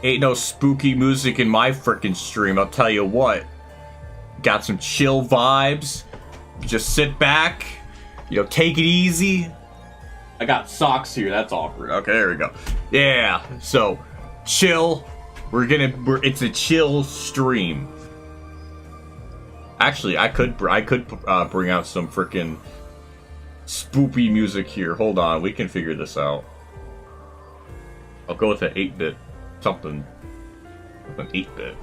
Ain't no spooky music in my frickin' stream, I'll tell you what. Got some chill vibes. Just sit back, you know, take it easy. I got socks here, that's awkward. Okay, there we go. Yeah, so chill. It's a chill stream. Actually, I could bring out some frickin' spoopy music here. Hold on, we can figure this out. I'll go with an 8-bit something. An 8-bit.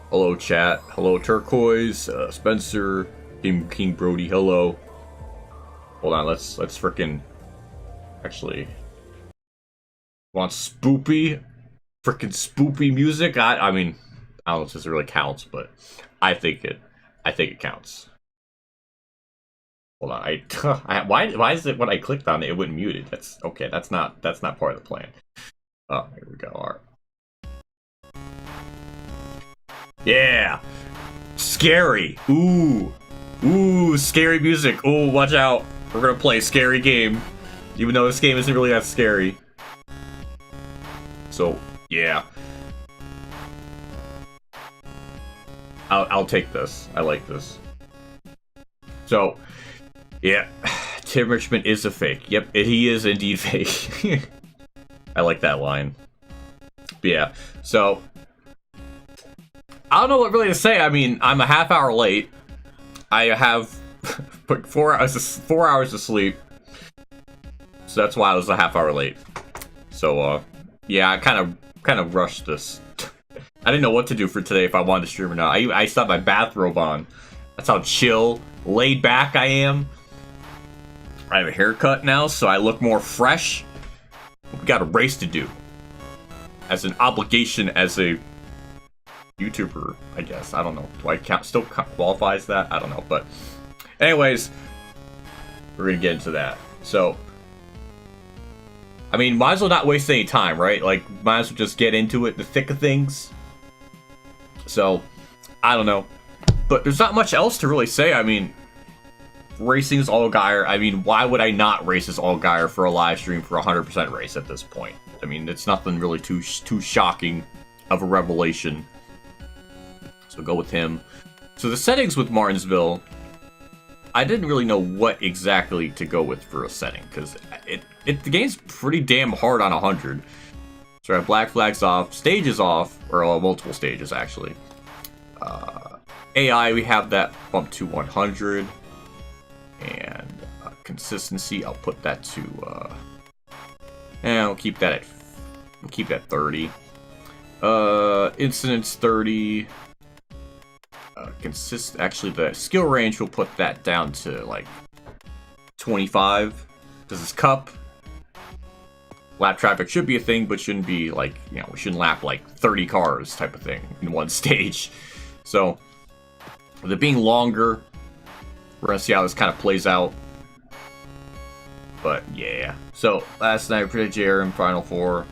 Hello chat. Hello Turquoise. Spencer. King Brody. Hello. Hold on. Let's frickin'. Actually. Want spoopy? Frickin' spoopy music? I mean, I don't know if this really counts, but I think it counts. Hold on. Why is it when I clicked on it, it wouldn't mute it? That's okay. That's not part of the plan. Oh, here we go. All right. Yeah, scary. Ooh, scary music. Ooh, watch out. We're gonna play a scary game, even though this game isn't really that scary. So yeah, I'll take this. I like this. So yeah, Tim Richmond is a fake. Yep, he is indeed fake. I like that line. But yeah, so. I don't know what really to say. I mean, I'm a half hour late. I have put 4 hours of sleep. So that's why I was a half hour late. So, yeah, I kind of rushed this. I didn't know what to do for today if I wanted to stream or not. I still have my bathrobe on. That's how chill, laid back I am. I have a haircut now, so I look more fresh. We got a race to do. As an obligation as a YouTuber, I guess. I don't know. Do I still qualify as that? I don't know. But anyways, we're going to get into that. So, I mean, might as well not waste any time, right? Like, might as well just get into it, the thick of things. So, I don't know. But there's not much else to really say. I mean, racing is all Geyer. I mean, why would I not race as all Geyer for a live stream for 100% race at this point? I mean, it's nothing really too shocking of a revelation. So go with him. So the settings with Martinsville, I didn't really know what exactly to go with for a setting, because the game's pretty damn hard on 100. So I have black flags off, stages off, or multiple stages actually. AI, we have that bumped to 100, and consistency, I'll put that to, and we'll keep that at 30. Incidents 30. Actually, the skill range, we'll put that down to like 25. This is cup. Lap traffic should be a thing, but shouldn't be like, you know, we shouldn't lap like 30 cars type of thing in one stage. So, with it being longer, we're gonna see how this kind of plays out. But yeah. So last night, I predicted JR in Final Four.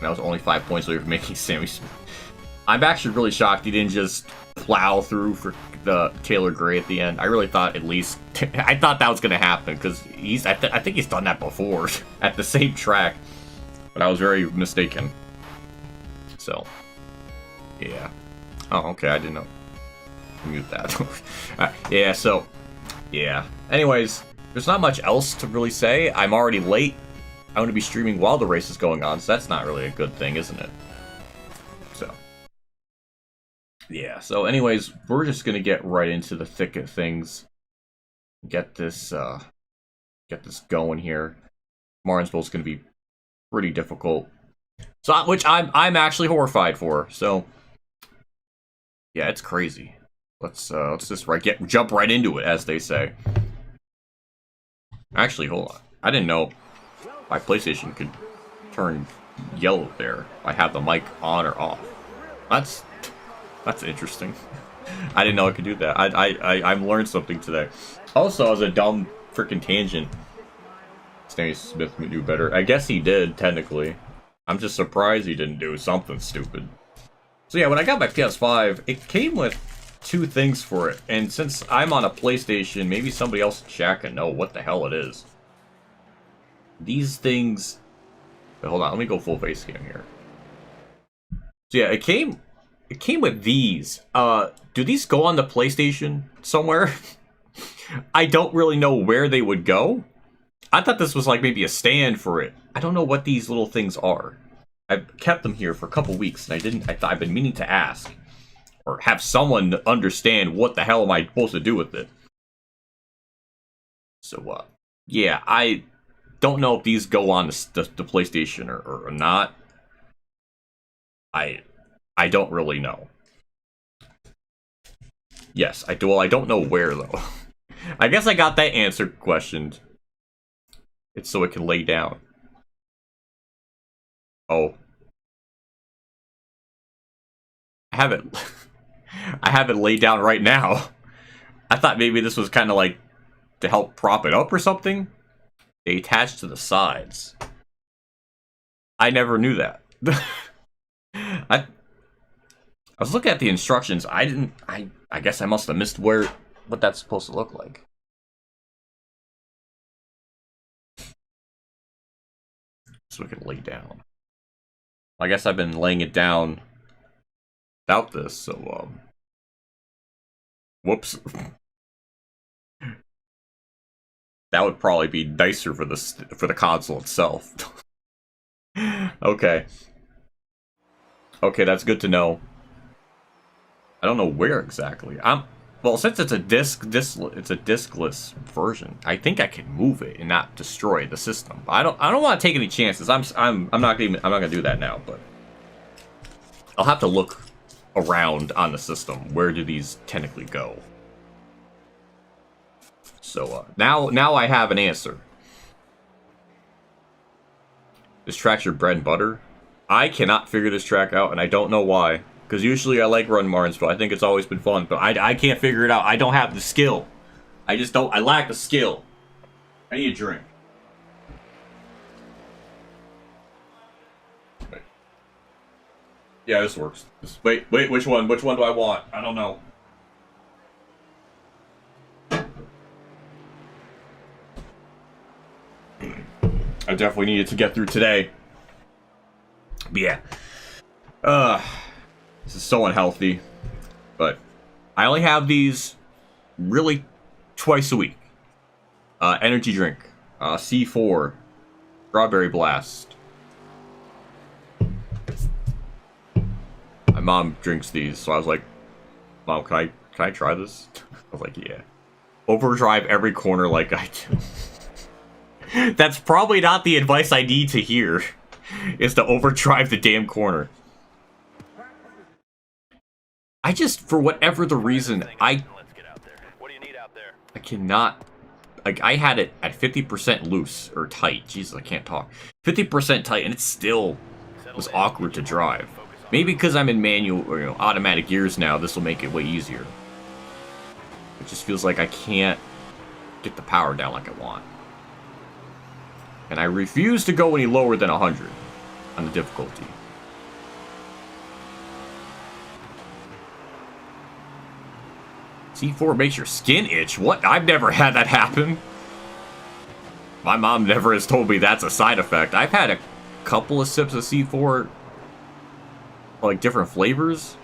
That was only 5 points away from making Sammy Smith. I'm actually really shocked he didn't just plow through for the Taylor Gray at the end. I really thought at least I thought that was gonna happen, because I think he's done that before at the same track, but I was very mistaken. So yeah. Oh, okay, I didn't know. Mute that. Yeah. So yeah. Anyways, there's not much else to really say. I'm already late. I'm going to be streaming while the race is going on, so that's not really a good thing, isn't it? So, yeah. So, anyways, we're just going to get right into the thick of things. Get this going here. Martinsville's going to be pretty difficult. So, which I'm actually horrified for. So, yeah, it's crazy. Let's just jump right into it, as they say. Actually, hold on. I didn't know my PlayStation could turn yellow there. I have the mic on or off. That's interesting. I didn't know I could do that. I learned something today. Also, as a dumb freaking tangent, Stanley Smith knew better. I guess he did, technically. I'm just surprised he didn't do something stupid. So yeah, when I got my PS5, it came with 2 things for it. And since I'm on a PlayStation, maybe somebody else in chat can know what the hell it is. These things... Wait, hold on, let me go full face cam here. So yeah, it came with these. Do these go on the PlayStation somewhere? I don't really know where they would go. I thought this was like maybe a stand for it. I don't know what these little things are. I've kept them here for a couple weeks, and I've been meaning to ask. Or have someone understand what the hell am I supposed to do with it. So, yeah, I don't know if these go on the PlayStation or not. I don't really know. Yes, I do. Well, I don't know where, though. I guess I got that answer questioned. It's so it can lay down. Oh. I have it laid down right now. I thought maybe this was kind of like to help prop it up or something. They attach to the sides. I never knew that. I was looking at the instructions. I guess I must have missed what that's supposed to look like. So we can lay down. I guess I've been laying it down without this, so whoops. That would probably be nicer for the console itself. Okay. Okay, that's good to know. I don't know where exactly. Well, since it's a it's a diskless version. I think I can move it and not destroy the system. I don't want to take any chances. I'm not gonna do that now, but I'll have to look around on the system. Where do these technically go? So now I have an answer. This track's your bread and butter. I cannot figure this track out, and I don't know why. Because usually I like run Martinsville. I think it's always been fun, but I can't figure it out. I don't have the skill. I just don't. I lack the skill. I need a drink. Wait. Yeah, this works. Wait, which one? Which one do I want? I don't know. I definitely needed to get through today. But yeah. This is so unhealthy. But I only have these really twice a week. Energy drink. C4. Strawberry Blast. My mom drinks these, so I was like, Mom, can I try this? I was like, yeah. Overdrive every corner like I do. That's probably not the advice I need to hear, is to overdrive the damn corner. I just, for whatever the reason, I cannot, like, I had it at 50% loose, or tight. Jesus, I can't talk. 50% tight, and it still was awkward to drive. Maybe because I'm in manual, or, automatic gears now, this will make it way easier. It just feels like I can't get the power down like I want. And I refuse to go any lower than 100 on the difficulty. C4 makes your skin itch? What? I've never had that happen. My mom never has told me that's a side effect. I've had a couple of sips of C4, like different flavors.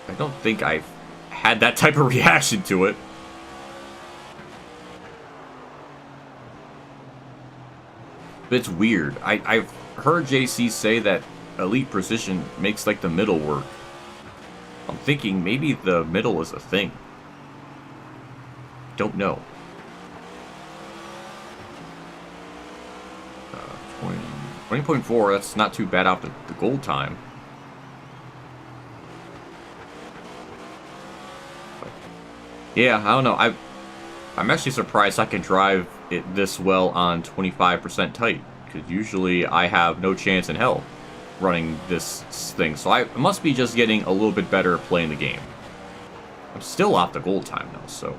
I don't think I've had that type of reaction to it. It's weird. I've heard JC say that Elite Precision makes like the middle work. I'm thinking maybe the middle is a thing. Don't know. 20.4, that's not too bad off the gold time. But yeah, I don't know. I'm actually surprised I can drive it this well on 25% tight, because usually I have no chance in hell running this thing. So I must be just getting a little bit better at playing the game. I'm still off the gold time though, so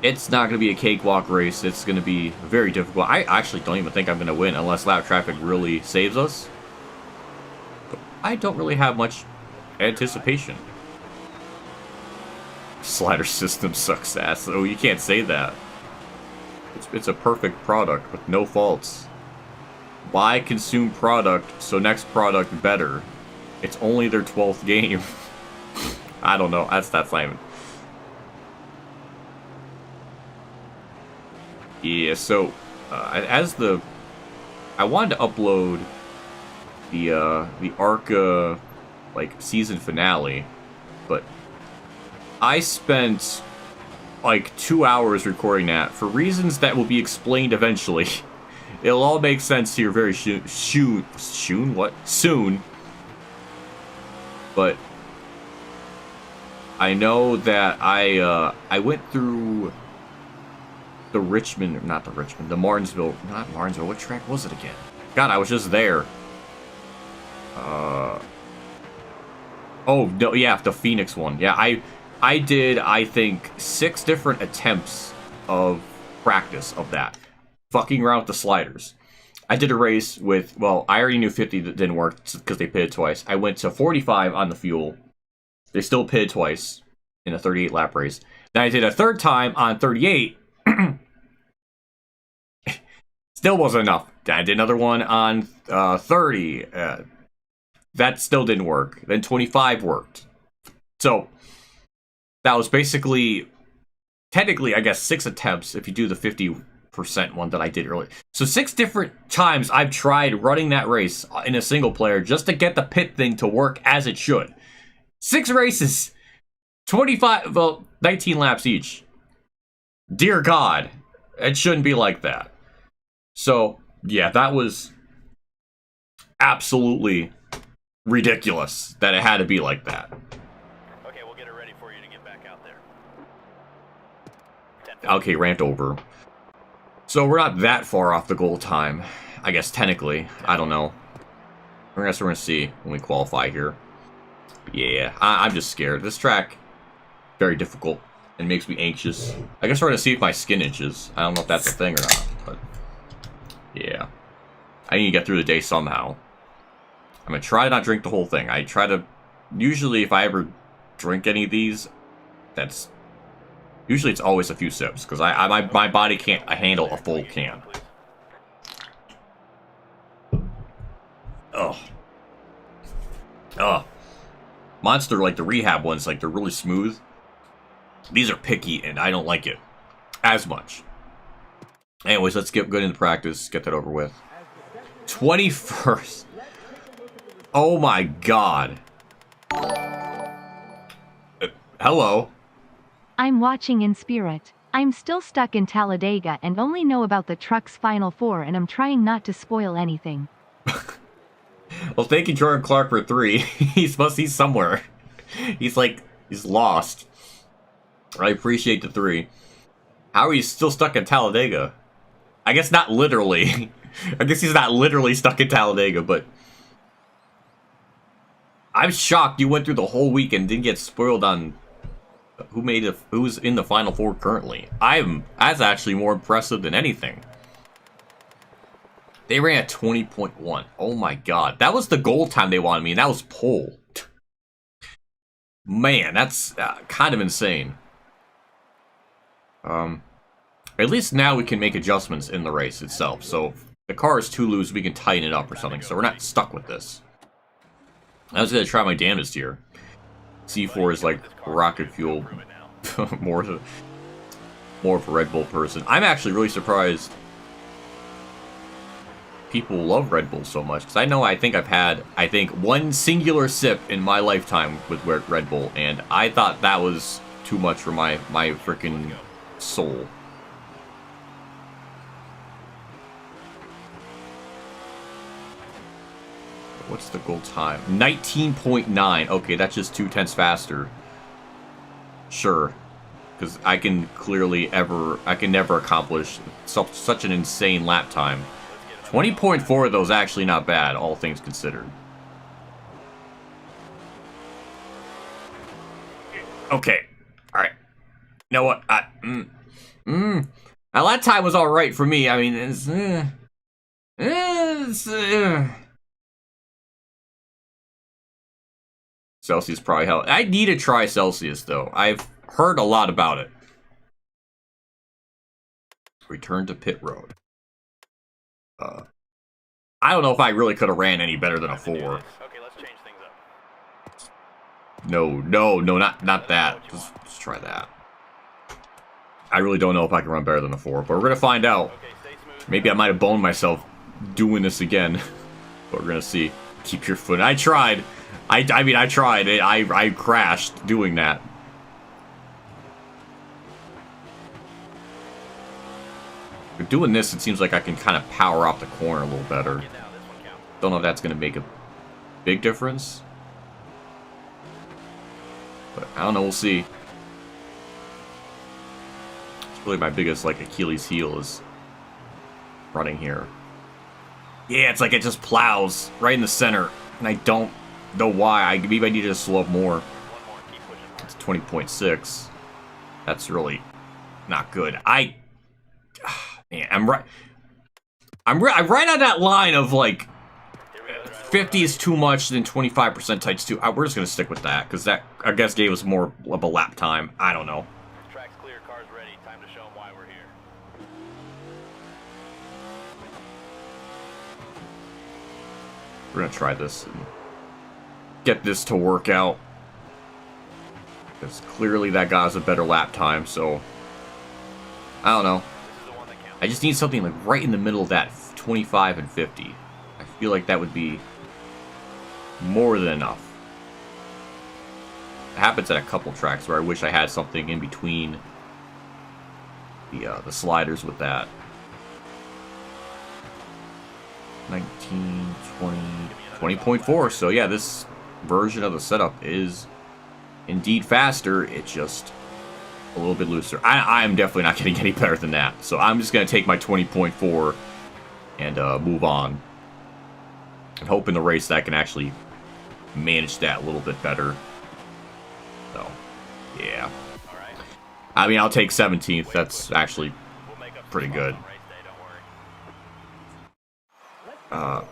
it's not going to be a cakewalk race. It's going to be very difficult. I actually don't even think I'm going to win unless lap traffic really saves us. But I don't really have much anticipation. Slider system sucks ass. Oh, you can't say that. It's a perfect product with no faults. Buy, consume product, so next product better. It's only their 12th game. I don't know. That's not even. Yeah, so I wanted to upload the ARCA like season finale, but I spent like 2 hours recording that for reasons that will be explained eventually. It'll all make sense here very soon. But I know that I went through the Martinsville, not Martinsville. What track was it again? God, I was just there. Oh no, yeah, the Phoenix one. Yeah, I did, I think, 6 different attempts of practice of that. Fucking around with the sliders. I did a race with, well, I already knew 50 that didn't work because they pitted twice. I went to 45 on the fuel. They still pitted twice in a 38 lap race. Then I did a third time on 38. Still wasn't enough. Then I did another one on 30. That still didn't work. Then 25 worked. So that was basically, technically, I guess, 6 attempts if you do the 50% one that I did earlier. So 6 different times I've tried running that race in a single player just to get the pit thing to work as it should. 6 races, 25, well, 19 laps each. Dear God, it shouldn't be like that. So, yeah, that was absolutely ridiculous that it had to be like that. Okay, we'll get it ready for you to get back out there. Okay, rant over. So we're not that far off the goal time. I guess technically. I don't know. I guess we're gonna see when we qualify here. Yeah, I'm just scared. This track, very difficult and makes me anxious. I guess we're gonna see if my skin itches. I don't know if that's a thing or not, but yeah. I need to get through the day somehow. I'm gonna try to not drink the whole thing. I try to, usually if I ever drink any of these, usually it's always a few sips, because my body can't handle a full can. Ugh. Ugh. Monster, like the rehab ones, like they're really smooth. These are picky, and I don't like it as much. Anyways, let's get good into practice, get that over with. 21st. Oh my God. Hello. I'm watching in spirit. I'm still stuck in Talladega and only know about the truck's Final Four, and I'm trying not to spoil anything. Well, thank you, Jordan Clark, for 3. He's somewhere. He's lost. I appreciate the 3. How are you still stuck in Talladega? I guess not literally. I guess he's not literally stuck in Talladega, but I'm shocked you went through the whole week and didn't get spoiled on who's in the Final Four currently. That's actually more impressive than anything. They ran at 20.1. Oh my God. That was the goal time they wanted me, and that was pole. Man, that's kind of insane. At least now we can make adjustments in the race itself. So if the car is too loose, we can tighten it up or something. So we're not stuck with this. I was going to try my damnedest here. C4 is like rocket fuel. more of a Red Bull person. I'm actually really surprised people love Red Bull so much. Because I think I've had, one singular sip in my lifetime with Red Bull. And I thought that was too much for my freaking soul. What's the goal time? 19.9. Okay, that's just 0.2 faster. Sure. Because I can never accomplish such an insane lap time. 20.4 of those actually not bad, all things considered. Okay. Alright. You know what? Now that time was alright for me. I mean, Celsius probably helped. I need to try Celsius though. heard a lot about it. Return to pit road. I don't know if I really could have ran any better than a 4. Okay, let's change things up. No, not that. Just try that. I really don't know if I can run better than a 4, but we're gonna find out. Okay, stay smooth. Maybe I might have boned myself doing this again, but we're gonna see. Keep your foot. I tried. I mean, I tried. I crashed doing that. But doing this, it seems like I can kind of power off the corner a little better. Get down, this one counts. Don't know if that's gonna make a big difference. But I don't know, we'll see. It's really my biggest, like, Achilles heel is running here. Yeah, it's like it just plows right in the center. And I don't know why. Maybe I need to slow up more. One more, keep pushing. It's 20.6. That's really not good. Man, I'm right on that line of, like, 50 is too much, then 25% tights too. We're just gonna stick with that because that, I guess, gave us more of a lap time. I don't know. Track's clear, car's ready. Time to show them why we're here. We're gonna try this and get this to work out. Because clearly that got us a better lap time, so I don't know. This is the one that counts. I just need something like right in the middle of that 25 and 50. I feel like that would be more than enough. It happens at a couple tracks where I wish I had something in between the sliders with that. 19, 20, 20.4. So yeah, this version of the setup is indeed faster. It's just a little bit looser. I'm definitely not getting any better than that. So I'm just going to take my 20.4 and move on. And hope in the race that I can actually manage that a little bit better. So, yeah. All right. I mean, I'll take 17th. That's actually We'll make up pretty some good. on race day, don't worry.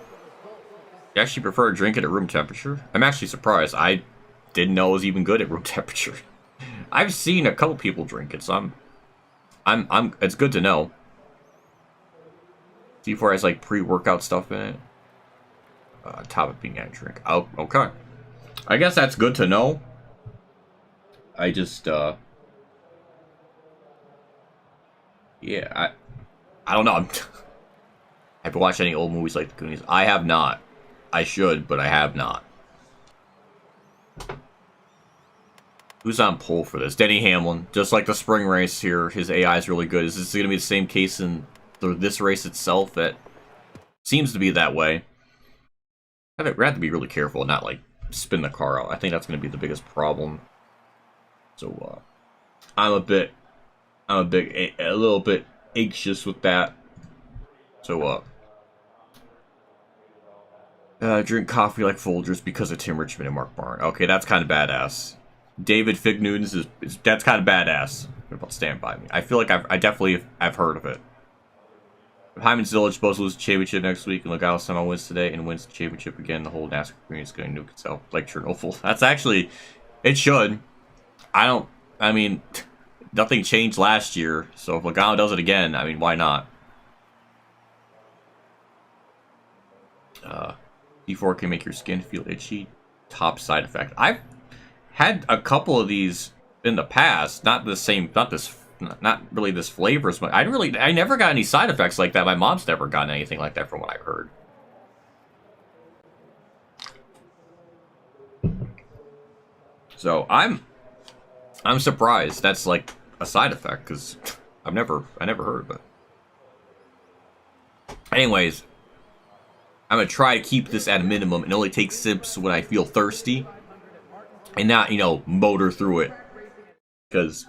You actually prefer to drink it at room temperature? I'm actually surprised. I didn't know it was even good at room temperature. I've seen a couple people drink it, so it's good to know. C4 has like pre-workout stuff in it. Top of being at drink. Oh, okay. I guess that's good to know. I just yeah, I don't know. Have you watched any old movies like The Goonies? I have not. I should, but I have not. Who's on pole for this? Denny Hamlin. Just like the spring race here, his AI is really good. Is this going to be the same case in this race itself? That seems to be that way. We have to be really careful and not, like, spin the car out. I think that's going to be the biggest problem. So, I'm a little bit anxious with that. So, drink coffee like Folgers because of Tim Richmond and Mark Barn. Okay, that's kind of badass. David Fig Newtons that's kind of badass. What about Stand By Me? I feel like I've heard of it. If Hyman's Village supposed to lose the championship next week and Legado somehow wins today and wins the championship again, the whole NASCAR community is going to nuke itself like Chernobyl. That's actually, it should. I mean, nothing changed last year, so if Legado does it again, I mean, why not? D4 can make your skin feel itchy. Top side effect. I've had a couple of these in the past. Not really this flavor as much. I never got any side effects like that. My mom's never gotten anything like that from what I've heard. So I'm surprised that's like a side effect because I never heard of it. Anyways, I'm gonna try to keep this at a minimum and only take sips when I feel thirsty, and not, motor through it, because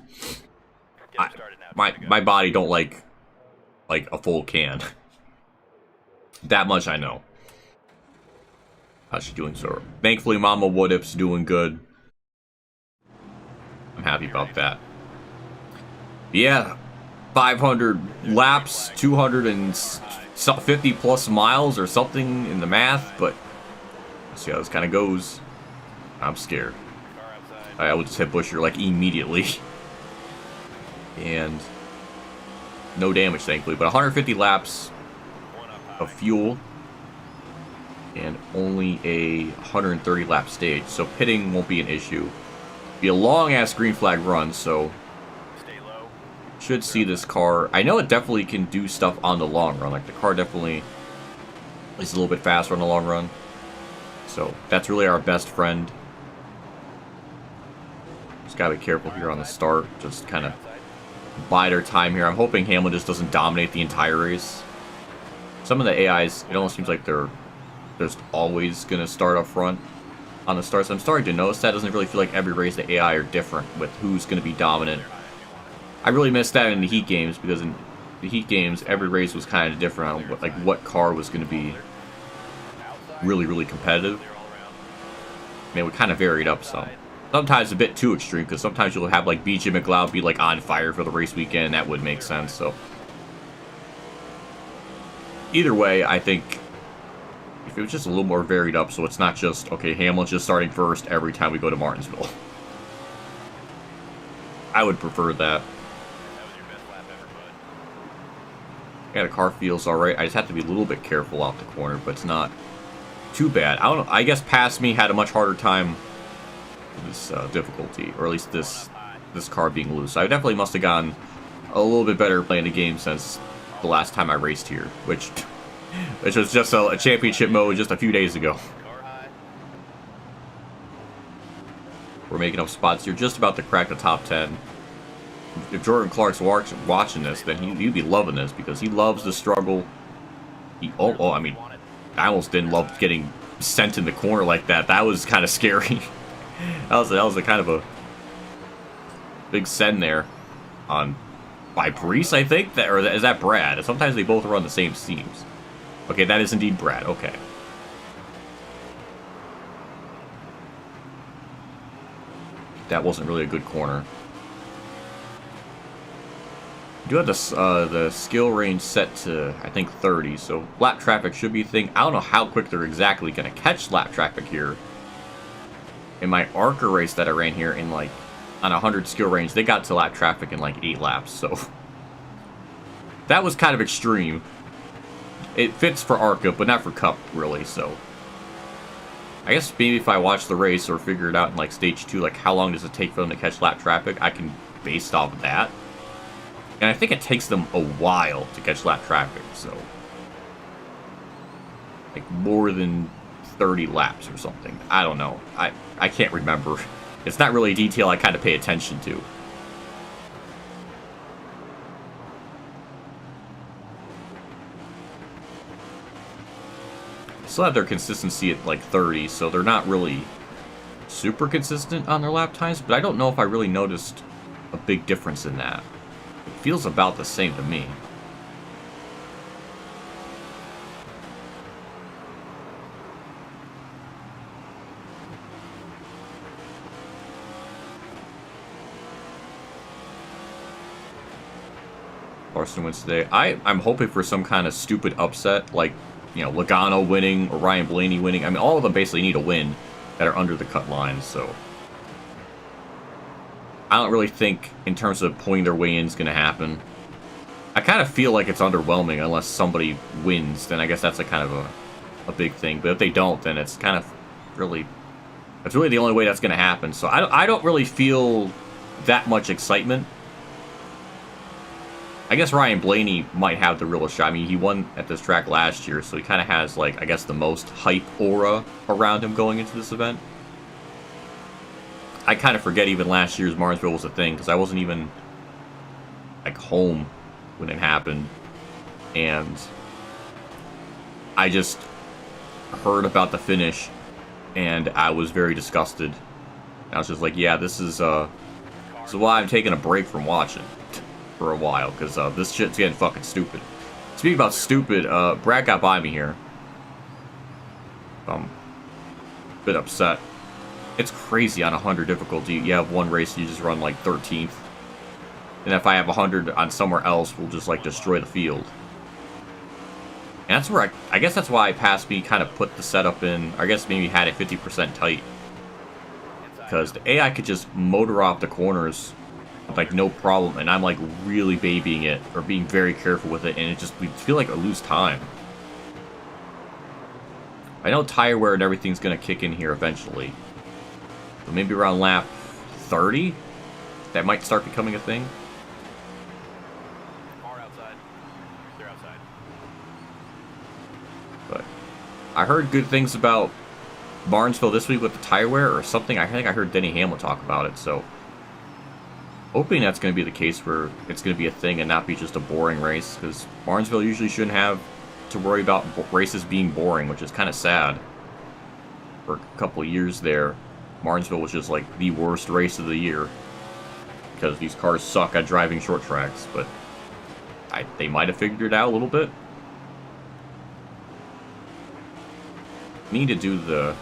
my body don't like a full can. That much I know. How's she doing, sir? Thankfully, Mama What If's doing good. I'm happy about that. Yeah, 500 laps, 250 plus miles or something in the math, but let's see how this kind of goes. I'm scared. I will just hit Busher like immediately. And no damage, thankfully. But 150 laps of fuel. And only a 130 lap stage. So pitting won't be an issue. Be a long-ass green flag run, so... should see this car. I know it definitely can do stuff on the long run. Like, the car definitely is a little bit faster on the long run. So, that's really our best friend. Just gotta be careful here on the start. Just kind of bide our time here. I'm hoping Hellman just doesn't dominate the entire race. Some of the AIs, it almost seems like they're just always going to start up front on the starts. I'm starting to notice that. It doesn't really feel like every race the AI are different with who's going to be dominant. I really missed that in the Heat games, because in the Heat games, every race was kind of different on what car was going to be really, really competitive. And it would kind of varied up some. Sometimes a bit too extreme, because sometimes you'll have like BJ McLeod be like on fire for the race weekend. That would make sense. So either way, I think if it was just a little more varied up, so it's not just, okay, Hamlin's just starting first every time we go to Martinsville. I would prefer that. Yeah, the car feels alright. I just have to be a little bit careful off the corner, but it's not too bad. I don't know. I guess past me had a much harder time with this difficulty, or at least this car being loose. I definitely must have gotten a little bit better playing the game since the last time I raced here, which was just a championship mode just a few days ago. We're making up spots here, just about to crack the top 10. If Jordan Clark's watching this, then he'd be loving this, because he loves the struggle. I mean, I almost didn't love getting sent in the corner like that. That was kind of scary. that was a kind of a big send there by Brees, I think, or is that Brad? Sometimes they both run the same seams. Okay, that is indeed Brad. Okay. That wasn't really a good corner. I do have the skill range set to, I think, 30, so lap traffic should be a thing. I don't know how quick they're exactly going to catch lap traffic here. In my ARCA race that I ran here, in like, on 100 skill range, they got to lap traffic in like 8 laps, so that was kind of extreme. It fits for ARCA, but not for Cup, really, so I guess maybe if I watch the race or figure it out in like stage 2, like how long does it take for them to catch lap traffic, I can base off of that. And I think it takes them a while to catch lap traffic, so like more than 30 laps or something. I don't know. I can't remember. It's not really a detail I kind of pay attention to. Still have their consistency at like 30, so they're not really super consistent on their lap times, but I don't know if I really noticed a big difference in that. It feels about the same to me. Larson wins today. I'm hoping for some kind of stupid upset, like, you know, Logano winning or Ryan Blaney winning. I mean, all of them basically need a win that are under the cut line, so I don't really think, in terms of pulling their way in, is going to happen. I kind of feel like it's underwhelming unless somebody wins. Then I guess that's a kind of a big thing. But if they don't, then it's kind of really... That's really the only way that's going to happen. So I don't really feel that much excitement. I guess Ryan Blaney might have the realest shot. I mean, he won at this track last year, so he kind of has, like, I guess the most hype aura around him going into this event. I kind of forget even last year's Martinsville was a thing, because I wasn't even, like, home when it happened. And I just heard about the finish, and I was very disgusted. And I was just like, yeah, this is why I'm taking a break from watching for a while, because this shit's getting fucking stupid. Speaking about stupid, Brad got by me here. A bit upset. It's crazy on 100 difficulty. You have one race, you just run like 13th. And if I have 100 on somewhere else, we'll just like destroy the field. And that's where I guess that's why past me kind of put the setup in, or I guess maybe had it 50% tight. Because the AI could just motor off the corners with, like, no problem, and I'm like really babying it or being very careful with it, and we feel like I lose time. I know tire wear and everything's gonna kick in here eventually, but maybe around lap 30, that might start becoming a thing. Car outside. They're outside. But I heard good things about Martinsville this week with the tire wear or something. I think I heard Denny Hamlin talk about it, so hoping that's going to be the case where it's going to be a thing and not be just a boring race, because Martinsville usually shouldn't have to worry about races being boring, which is kind of sad. For a couple of years there, Martinsville was just like the worst race of the year because these cars suck at driving short tracks, but they might have figured it out a little bit. Need to do the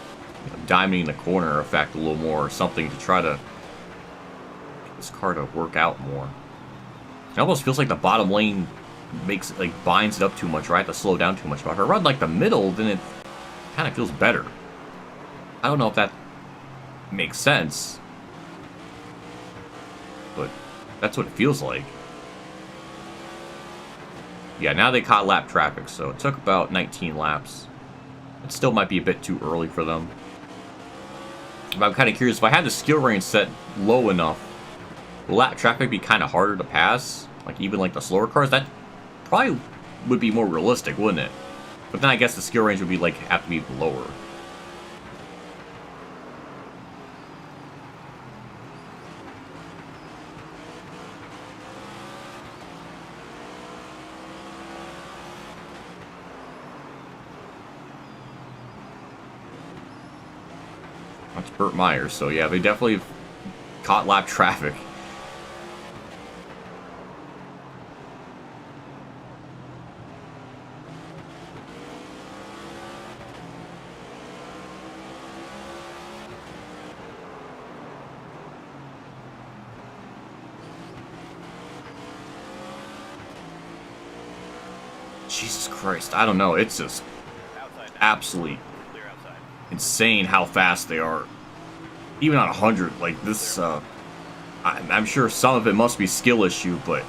diamonding the corner effect a little more or something to try to get this car to work out more. It almost feels like the bottom lane makes it, like, binds it up too much, or I have to slow down too much. But if I run like the middle, then it kind of feels better. I don't know if that makes sense, but that's what it feels like. Yeah, now they caught lap traffic, so it took about 19 laps. It still might be a bit too early for them. But I'm kind of curious, if I had the skill range set low enough, will lap traffic be kind of harder to pass? Like, even like the slower cars? That probably would be more realistic, wouldn't it? But then I guess the skill range would be like have to be lower. That's Burt Myers, so yeah, they definitely caught lap traffic. Jesus Christ, I don't know, it's just absolutely insane how fast they are. Even on 100, like this, I'm sure some of it must be skill issue, but,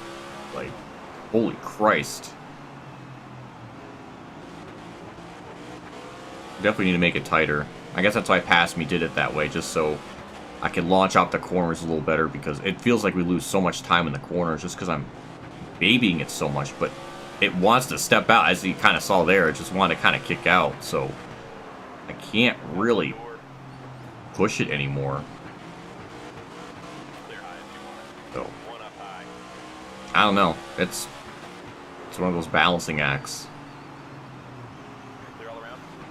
like, holy Christ. Definitely need to make it tighter. I guess that's why Pass Me did it that way, just so I can launch out the corners a little better, because it feels like we lose so much time in the corners just because I'm babying it so much, but it wants to step out, as you kind of saw there. It just wanted to kind of kick out, so I can't really push it anymore. So I don't know. It's one of those balancing acts.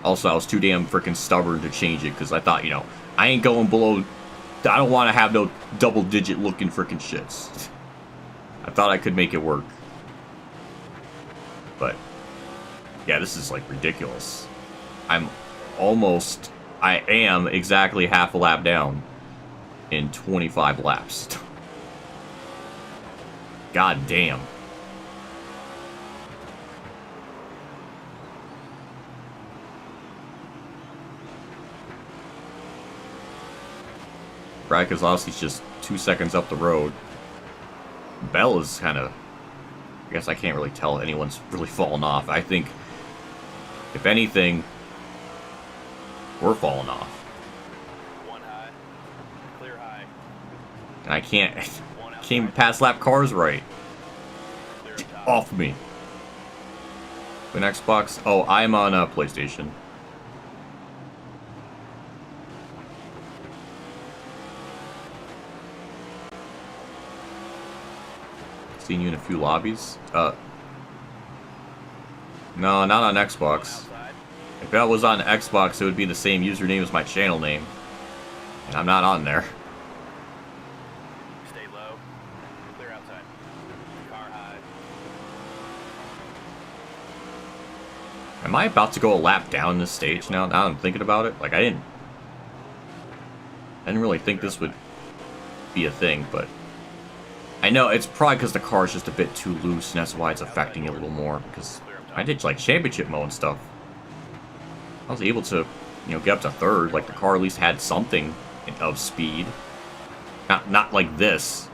Also, I was too damn freaking stubborn to change it because I thought, you know, I ain't going below. I don't want to have no double-digit looking freaking shits. I thought I could make it work, but yeah, this is like ridiculous. I am exactly half a lap down in 25 laps. God damn. Brad Keselowski's just 2 seconds up the road. Bell is kind of... I guess I can't really tell anyone's really fallen off. I think, if anything, we're falling off. One high. Clear high. And I can't pass lap cars right. Off me. An Xbox? Oh, I'm on a PlayStation. Seen you in a few lobbies. No, not on Xbox. If that was on Xbox, it would be the same username as my channel name. And I'm not on there. Stay low. Clear outside. Car high. Am I about to go a lap down this stage now? Now I'm thinking about it. Like, I didn't really think this would be a thing, but I know it's probably because the car is just a bit too loose, and that's why it's affecting it a little more. Because I did like championship mode and stuff. I was able to, you know, get up to third. Like, the car at least had something of speed. Not like this.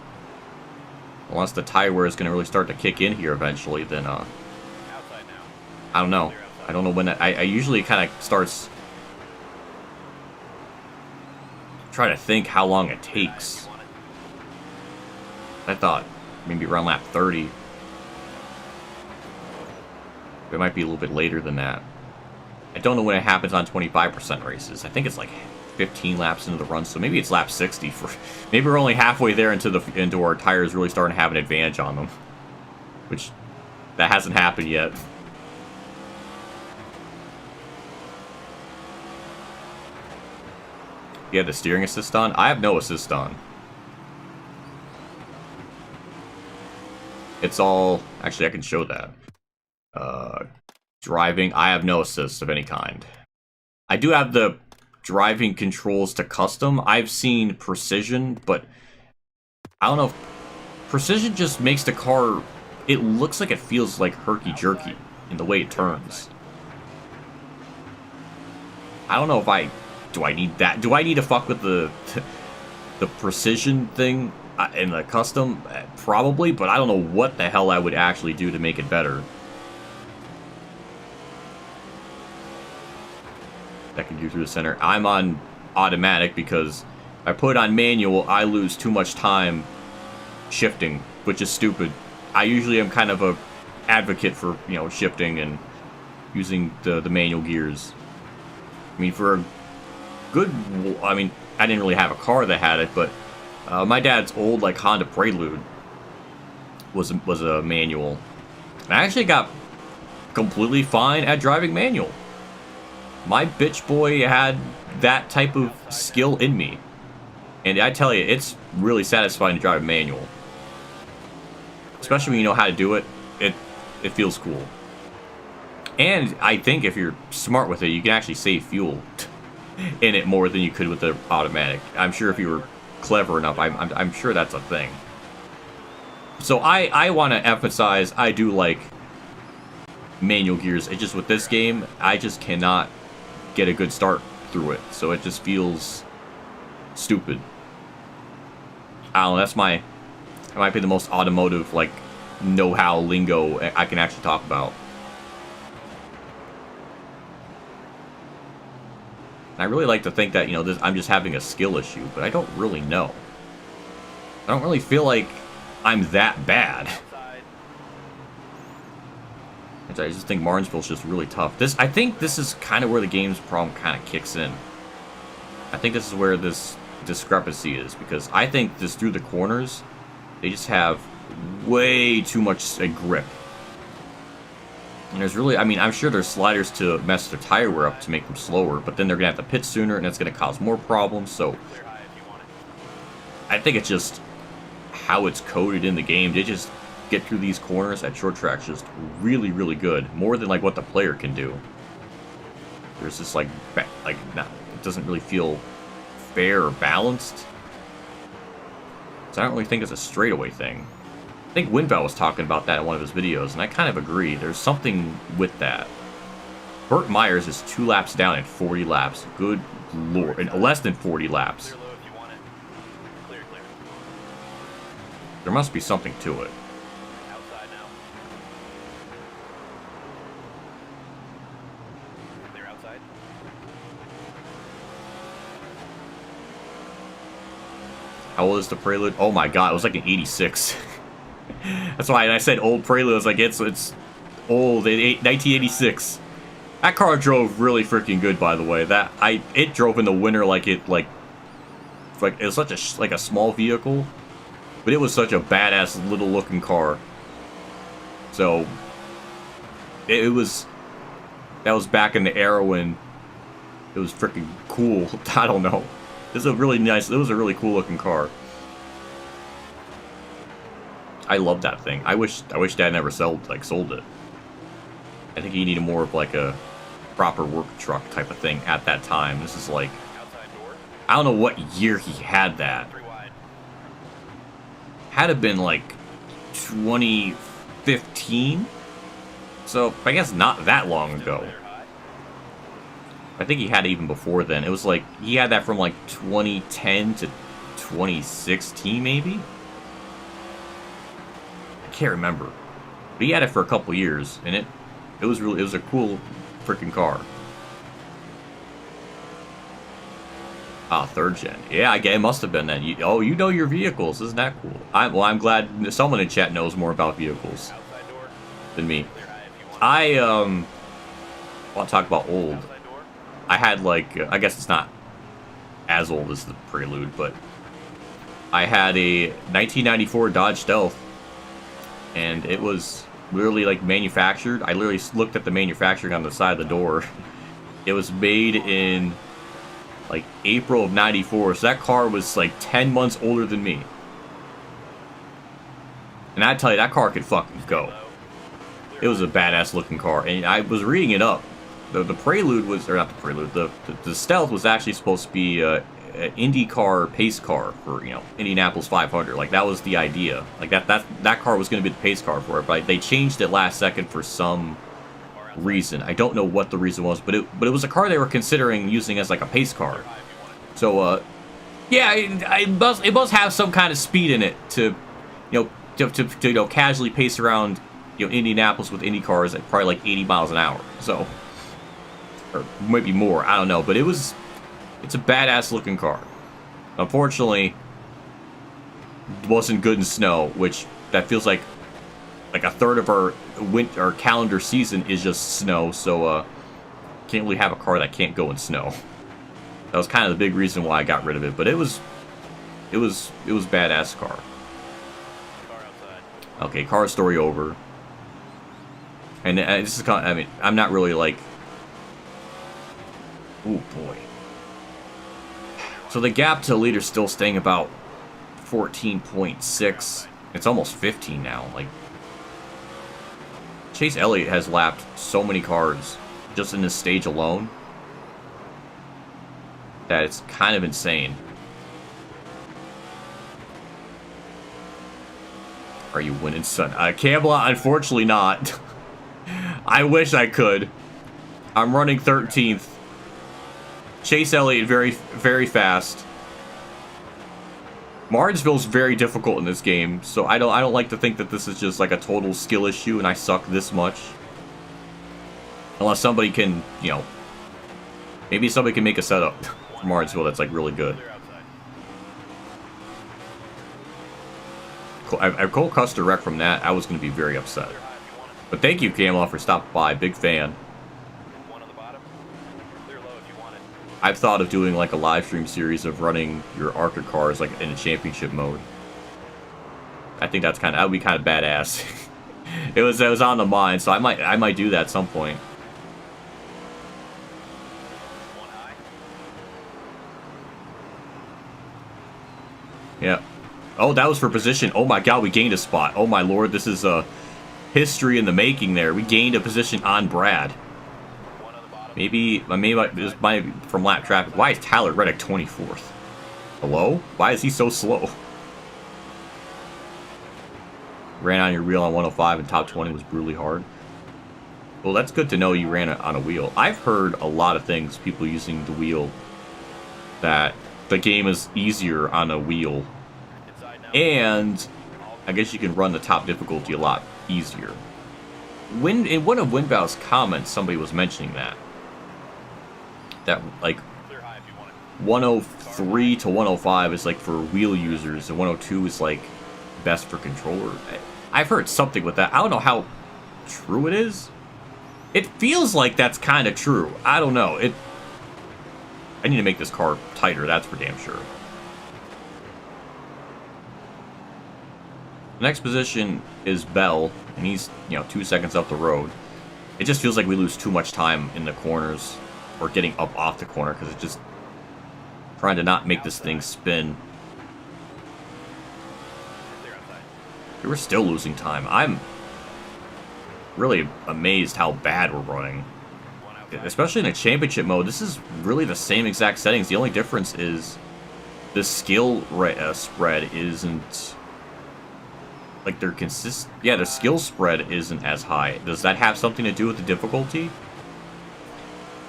Unless the tire wear is going to really start to kick in here eventually, then, Outside now. I don't know. Clear outside. I don't know when that... I usually kind of starts... Try to think how long it takes. You want it? I thought maybe around lap 30. It might be a little bit later than that. I don't know when it happens on 25% races. I think it's like 15 laps into the run, so maybe it's lap 60. Maybe we're only halfway there into our tires really starting to have an advantage on them, which that hasn't happened yet. You have the steering assist on? I have no assist on. It's all... Actually, I can show that. Driving, I have no assist of any kind. I do have the driving controls to custom. I've seen precision, but I don't know if precision just makes the car... It looks like it feels like herky-jerky in the way it turns. I don't know if I... Do I need that? Do I need to fuck with the precision thing in the custom? Probably, but I don't know what the hell I would actually do to make it better. That can go through the center. I'm on automatic because if I put it on manual, I lose too much time shifting, which is stupid. I usually am kind of a advocate for, you know, shifting and using the manual gears. I mean, for a good... I mean, I didn't really have a car that had it, but my dad's old, like, Honda Prelude was a manual. And I actually got completely fine at driving manual. My bitch boy had that type of skill in me. And I tell you, it's really satisfying to drive manual. Especially when you know how to do it, it feels cool. And I think if you're smart with it, you can actually save fuel in it more than you could with the automatic. I'm sure if you were clever enough, I'm sure that's a thing. So I want to emphasize, I do like manual gears. It's just with this game, I just cannot get a good start through it. So it just feels stupid. I don't know, that might be the most automotive, like, know-how lingo I can actually talk about. I really like to think that, you know, I'm just having a skill issue, but I don't really know. I don't really feel like I'm that bad. I just think Martinsville's just really tough. I think this is kind of where the game's problem kind of kicks in. I think this is where this discrepancy is, because I think this through the corners, they just have way too much grip. And there's really, I mean, I'm sure there's sliders to mess their tire wear up to make them slower, but then they're going to have to pit sooner, and it's going to cause more problems, so I think it's just how it's coded in the game. They just get through these corners at short tracks just really, really good. More than, like, what the player can do. There's just, like, it doesn't really feel fair or balanced. So I don't really think it's a straightaway thing. I think Winval was talking about that in one of his videos, and I kind of agree. There's something with that. Burt Myers is 2 laps down in 40 laps. Good lord. In less than 40 laps. Clear low if you want it. Clear, clear. There must be something to it. Outside now. Clear outside. How old is the Prelude? Oh my god, it was like an 86. That's why I said old Prelude. I was like, it's old. 1986. That car drove really freaking good, by the way. It drove in the winter like it was such a small vehicle, but it was such a badass little looking car. So that was back in the era when it was freaking cool. I don't know. It was a really cool looking car. I love that thing. I wish Dad never sold it. I think he needed more of like a proper work truck type of thing at that time. This is like, Outside door. I don't know what year he had that. 3 wide. Had to have been like 2015. So I guess not that long ago. Clear high. I think he had it even before then. It was like, he had that from like 2010 to 2016 maybe? can't remember. But he had it for a couple years, and it was a cool freaking car. Ah, 3rd gen. Yeah, I guess it must have been then. You know your vehicles. Isn't that cool? I'm glad someone in chat knows more about vehicles than me. I want to talk about old. I had like, I guess it's not as old as the Prelude, but I had a 1994 Dodge Stealth, and it was literally like manufactured. I literally looked at the manufacturing on the side of the door. It was made in like April of 94, so that car was like 10 months older than me. And I tell you, that car could fucking go. It was a badass looking car, and I was reading it up. The Prelude was, or not the Prelude, the Stealth was actually supposed to be an IndyCar pace car for, you know, Indianapolis 500. Like, that was the idea. Like, that car was going to be the pace car for it, but they changed it last second for some reason. I don't know what the reason was, but it was a car they were considering using as like a pace car. So, yeah, it must have some kind of speed in it to, you know, to casually pace around, you know, Indianapolis with Indy cars at probably like 80 miles an hour. So, or maybe more, I don't know, but it's a badass looking car. Unfortunately, it wasn't good in snow, which that feels like a third of our winter, our calendar season is just snow. So can't really have a car that can't go in snow. That was kind of the big reason why I got rid of it, but it was badass car. Okay, car story over. And this is kind of, I mean, I'm not really like, oh boy. So the gap to the leader's still staying about 14.6. It's almost 15 now. Like, Chase Elliott has lapped so many cars just in this stage alone that it's kind of insane. Are you winning, son? Camelot, unfortunately not. I wish I could. I'm running 13th. Chase Elliott very, very fast. Martinsville's very difficult in this game, so I don't like to think that this is just like a total skill issue and I suck this much. Unless somebody can, you know, maybe somebody can make a setup for Martinsville that's like really good. If Cole Custer wrecked from that, I was going to be very upset. But thank you, Camelot, for stopping by. Big fan. I've thought of doing like a live stream series of running your ARCA cars like in a championship mode. I think that would be kind of badass. it was on the mind, so I might do that at some point. Yeah. Oh, that was for position. Oh my god, we gained a spot. Oh my lord, this is a history in the making there. We gained a position on Brad. Maybe this might be from lap traffic. Why is Tyler Reddick 24th? Hello? Why is he so slow? Ran on your wheel on 105 and top 20 was brutally hard. Well, that's good to know you ran on a wheel. I've heard a lot of things, people using the wheel, that the game is easier on a wheel. And I guess you can run the top difficulty a lot easier. In one of Winbow's comments, somebody was mentioning that like 103 to 105 is like for wheel users, and 102 is like best for controller. I've heard something with that. I don't know how true it is. It feels like that's kind of true. I don't know. I need to make this car tighter, that's for damn sure. The next position is Bell, and he's, you know, 2 seconds up the road. It just feels like we lose too much time in the corners, or getting up off the corner, because it's just trying to not make this thing spin. We're still losing time. I'm really amazed how bad we're running. Especially in a championship mode, this is really the same exact settings. The only difference is the skill spread isn't... like their the skill spread isn't as high. Does that have something to do with the difficulty?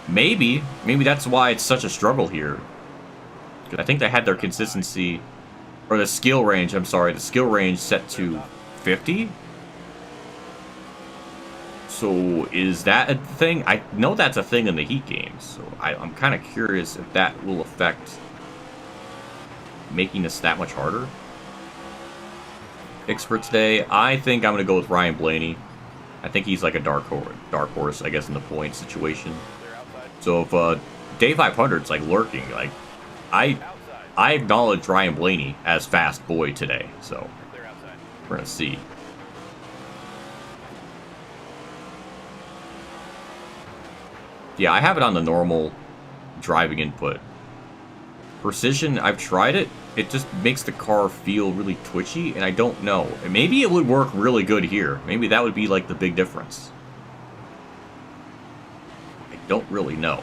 Maybe that's why it's such a struggle here. I think they had their consistency, or the skill range, I'm sorry, the skill range set to 50? So is that a thing? I know that's a thing in the Heat games, so I'm kind of curious if that will affect making this that much harder. Picks for today, I think I'm going to go with Ryan Blaney. I think he's like a dark horse, I guess, in the point situation. So if Day 500's like lurking, like I acknowledge Ryan Blaney as fast boy today, so we're gonna see. Yeah, I have it on the normal driving input. Precision, I've tried it. It just makes the car feel really twitchy, and I don't know. Maybe it would work really good here. Maybe that would be like the big difference. I don't really know.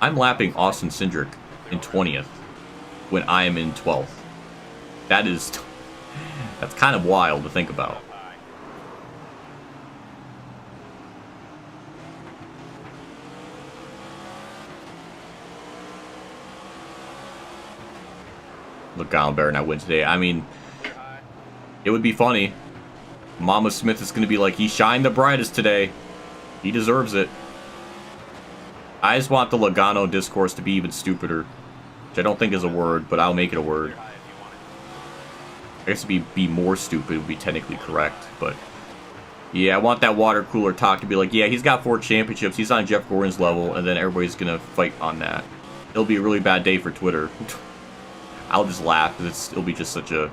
I'm lapping Austin Cindric in 20th when I am in 12th. That's kind of wild to think about. Look, Gallon better not win today. I mean, it would be funny. Mama Smith is going to be like, he shined the brightest today. He deserves it. I just want the Logano discourse to be even stupider. Which I don't think is a word, but I'll make it a word. I guess be more stupid would be technically correct, but... Yeah, I want that water cooler talk to be like, yeah, he's got 4 championships, he's on Jeff Gordon's level, and then everybody's going to fight on that. It'll be a really bad day for Twitter. I'll just laugh, because it'll be just such a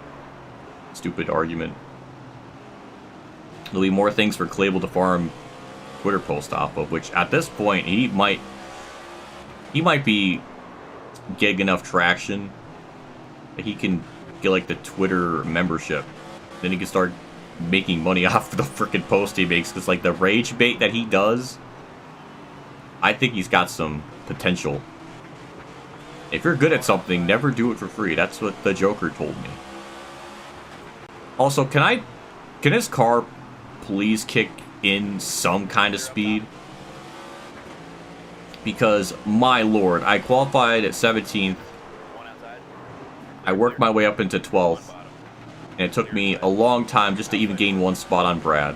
stupid argument. There'll be more things for Clable to farm Twitter post off of, which at this point, he might be getting enough traction that he can get like the Twitter membership. Then he can start making money off the freaking post he makes, because like the rage bait that he does, I think he's got some potential. If you're good at something, never do it for free. That's what the Joker told me. Also, can his car please kick in some kind of speed? Because, my lord, I qualified at 17th. I worked my way up into 12th. And it took me a long time just to even gain 1 spot on Brad.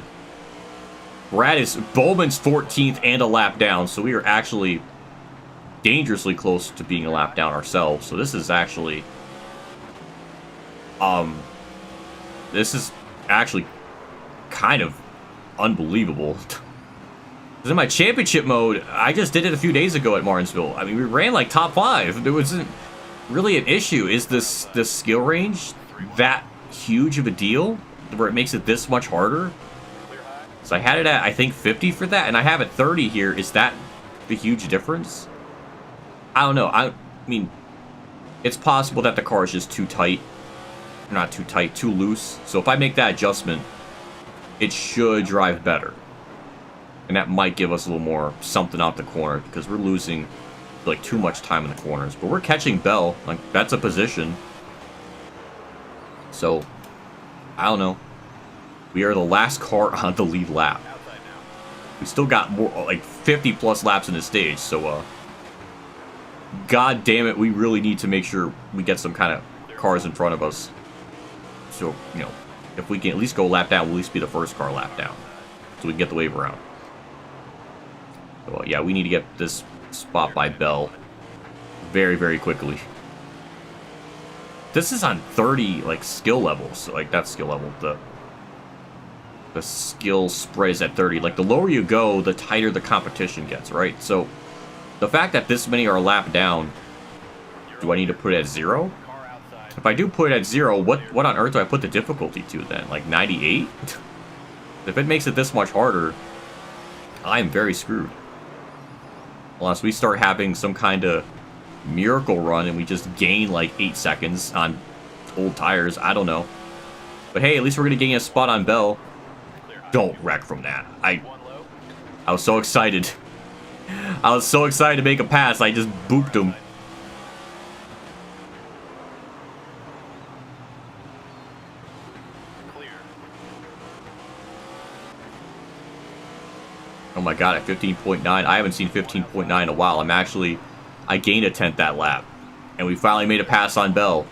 Bowman's 14th and a lap down, so we are actually dangerously close to being a lap down ourselves. So this is actually kind of unbelievable. Because in my championship mode, I just did it a few days ago at Martinsville. I mean, we ran like top 5. There wasn't really an issue. Is this skill range that huge of a deal where it makes it this much harder? So I had it at, I think, 50 for that, and I have it 30 here. Is that the huge difference? I don't know. I mean, it's possible that the car is just too tight. Not too tight, too loose. So if I make that adjustment, it should drive better. And that might give us a little more something out the corner, because we're losing like too much time in the corners. But we're catching Bell. Like, that's a position. So, I don't know. We are the last car on the lead lap. We still got more, like 50 plus laps in this stage, so god damn it, we really need to make sure we get some kind of cars in front of us. So, you know, if we can at least go lap down, we'll at least be the first car lap down. So we can get the wave around. So, yeah, we need to get this spot by Bell very, very quickly. This is on 30, like, skill levels. So, like, that's skill level. The skill spread is at 30. Like, the lower you go, the tighter the competition gets, right? So, the fact that this many are a lap down, do I need to put it at 0? If I do put it at 0, what on earth do I put the difficulty to then? Like 98? If it makes it this much harder, I'm very screwed. Unless we start having some kind of miracle run and we just gain like 8 seconds on old tires. I don't know. But hey, at least we're going to gain a spot on Bell. Don't wreck from that. I was so excited. I was so excited to make a pass, I just booped him. Oh my god, at 15.9. I haven't seen 15.9 in a while. I gained a 10th that lap. And we finally made a pass on Bell.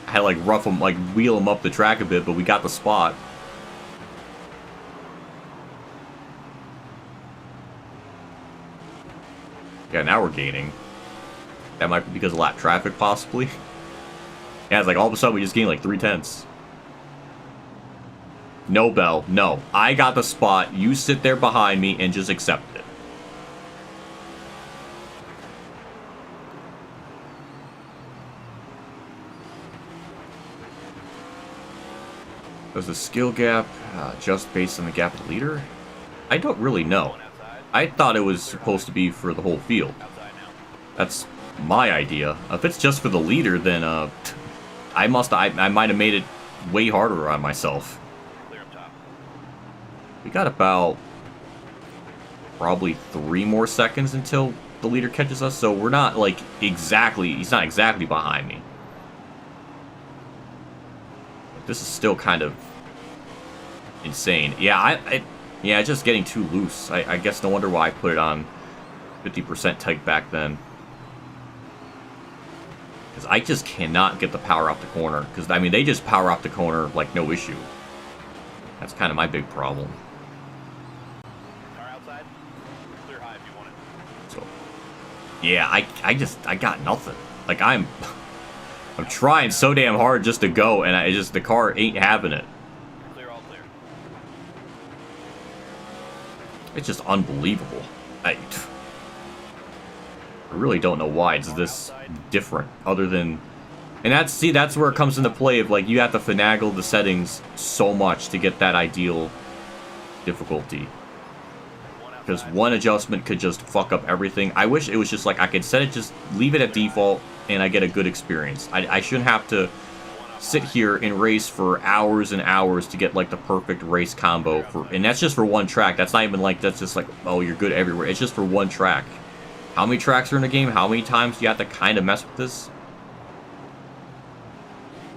I had to, like, rough him, like, wheel him up the track a bit, but we got the spot. Yeah, now we're gaining. That might be because of lap traffic, possibly. Yeah, it's like all of a sudden we just gained like 3/10. No, Bell. No. I got the spot. You sit there behind me and just accept it. There's a skill gap just based on the gap of the leader? I don't really know. I thought it was supposed to be for the whole field. That's my idea. If it's just for the leader, then I might have made it way harder on myself. We got about probably 3 more seconds until the leader catches us, so we're not like exactly, he's not exactly behind me. But this is still kind of insane. Yeah, yeah, just getting too loose. I guess no wonder why I put it on 50% tight back then. Because I just cannot get the power out the corner. Because, I mean, they just power out the corner like no issue. That's kind of my big problem. Car outside. Clear high if you want it. So, yeah, I got nothing. Like, I'm trying so damn hard just to go, and the car ain't having it. Clear, all clear. It's just unbelievable. I really don't know why it's this different, other than, and that's where it comes into play of, like, you have to finagle the settings so much to get that ideal difficulty, because one adjustment could just fuck up everything. I wish it was just like I could set it, just leave it at default, and I get a good experience. I shouldn't have to sit here and race for hours and hours to get like the perfect race combo and that's just for one track. That's not even like, that's just like, oh, you're good everywhere. It's just for one track. How many tracks are in the game? How many times do you have to kind of mess with this?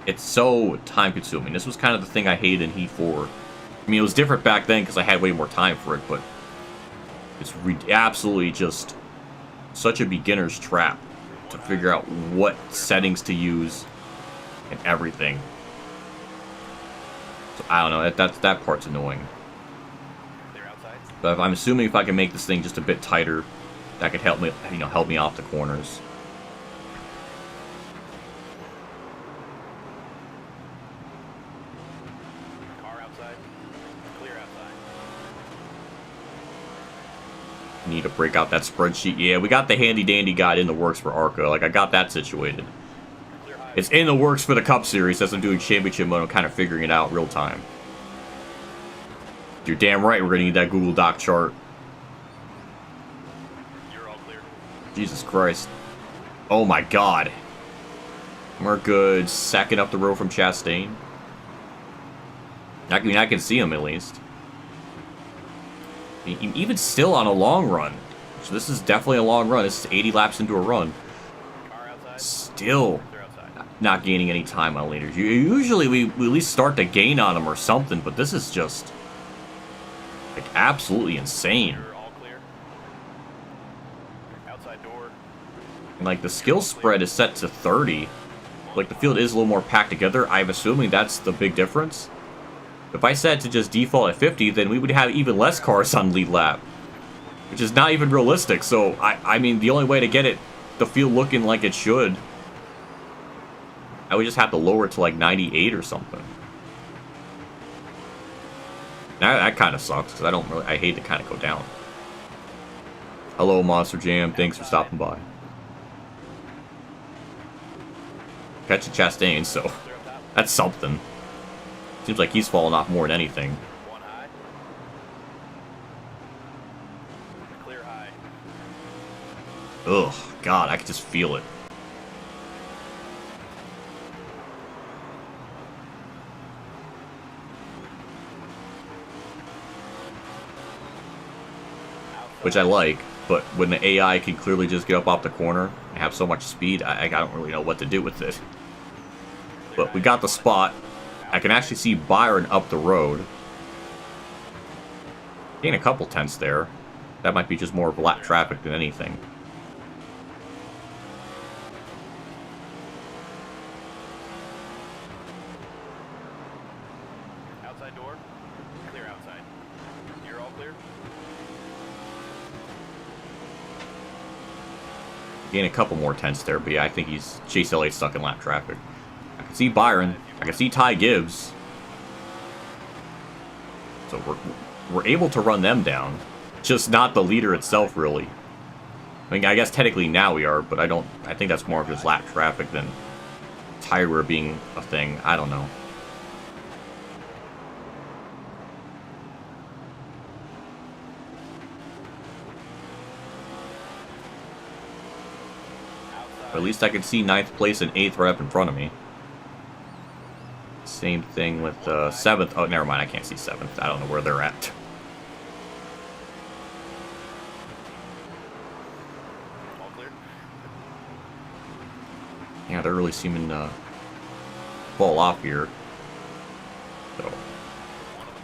It's so time consuming. This was kind of the thing I hated in Heat 4. I mean, it was different back then because I had way more time for it, but it's absolutely just such a beginner's trap to figure out what settings to use and everything. So I don't know, that part's annoying. But I'm assuming if I can make this thing just a bit tighter, that could help me, help me off the corners. Car outside. Clear outside. Need to break out that spreadsheet. Yeah, we got the handy dandy guide in the works for ARCA. Like, I got that situated. It's in the works for the Cup Series as I'm doing Championship mode. I'm kind of figuring it out real time. You're damn right we're going to need that Google Doc chart. You're all clear. Jesus Christ. Oh my god. We're good. Second up the road from Chastain. I mean, I can see him at least. Even still on a long run. So this is definitely a long run. This is 80 laps into a run. Car outside. Still Clear outside. not gaining any time on leaders. Usually we at least start to gain on them or something, but this is just like absolutely insane. You're all clear. Outside door. And like the skill spread is set to 30. Like the field is a little more packed together. I'm assuming that's the big difference. If I set to just default at 50, then we would have even less cars on lead lap, which is not even realistic. So I mean, the only way to get the field looking like it should, I would just have to lower it to like 98 or something. That kind of sucks because I hate to kind of go down. Hello, Monster Jam. Thanks for stopping by. Catch a Chastain, so that's something. Seems like he's falling off more than anything. One high. Clear high. Ugh, God, I could just feel it. Which I like, but when the AI can clearly just get up off the corner and have so much speed, I don't really know what to do with it. But we got the spot. I can actually see Byron up the road. Gain a couple tenths there. That might be just more black traffic than anything. door. Clear outside. You're all clear? Gain a couple more tenths there, but yeah, I think he's Chase Elliott's stuck in lap traffic. I can see Byron. I can see Ty Gibbs. So we're able to run them down. Just not the leader itself, really. I mean, I guess technically now we are, but I think that's more of just lap traffic than tire wear being a thing. I don't know. But at least I can see 9th place and 8th right up in front of me. Same thing with 7th. Oh, never mind. I can't see 7th. I don't know where they're at. All clear? Yeah, they're really seeming to fall off here. So,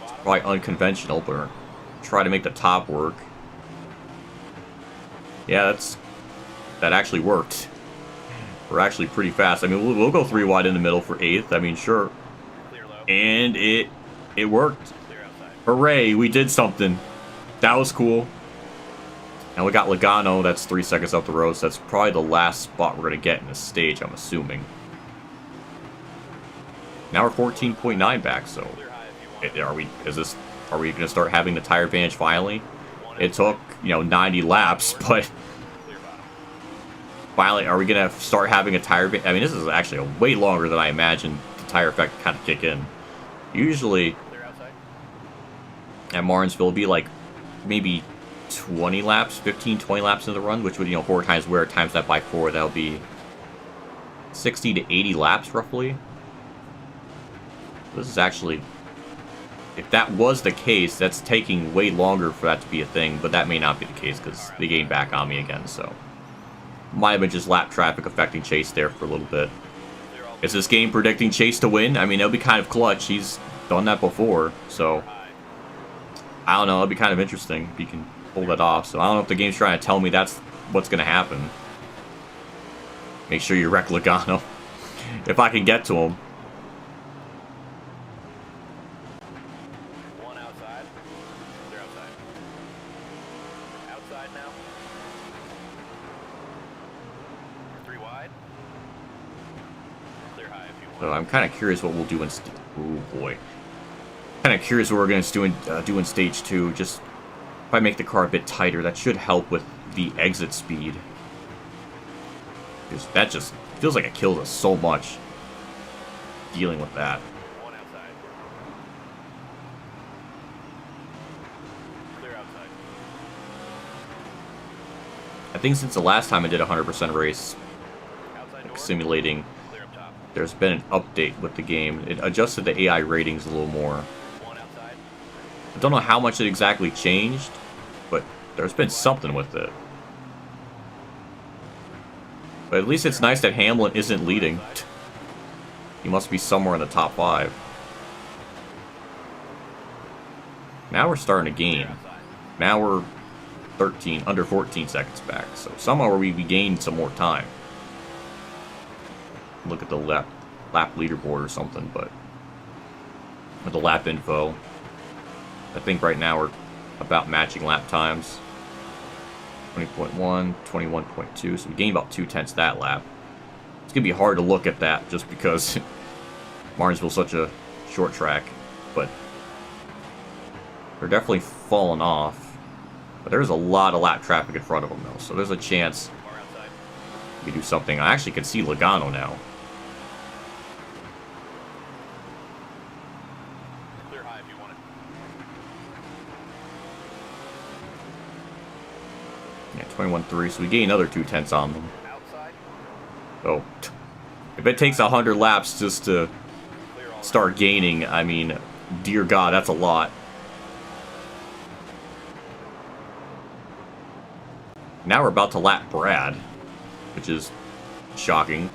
it's probably unconventional, but try to make the top work. Yeah, that actually worked. We're actually pretty fast. I mean, we'll go 3 wide in the middle for 8th. I mean, sure. Clear low. And it worked. Clear outside. Hooray, we did something. That was cool. And we got Logano, that's 3 seconds up the road, so that's probably the last spot we're going to get in this stage, I'm assuming. Now we're 14.9 back, so are we going to start having the tire advantage finally? It took, 90 laps, but finally, are we going to start having a tire advantage? I mean, this is actually way longer than I imagined the tire effect kind of kick in. Usually, at Martinsville, it'll be like maybe 20 laps, 15, 20 laps in the run, which would, 4 times wear, times that by 4, that'll be 60 to 80 laps, roughly. This is actually, if that was the case, that's taking way longer for that to be a thing, but that may not be the case, because they gained back on me again, so. Might have been just lap traffic affecting Chase there for a little bit. Is this game predicting Chase to win? I mean, it'll be kind of clutch. He's done that before, so. I don't know, it'll be kind of interesting if he can pull that off. So I don't know if the game's trying to tell me that's what's going to happen. Make sure you wreck Logano. If I can get to him. One outside. They're outside. Outside now. 3 wide. Clear high if you want. So I'm kind of curious what we'll do in... Oh boy. Kind of curious what we're going to do in stage 2. Just if I make the car a bit tighter, that should help with the exit speed. Because that just feels like it kills us so much dealing with that. One outside. Clear outside. I think since the last time I did a 100% race, Outside door. simulating, Clear up top. there's been an update with the game. It adjusted the AI ratings a little more. One outside. I don't know how much it exactly changed, but there's been something with it. But at least it's nice that Hamlin isn't leading. He must be somewhere in the top 5. Now we're starting to gain. Now we're 13, under 14 seconds back. So somehow we gained some more time. Look at the lap leaderboard or something, but with the lap info, I think right now we're about matching lap times. 20.1, 21.2, so we gained about 2/10 that lap. It's going to be hard to look at that just because Martinsville's such a short track, but they're definitely falling off. But there's a lot of lap traffic in front of them, though, so there's a chance we do something. I actually can see Logano now. Clear high if you want it. Yeah, 21.3, so we gain another 2/10 on them. Outside. So, if it takes 100 laps just to Clear all. start gaining, I mean, dear God, that's a lot. Now we're about to lap Brad, which is shocking.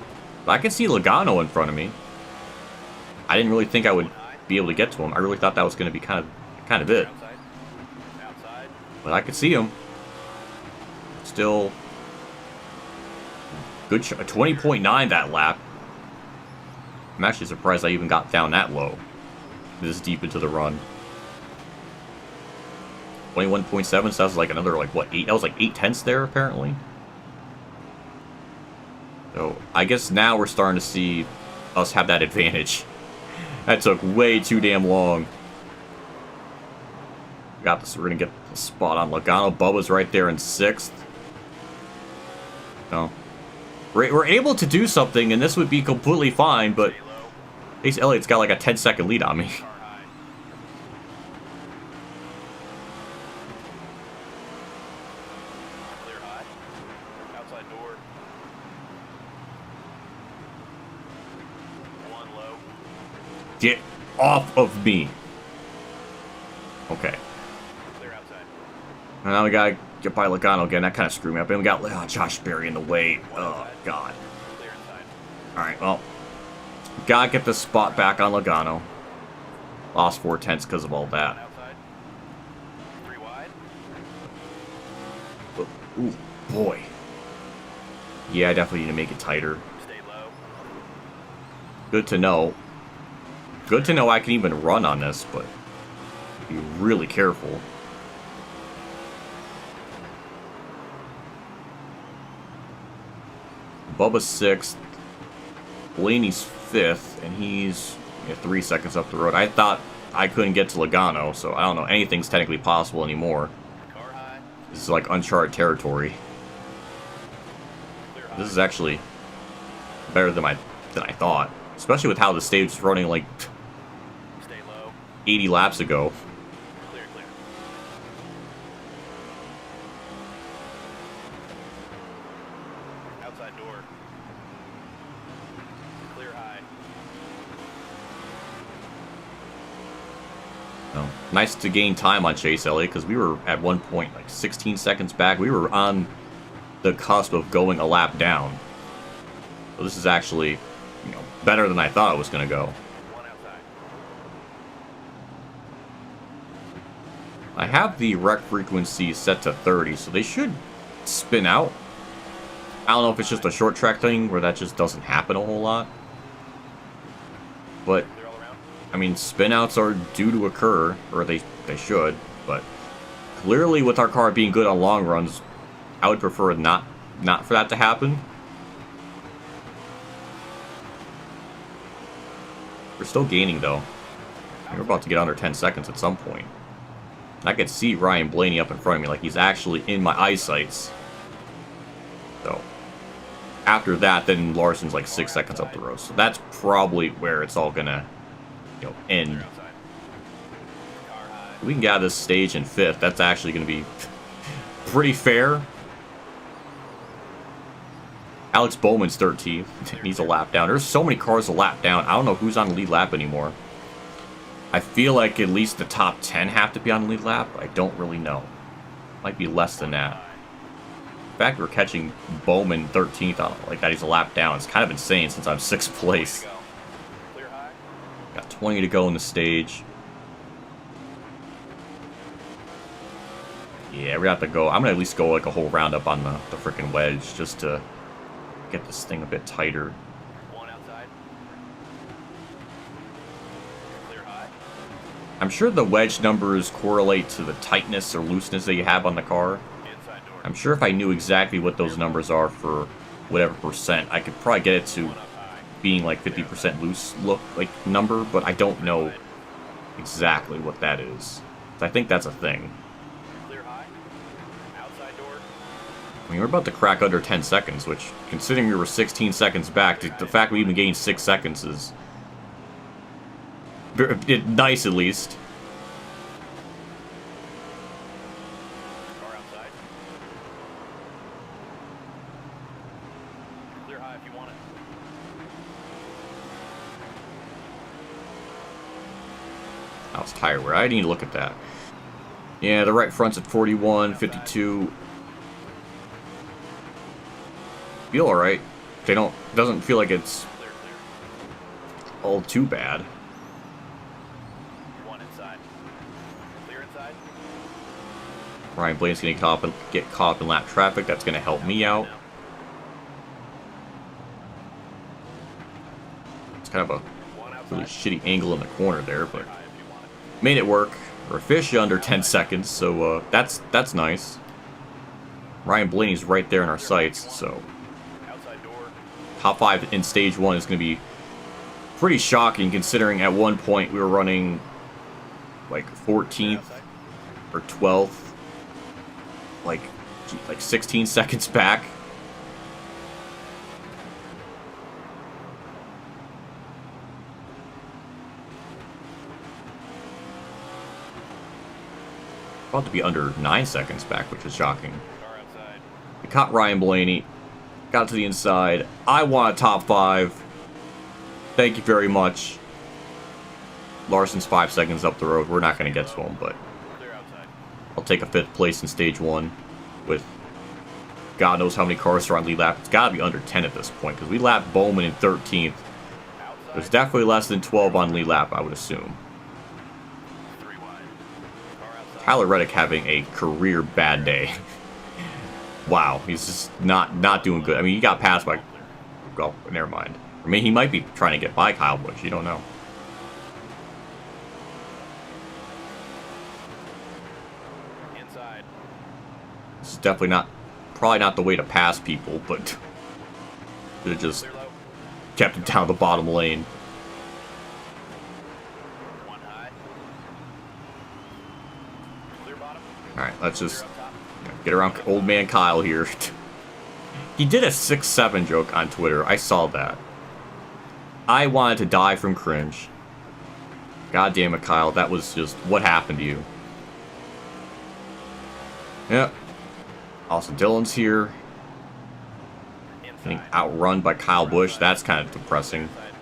But I can see Logano in front of me. I didn't really think I would be able to get to him. I really thought that was going to be kind of it. Outside. Outside. But I could see him. Still good. 20.9 that lap. I'm actually surprised I even got down that low. this deep into the run. 21.7, so that was like another, like, what, 8? That was like 8/10 there, apparently. So, I guess now we're starting to see us have that advantage. That took way too damn long. Got this. We're going to get the spot on Logano. Bubba's right there in 6th. No. We're able to do something, and this would be completely fine, but Chase Elliott's got like a 10-second lead on me. Get off of me. Okay. Clear outside. And now we gotta get by Logano again. That kind of screwed me up. And we got Josh Berry in the way. Oh, God. Clear inside. Alright, well. Gotta get this spot back on Logano. Lost 4/10 because of all that. Outside. 3 wide. Ooh, boy. Yeah, I definitely need to make it tighter. Stay low. Good to know. Good to know I can even run on this, but be really careful. Bubba's 6th. Blaney's 5th, and he's 3 seconds up the road. I thought I couldn't get to Logano, so I don't know. Anything's technically possible anymore. Car high. This is like uncharted territory. Clear high. This is actually better than I thought. Especially with how the stage was running like Stay low. 80 laps ago. Clear, clear. Outside door. Clear high. So, nice to gain time on Chase Elliott because we were at one point like 16 seconds back. We were on the cusp of going a lap down. So this is actually, better than I thought it was going to go. One outside. I have the rec frequency set to 30, so they should spin out. I don't know if it's just a short track thing where that just doesn't happen a whole lot. But, Clear all around. I mean, spin outs are due to occur, or they should, but clearly with our car being good on long runs, I would prefer not for that to happen. We're still gaining, though. We're about to get under 10 seconds at some point. I could see Ryan Blaney up in front of me, like he's actually in my eyesights. So, after that, then Larson's like 6 seconds up the road. So that's probably where it's all gonna, end. Outside. Car high. We can get out of this stage in 5th. That's actually gonna be pretty fair. Alex Bowman's 13th. He's a lap down. There's so many cars a lap down. I don't know who's on the lead lap anymore. I feel like at least the top 10 have to be on the lead lap. I don't really know. Might be less than that. In fact, we're catching Bowman 13th on like that. He's a lap down. It's kind of insane since I'm 6th place. Go. Clear high. Got 20 to go in the stage. Yeah, we have to go. I'm gonna at least go like a whole round up on the freaking wedge just to get this thing a bit tighter. One outside. Clear high. I'm sure the wedge numbers correlate to the tightness or looseness that you have on the car. Inside door. I'm sure if I knew exactly what those numbers are for whatever percent, I could probably get it to One up high. being like 50% loose number, but I don't know exactly what that is. I think that's a thing. Clear high. Outside door. I mean, we're about to crack under 10 seconds, which, considering we were 16 seconds back, the fact we even gained 6 seconds is nice, at least. Car outside. Clear high if you want it. I was tired. Where I need to look at that. Yeah, the right front's at 41, 52. Feel alright. Doesn't feel like it's Clear, clear. all too bad. One inside. Clear inside. Ryan Blaney's gonna get caught up in lap traffic. That's gonna help me out. It's kind of a One outside. really shitty angle in the corner there, but Clear high if made it work. We're officially under 10 seconds, so that's nice. Ryan Blaney's right there in our sights, so Outside door. top 5 in stage 1 is going to be pretty shocking, considering at one point we were running like 14th or 12th, like 16 seconds back. About to be under 9 seconds back, which is shocking. Car outside. We caught Ryan Blaney, got to the inside. I want a top 5. Thank you very much. Larson's 5 seconds up the road. We're not going to get to him, but Clear outside. I'll take a 5th place in stage 1 with God knows how many cars are on lead lap. It's got to be under 10 at this point, because we lapped Bowman in 13th. There's definitely less than 12 on lead lap, I would assume. 3 wide. Car outside. Tyler Reddick having a career bad day. Wow, he's just not doing good. I mean, he got passed by... Oh, never mind. I mean, he might be trying to get by Kyle Busch. You don't know. Inside. This is definitely probably not the way to pass people, but should have just Clear low. kept it down the bottom lane. 1 high. Clear bottom. All right, let's Clear just up top. get around old man Kyle here. He did a 6-7 joke on Twitter. I saw that. I wanted to die from cringe. God damn it, Kyle. That was just what happened to you. Yep. Austin Dillon's here. Getting Inside. outrun by Kyle Busch. That's kind of depressing. Inside.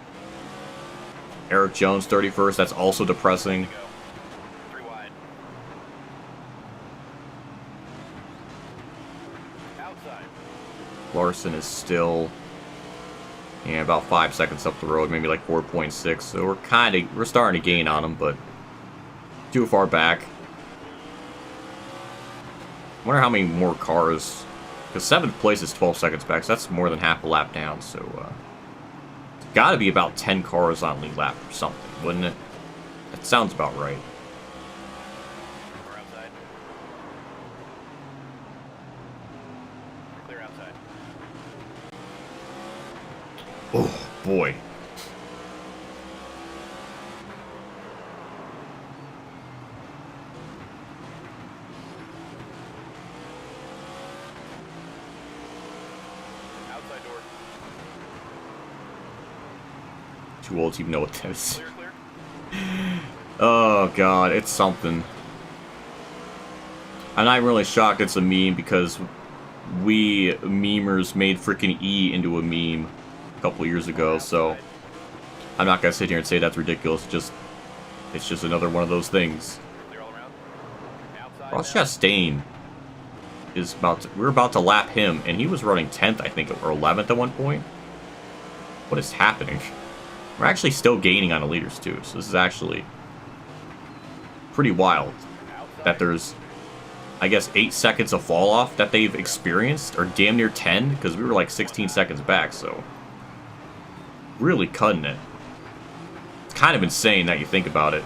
Eric Jones, 31st. That's also depressing. Go. 3 wide. Outside. Larson is still about 5 seconds up the road, maybe like 4.6. So we're starting to gain on him, but too far back. I wonder how many more cars, because 7th place is 12 seconds back, so that's more than half a lap down. So it's got to be about 10 cars on lead lap or something, wouldn't it? That sounds about right. Car outside. Clear outside. Oh boy. Outside door. Too old to even know what that is. Clear, clear. Oh god, it's something. I'm not really shocked it's a meme, because we memers made freaking E into a meme a couple years ago, so I'm not gonna sit here and say that's ridiculous. It's just another one of those things. Clear all around. Outside. Ross Chastain is we're about to lap him, and he was running 10th, I think, or 11th at one point. What is happening? We're actually still gaining on the leaders too, so this is actually pretty wild that there's, I guess, 8 seconds of fall off that they've experienced, or damn near 10, because we were like 16 seconds back, so really cutting it. It's kind of insane that you think about it.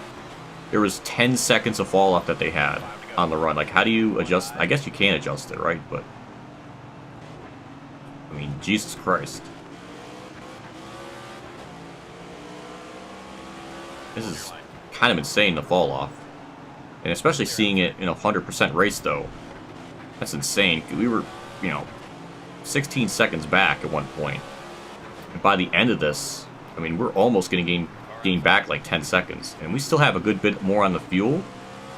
There was 10 seconds of fall off that they had on the run. Like, how do you adjust? I guess you can adjust it, right? But I mean, Jesus Christ. This is kind of insane, the fall off. And especially seeing it in a 100% race, though. That's insane. We were, 16 seconds back at one point. And by the end of this, I mean, we're almost going to gain back like 10 seconds. And we still have a good bit more on the fuel.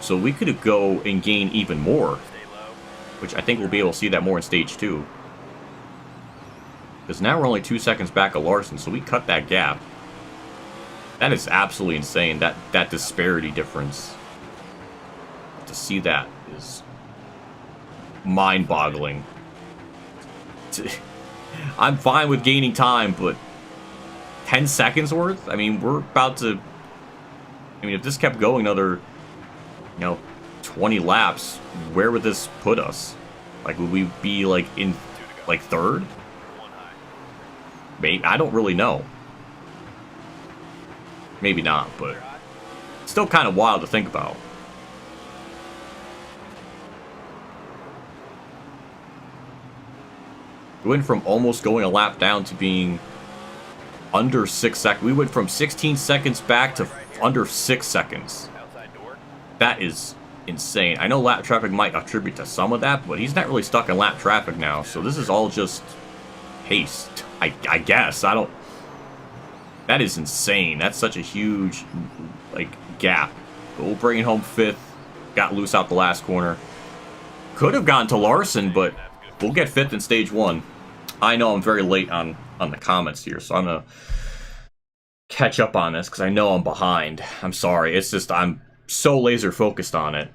So we could go and gain even more. Which I think we'll be able to see that more in stage 2. Because now we're only 2 seconds back of Larson, so we cut that gap. That is absolutely insane, that disparity difference. To see that is mind-boggling. I'm fine with gaining time, but 10 seconds worth? I mean, we're about to... I mean, if this kept going another, 20 laps, where would this put us? Like, would we be, like, in, like, 3rd? Maybe, I don't really know. Maybe not, but Still kind of wild to think about. We went from almost going a lap down to being under 6 seconds. We went from 16 seconds back to under 6 seconds. That is insane. I know lap traffic might attribute to some of that, but he's not really stuck in lap traffic now. So this is all just haste, I guess. I don't... That is insane. That's such a huge, like, gap. But we'll bring it home 5th. Got loose out the last corner. Could have gotten to Larson, but we'll get 5th in stage 1. I know I'm very late on the comments here, so I'm going to catch up on this because I know I'm behind. I'm sorry. It's just I'm so laser focused on it.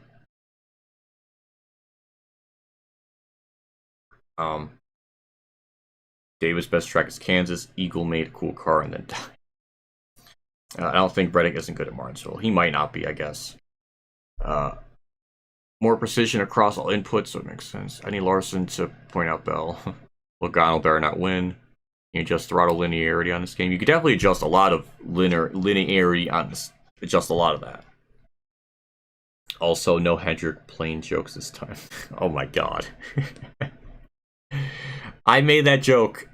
Davis' best track is Kansas. Eagle made a cool car and then died. I don't think Reddick isn't good at Martinsville. He might not be, I guess. More precision across all inputs, so it makes sense. I need Larson to point out Bell. Logano better not win. You adjust throttle linearity on this game. You could definitely adjust a lot of linearity on this. Adjust a lot of that. Also, no Hendrick plane jokes this time. Oh my god. I made that joke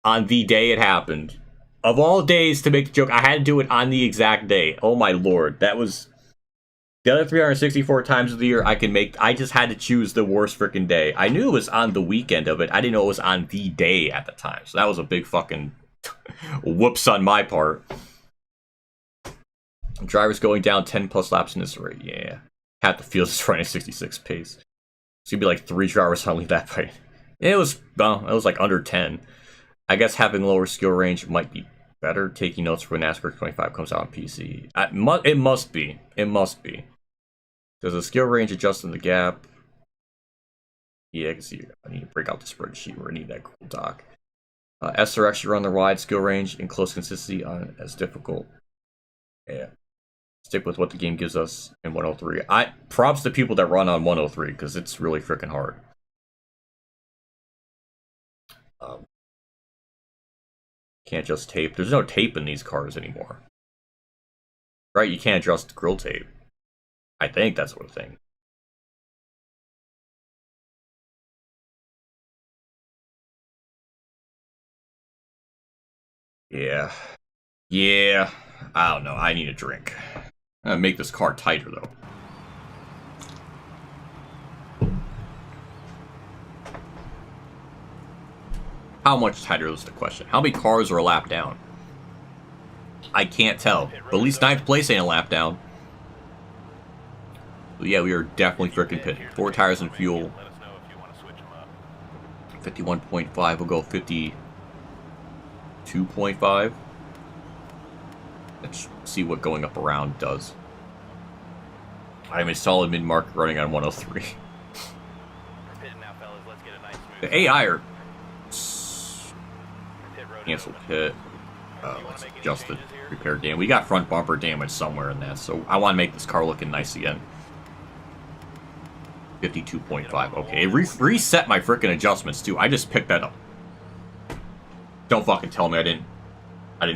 on the day it happened. Of all days to make the joke, I had to do it on the exact day. Oh my lord. That was... The other 364 times of the year I just had to choose the worst freaking day. I knew it was on the weekend of it. I didn't know it was on the day at the time. So that was a big fucking whoops on my part. Drivers going down 10 plus laps in this rate. Yeah. Half the field is running 66 pace. So you'd be like 3 drivers on that fight. It was, well, it was like under 10. I guess having lower skill range might be better. Taking notes for when NASCAR 25 comes out on PC. It must be. It must be. Does the skill range adjust in the gap? Yeah, I can see. I need to break out the spreadsheet where I need that cool doc. SRX should run the wide skill range and close consistency on as difficult. Yeah. Stick with what the game gives us in 103. Props to people that run on 103 because it's really freaking hard. Can't just tape. There's no tape in these cars anymore. Right? You can't adjust grill tape. I think that's what I'm saying. Yeah. Yeah. I don't know. I need a drink. I'm gonna make this car tighter, though. How much tighter is the question? How many cars are a lap down? I can't tell. But at least 9th place ain't a lap down. But yeah, we are definitely freaking pitting. 4 tires and fuel. 51.5. We'll go 52.5. Let's see what going up around does. I'm a solid mid-market running on 103. The AI are... Cancel pit. Let's adjust the repair damage. We got front bumper damage somewhere in that, so I want to make this car looking nice again. 52.5. Okay, reset my freaking adjustments too. I just picked that up. Don't fucking tell me I didn't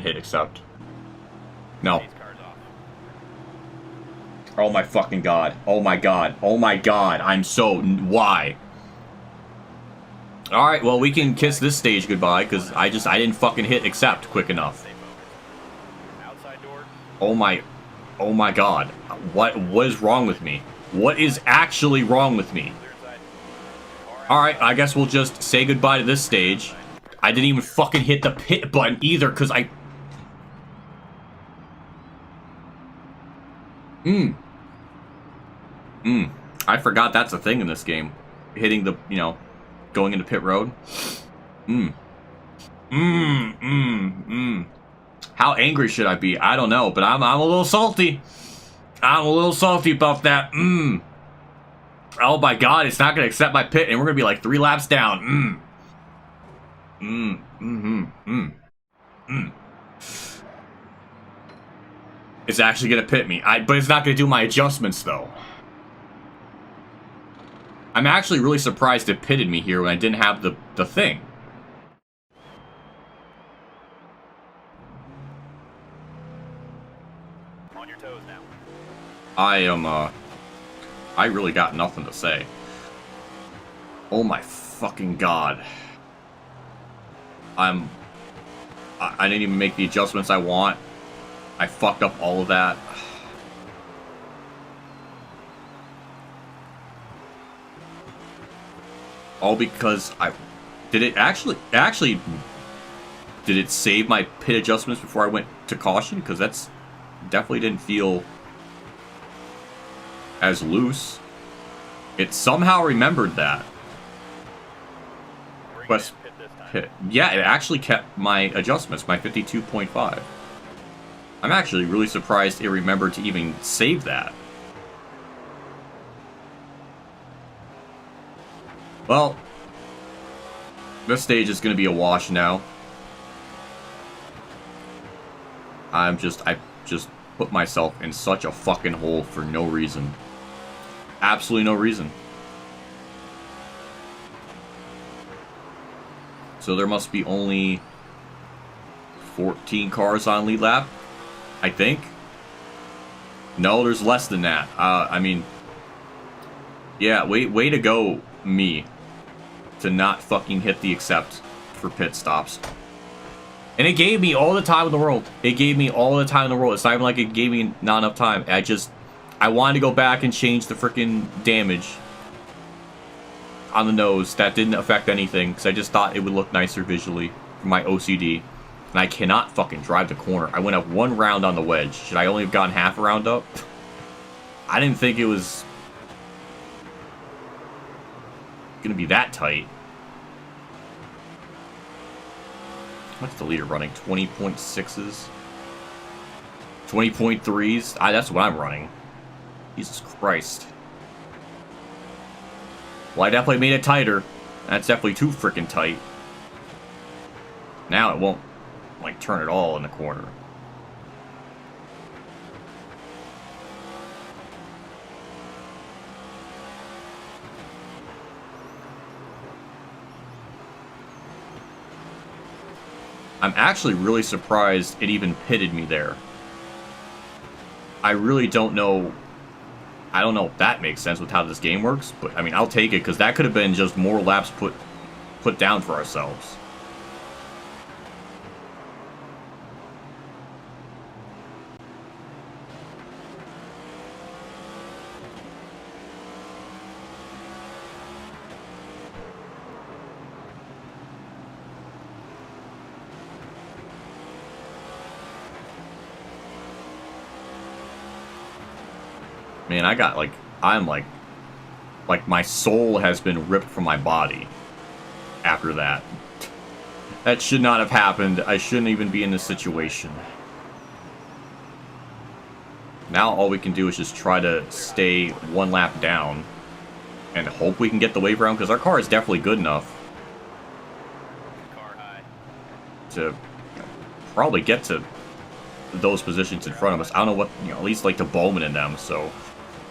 hit accept. No. Oh my fucking god. Oh my god. Oh my god. I'm so... Why? Alright, well, we can kiss this stage goodbye, because I didn't fucking hit accept quick enough. Oh my god. What is wrong with me? What is actually wrong with me? Alright, I guess we'll just say goodbye to this stage. I didn't even fucking hit the pit button either, because I... I forgot that's a thing in this game. Hitting the, you know... Going into pit road. How angry should I be? I don't know, but I'm a little salty. I'm a little salty about that. Oh my god, it's not gonna accept my pit, and we're gonna be like 3 laps down. It's actually gonna pit me. But it's not gonna do my adjustments though. I'm actually really surprised it pitted me here when I didn't have the thing. On your toes now. I really got nothing to say. Oh my fucking god. I didn't even make the adjustments I want. I fucked up all of that. All because did it actually did it save my pit adjustments before I went to caution? Because that's definitely didn't feel as loose. It somehow remembered that. But yeah, it actually kept my adjustments, my 52.5. I'm actually really surprised it remembered to even save that. Well, this stage is going to be a wash now. I just put myself in such a fucking hole for no reason. Absolutely no reason. So there must be only 14 cars on lead lap, I think. No, there's less than that. I mean, yeah, way to go, me, to not fucking hit the accept for pit stops. And it gave me all the time in the world. It gave me all the time in the world. It's not even like it gave me not enough time. I wanted to go back and change the freaking damage on the nose. That didn't affect anything, because I just thought it would look nicer visually for my OCD. And I cannot fucking drive the corner. I went up one round on the wedge. Should I only have gotten half a round up? I didn't think it was gonna be that tight. What's the leader running? 20.6s? 20.3s? That's what I'm running. Jesus Christ. Well, I definitely made it tighter. That's definitely too freaking tight. Now it won't, like, turn at all in the corner. I'm actually really surprised it even pitted me there. I really don't know. I don't know if that makes sense with how this game works, but I mean, I'll take it, because that could have been just more laps put down for ourselves. Man, I'm like my soul has been ripped from my body after that. That should not have happened. I shouldn't even be in this situation. Now all we can do is just try to stay one lap down and hope we can get the wave round, because our car is definitely good enough to probably get to those positions in front of us. I don't know what, at least like to Bowman in them, so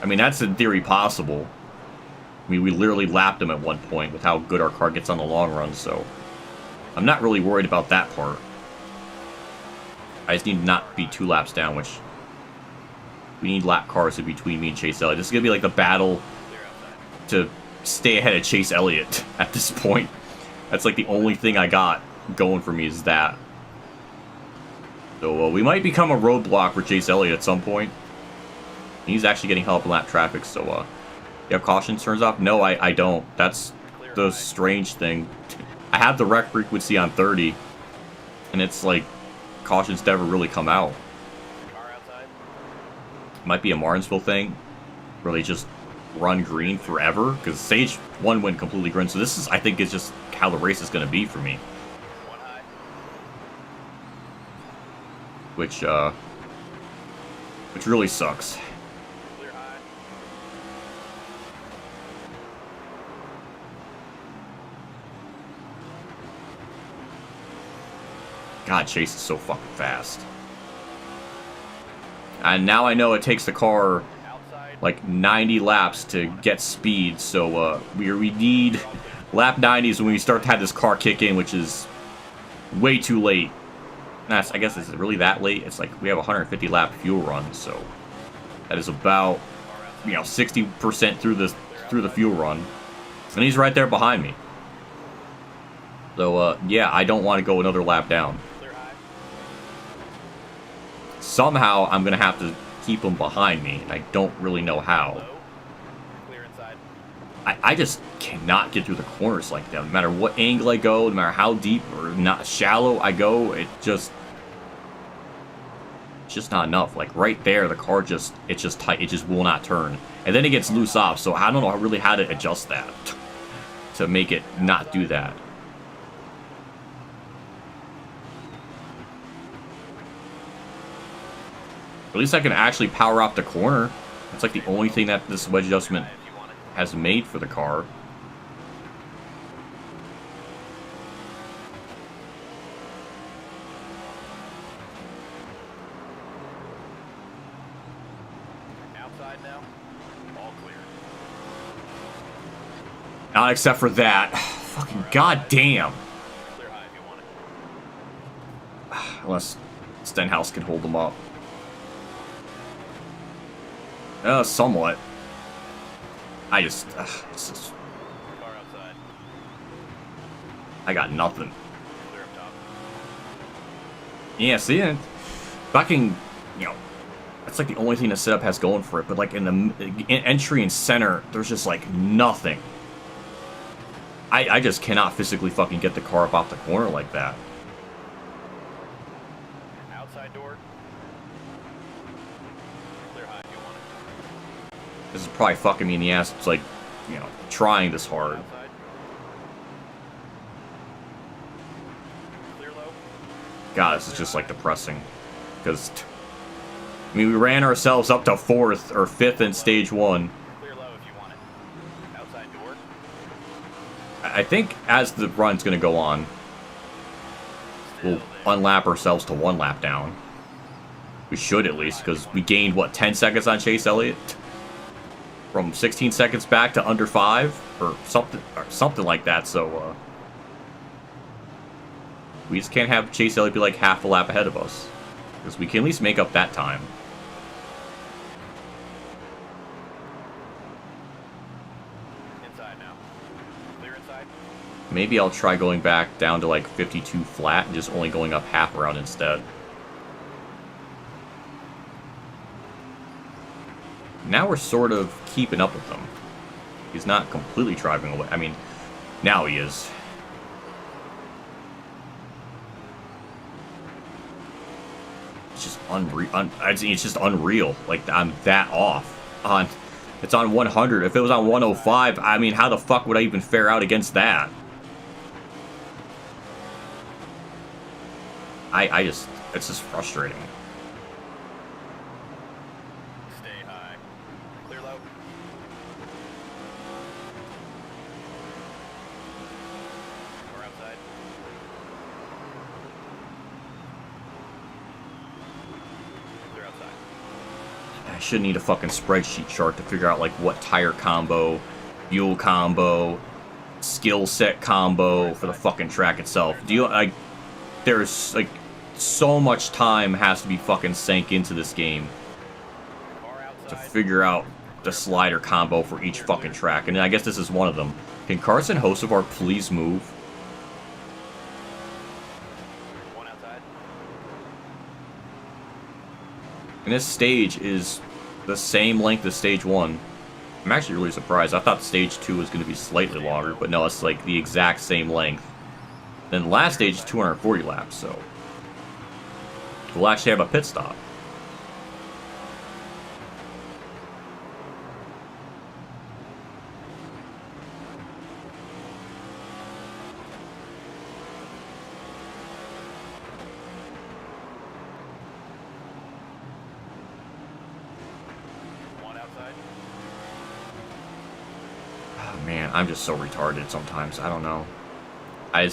I mean, that's in theory possible. I mean, we literally lapped them at one point with how good our car gets on the long run, so I'm not really worried about that part. I just need to not be 2 laps down, which we need lap cars in between me and Chase Elliott. This is going to be like the battle to stay ahead of Chase Elliott at this point. That's like the only thing I got going for me is that. So we might become a roadblock for Chase Elliott at some point. He's actually getting held up in lap traffic, so you have caution turns off? No, I don't. That's the strange thing. I have the rec frequency on 30, and it's like cautions never really come out. Might be a Martinsville thing, where they just run green forever, because stage 1 went completely green, so this is, I think, is just how the race is going to be for me. Which really sucks. God, Chase is so fucking fast. And now I know it takes the car like 90 laps to get speed, so we need lap 90s when we start to have this car kick in, which is way too late. I guess, is it really that late? It's like we have 150 lap fuel run, so That is about, 60% through the fuel run. And he's right there behind me. So, yeah, I don't want to go another lap down. Somehow, I'm going to have to keep him behind me, and I don't really know how. I just cannot get through the corners like that. No matter what angle I go, no matter how deep or not shallow I go, it's just not enough. Like right there, the car it's just tight. It just will not turn, and then it gets loose off. So I don't know really how to adjust that to make it not do that. At least I can actually power up the corner. It's like the only thing that this wedge adjustment has made for the car. Outside now. All clear. Not except for that. Fucking goddamn. Clear high if you want it. Unless Stenhouse can hold them up. Somewhat. It's just, Car outside. I got nothing. Clear up top. Yeah, see it. Fucking, that's like the only thing the setup has going for it. But like in the entry and center, there's just like nothing. I just cannot physically fucking get the car up off the corner like that. Outside door. Clear high if you want it. This is probably fucking me in the ass. It's like, trying this hard. Outside. Clear low. God, this is just like depressing. Because, we ran ourselves up to 4th or 5th in stage 1. Clear low if you want it. Outside door. I think as the run's going to go on, we'll unlap ourselves to 1 lap down. We should at least, because we gained, 10 seconds on Chase Elliott? From 16 seconds back to under 5? Or something like that, so, we just can't have Chase Elliott be like half a lap ahead of us. Because we can at least make up that time. Inside now. Clear inside. Maybe I'll try going back down to like 52 flat and just only going up half around instead. Now we're sort of keeping up with him. He's not completely driving away. I mean, now he is. It's just unreal. It's just unreal. Like, I'm that off. It's on 100. If it was on 105, I mean, how the fuck would I even fare out against that? It's just frustrating. Stay high. Clear low. Car outside. Clear outside. I should need a fucking spreadsheet chart to figure out like what tire combo, fuel combo, skill set combo for the fucking track itself. There's like so much time has to be fucking sank into this game to figure out the slider combo for each fucking track. And I guess this is one of them. Can Carson Hocevar please move? One outside. And this stage is the same length as stage 1. I'm actually really surprised. I thought stage 2 was going to be slightly longer, but no, it's like the exact same length. Then the last stage is 240 laps, so we'll actually have a pit stop. One outside. Oh, man, I'm just so retarded sometimes. I don't know. I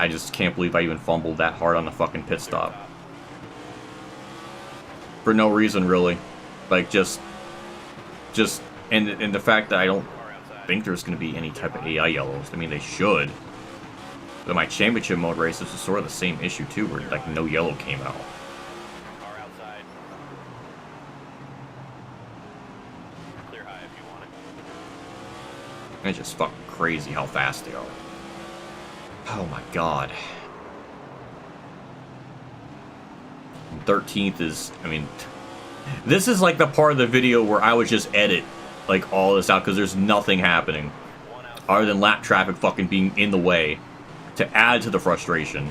just can't believe I even fumbled that hard on the fucking pit stop. For no reason, really. Like, just and the fact that I don't think there's going to be any type of AI yellows. I mean, they should. But my championship mode races is sort of the same issue, too, where, like, no yellow came out. Car outside. It's just fucking crazy how fast they are. Oh my god. 13th is, I mean, this is like the part of the video where I would just edit like all this out because there's nothing happening other than lap traffic fucking being in the way to add to the frustration.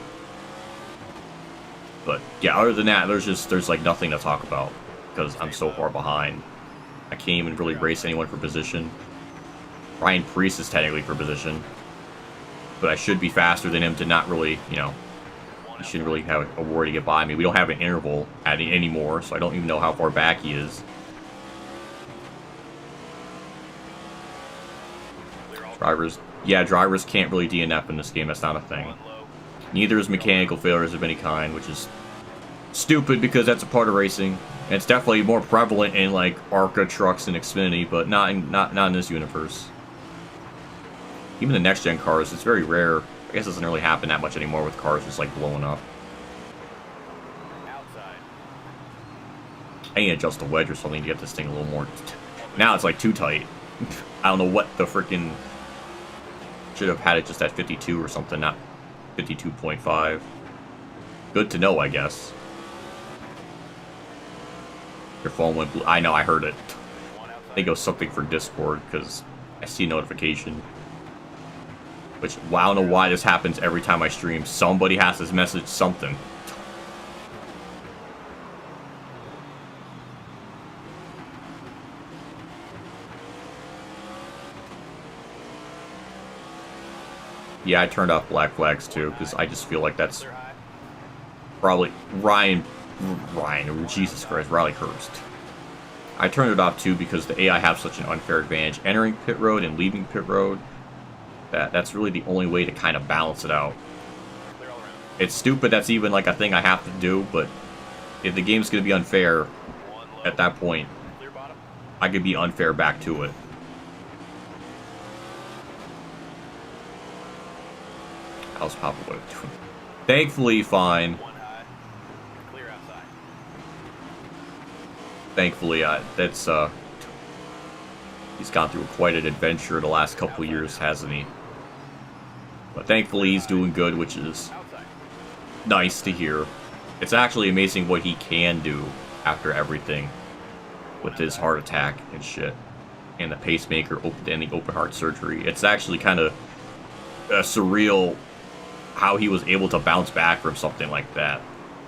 But yeah, other than that, there's like nothing to talk about because I'm so far behind. I can't even really race anyone for position. Ryan Preece is technically for position, but I should be faster than him to not really, you know, he shouldn't really have a worry to get by me. We don't have an interval anymore, so I don't even know how far back he is. Drivers can't really DNF in this game. That's not a thing. Neither is mechanical failures of any kind, which is stupid because that's a part of racing. And it's definitely more prevalent in like ARCA trucks and Xfinity, but not in this universe. Even the next gen cars, it's very rare. I guess it doesn't really happen that much anymore with cars just like blowing up. I need to adjust the wedge or something to get this thing a little more. Now it's like too tight. I don't know what the freaking. Should have had it just at 52 or something, not 52.5. Good to know, I guess. Your phone went blue. I know, I heard it. I think it was something for Discord, because I see a notification. Which, well, I don't know why this happens every time I stream. Somebody has to message something. Yeah, I turned off black flags too, because I just feel like that's probably Ryan, Jesus Christ, Riley Hurst. I turned it off too because the AI have such an unfair advantage entering pit road and leaving pit road. That's really the only way to kind of balance it out. It's stupid that's even like a thing I have to do, but if the game's going to be unfair at that point, I could be unfair back to it. How's Papa Boy doing? Thankfully, fine. Thankfully, that's he's gone through quite an adventure the last couple years, hasn't he? But thankfully, he's doing good, which is nice to hear. It's actually amazing what he can do after everything with his heart attack and shit, and the pacemaker and the open heart surgery. It's actually kind of surreal how he was able to bounce back from something like that.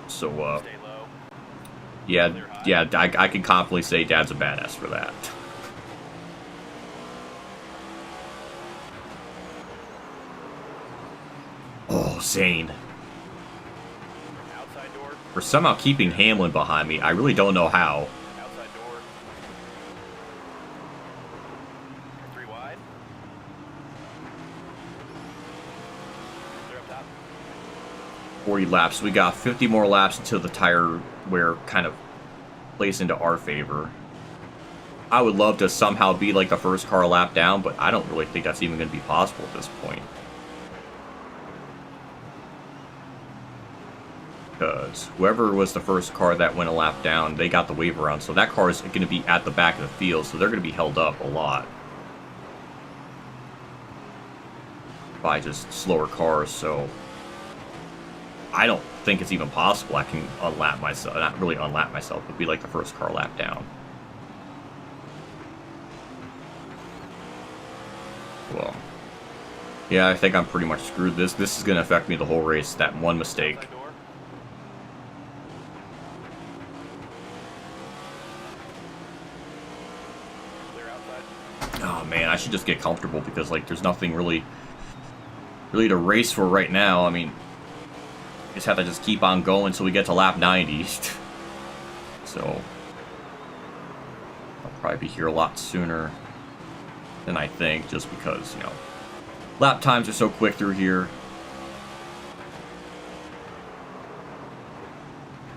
So, yeah, I can confidently say Dad's a badass for that. Oh, Zane. For somehow keeping Hamlin behind me, I really don't know how. 40 laps. We got 50 more laps until the tire wear kind of plays into our favor. I would love to somehow be like the first car a lap down, but I don't really think that's even going to be possible at this point. Because whoever was the first car that went a lap down, they got the wave around, so that car is going to be at the back of the field, so they're going to be held up a lot by just slower cars, so I don't think it's even possible I can unlap myself, not really unlap myself, but be like the first car lap down. Well, yeah, I think I'm pretty much screwed. This is going to affect me the whole race, that one mistake. Oh man, I should just get comfortable because like there's nothing really to race for right now. I mean, just have to just keep on going until we get to lap 90. So I'll probably be here a lot sooner than I think, just because, you know, lap times are so quick through here.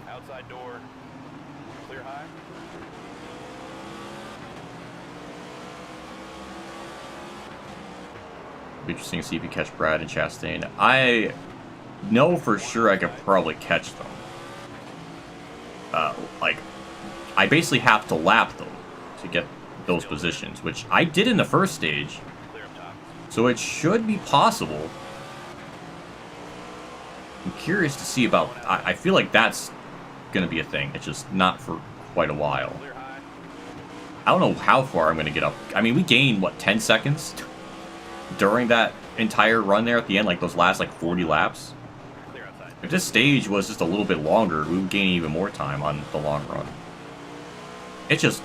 Outside door, clear high. Interesting to see if you catch Brad and Chastain. I know for sure I could probably catch them. Like, I basically have to lap them to get those positions, which I did in the first stage. So it should be possible. I'm curious to see about... I feel like that's going to be a thing. It's just not for quite a while. I don't know how far I'm going to get up. I mean, we gained, what, 10 seconds? During that entire run there at the end, like those last, like, 40 laps. If this stage was just a little bit longer, we would gain even more time on the long run. It just...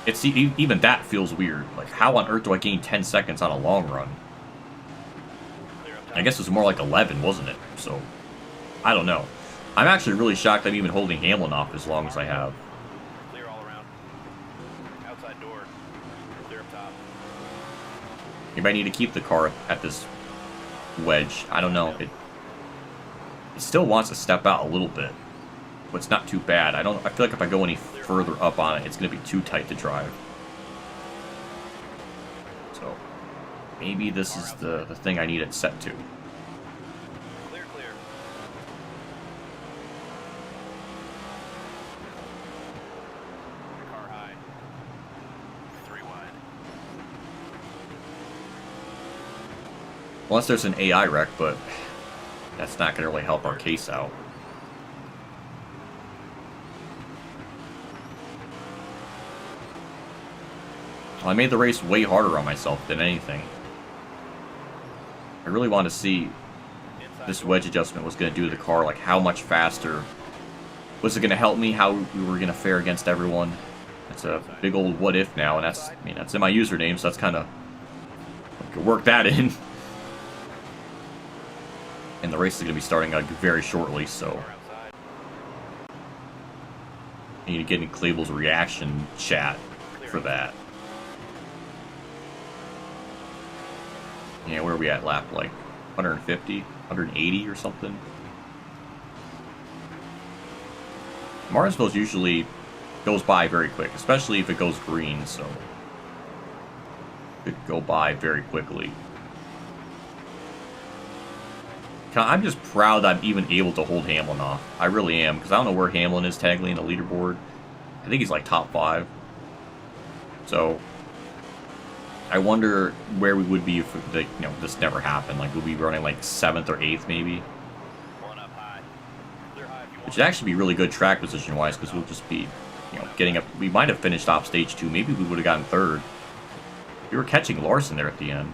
even that feels weird. Like, how on earth do I gain 10 seconds on a long run? I guess it was more like 11, wasn't it? So, I don't know. I'm actually really shocked I'm even holding Hamlin off as long as I have. Clear all around. Outside door. Clear up top. You might need to keep the car at this wedge. I don't know. It still wants to step out a little bit, but it's not too bad. I feel like if I go any further up on it, it's going to be too tight to drive. So maybe this is the thing I need it set to. Clear, clear. Car high. 3 wide. Unless there's an AI wreck, but that's not going to really help our case out. Well, I made the race way harder on myself than anything. I really want to see this wedge adjustment was going to do to the car, like how much faster. Was it going to help me? How we were going to fare against everyone? It's a big old what if now, and that's, I mean, that's in my username, so that's kind of, I could work that in. And the race is going to be starting very shortly, so I need to get in Klebel's reaction chat for that. Yeah, where are we at lap? Like 150, 180 or something? Martinsville usually goes by very quick, especially if it goes green, so it could go by very quickly. I'm just proud that I'm even able to hold Hamlin off. I really am, because I don't know where Hamlin is technically in the leaderboard. I think he's like top 5. So I wonder where we would be if this never happened. Like, would we be running like 7th or 8th maybe? Which would actually be really good track position wise, because we'll just be, getting up. We might have finished off stage 2. Maybe we would have gotten 3rd. We were catching Larson there at the end.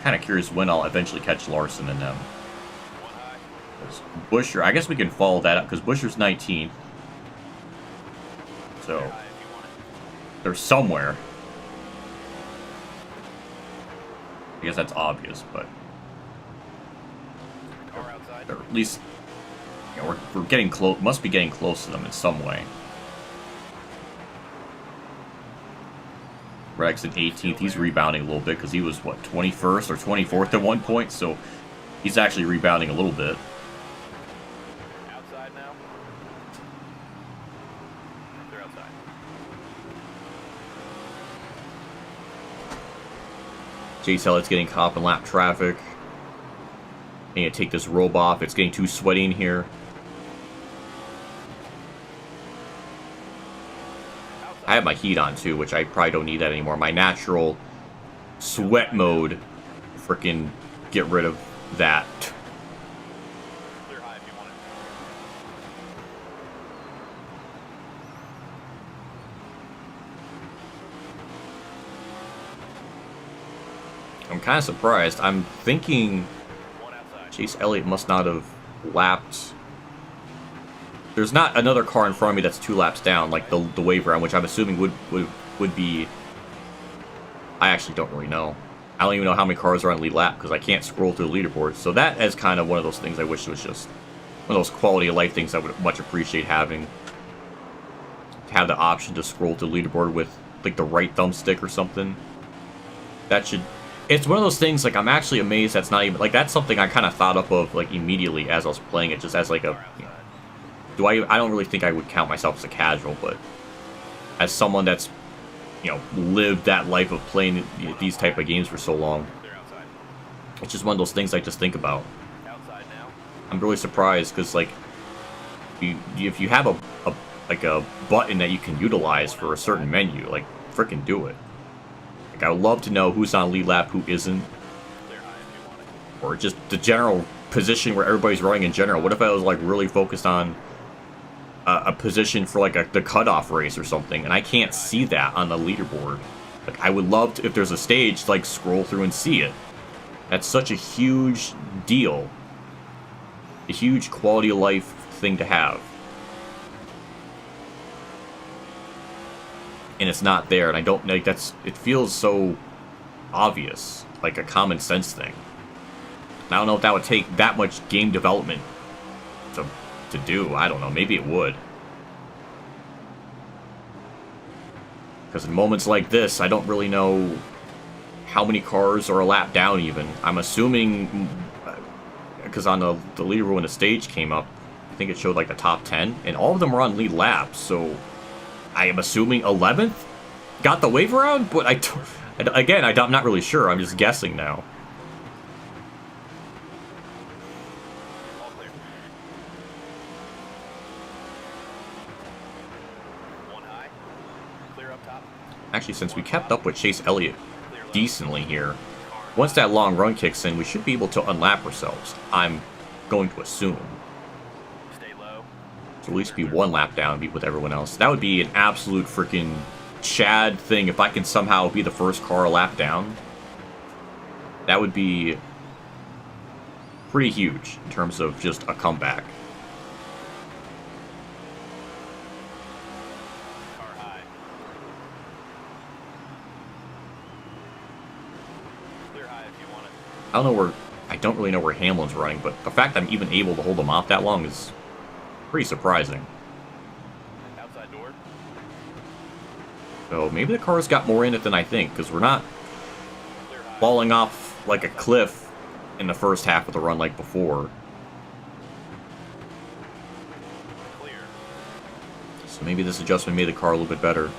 Kind of curious when I'll eventually catch Larson and them. Busher, I guess we can follow that up because Busher's 19th. So they're somewhere. I guess that's obvious, but they're at least we're getting close. Must be getting close to them in some way. Reg's in 18th. He's rebounding a little bit because he was, what, 21st or 24th at one point, so he's actually rebounding a little bit. Outside now. They're outside. Chase Elliott's getting caught in lap traffic. I need to take this robe off. It's getting too sweaty in here. I have my heat on too, which I probably don't need that anymore. My natural sweat mode, freaking get rid of that. Clear high if you want it. I'm kind of surprised. I'm thinking Chase Elliott must not have lapped. There's not another car in front of me that's 2 laps down, like the wave round, which I'm assuming would be. I actually don't really know. I don't even know how many cars are on lead lap because I can't scroll through the leaderboard. So that is kind of one of those things I wish was just one of those quality of life things I would much appreciate having. To have the option to scroll to the leaderboard with like the right thumbstick or something. That should. It's one of those things, like, I'm actually amazed that's not even, like, that's something I kind of thought up of, like, immediately as I was playing it, just as, like, a, I don't really think I would count myself as a casual, but as someone that's, lived that life of playing these type of games for so long, it's just one of those things I just think about. I'm really surprised, because, like, if you have a like a button that you can utilize for a certain menu. Like, freaking do it. Like, I would love to know who's on lead lap, who isn't. Or just the general position where everybody's running in general. What if I was like really focused on a position for like the cutoff race or something, and I can't see that on the leaderboard? Like, I would love to, if there's a stage, to like scroll through and see it. That's such a huge deal. A huge quality of life thing to have. And it's not there, and I don't like that's. It feels so obvious, like a common sense thing. I don't know if that would take that much game development to do. I don't know. Maybe it would. Because in moments like this, I don't really know how many cars are a lap down even. I'm assuming, because on the leaderboard when the stage came up, I think it showed like the top 10, and all of them were on lead laps, so I am assuming 11th got the wave around, but I'm not really sure. I'm just guessing now. Actually, since we kept up with Chase Elliott decently here, once that long run kicks in, we should be able to unlap ourselves. I'm going to assume. So at least be one lap down, be with everyone else. That would be an absolute freaking Chad thing if I can somehow be the first car a lap down. That would be pretty huge in terms of just a comeback. I don't really know where Hamlin's running, but the fact that I'm even able to hold him off that long is pretty surprising. Outside door. So maybe the car's got more in it than I think, because we're not falling off like a cliff in the first half of the run like before. Clear. So maybe this adjustment made the car a little bit better.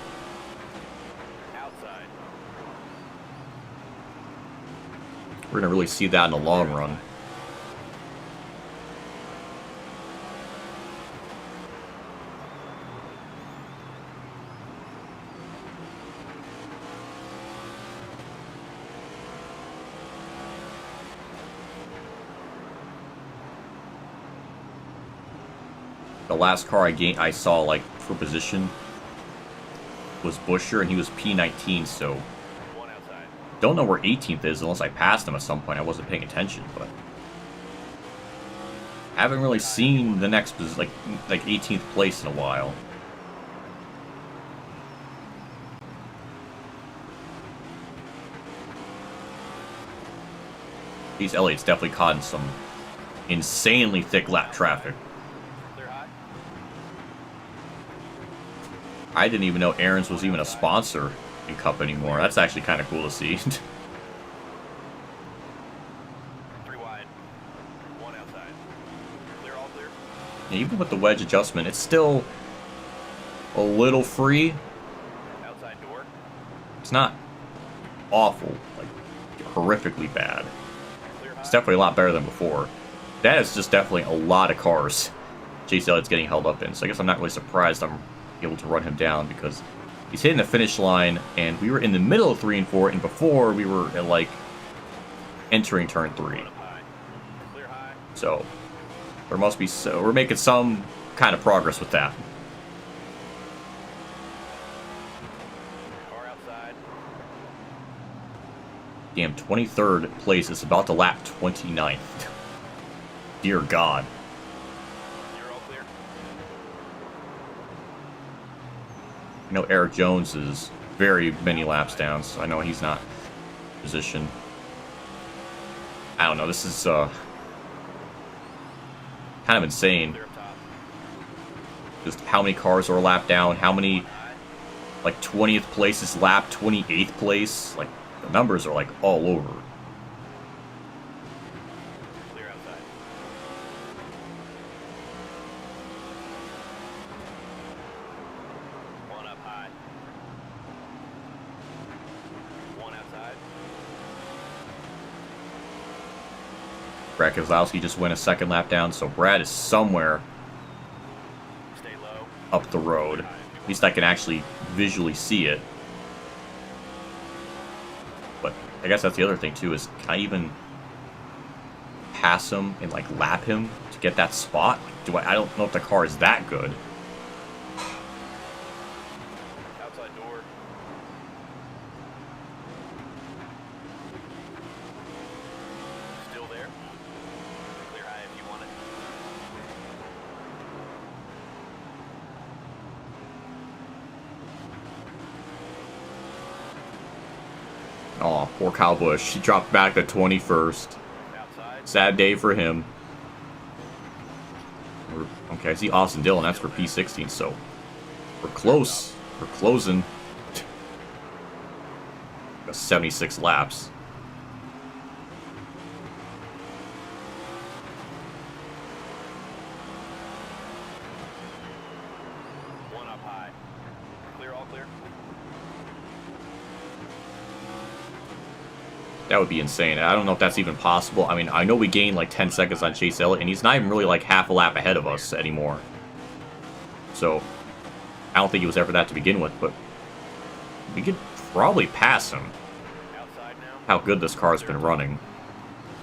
We're going to really see that in the long run. The last car I saw like for position was Busher, and he was P19, so don't know where 18th is unless I passed him at some point. I wasn't paying attention, but I haven't really seen the next like 18th place in a while. These Elliott's definitely caught in some insanely thick lap traffic. I didn't even know Aaron's was even a sponsor in Cup anymore. That's actually kind of cool to see. 3 wide, 1 outside. Clear, all clear. Even with the wedge adjustment, it's still a little free. Outside door. It's not awful, like horrifically bad. It's definitely a lot better than before. That is just definitely a lot of cars Chase Elliott's getting held up in. So I guess I'm not really surprised I'm able to run him down, because he's hitting the finish line, and we were in the middle of 3 and 4, and before we were at, like, entering turn 3. So there must be, so we're making some kind of progress with that. Car outside. Damn, 23rd place is about to lap 29th. Dear God. You're all clear. I know Eric Jones is very many laps down, so I know he's not in position. I don't know, this is kind of insane. Clear up top. Just how many cars are a lap down, how many, like, 20th place is lap 28th place. Like, the numbers are, like, all over. Clear outside. One up high. One outside. Brad Keselowski just went a second lap down, so Brad is somewhere Stay low. up the road. At least I can actually visually see it. But I guess that's the other thing too, is can I even pass him and like lap him to get that spot? I don't know if the car is that good. Outside door. Still there. Clear high if you want it. Oh, poor Kyle Busch. He dropped back to 21st. Outside. Sad day for him. Okay, I see Austin Dillon. That's for P16, so we're close. We're closing. Got 76 laps. One up high. Clear, all clear. That would be insane. I don't know if that's even possible. I mean, I know we gained like 10 seconds on Chase Elliott, and he's not even really like half a lap ahead of us anymore. So, I don't think he was ever that to begin with, but we could probably pass him. Outside now. How good this car's been running.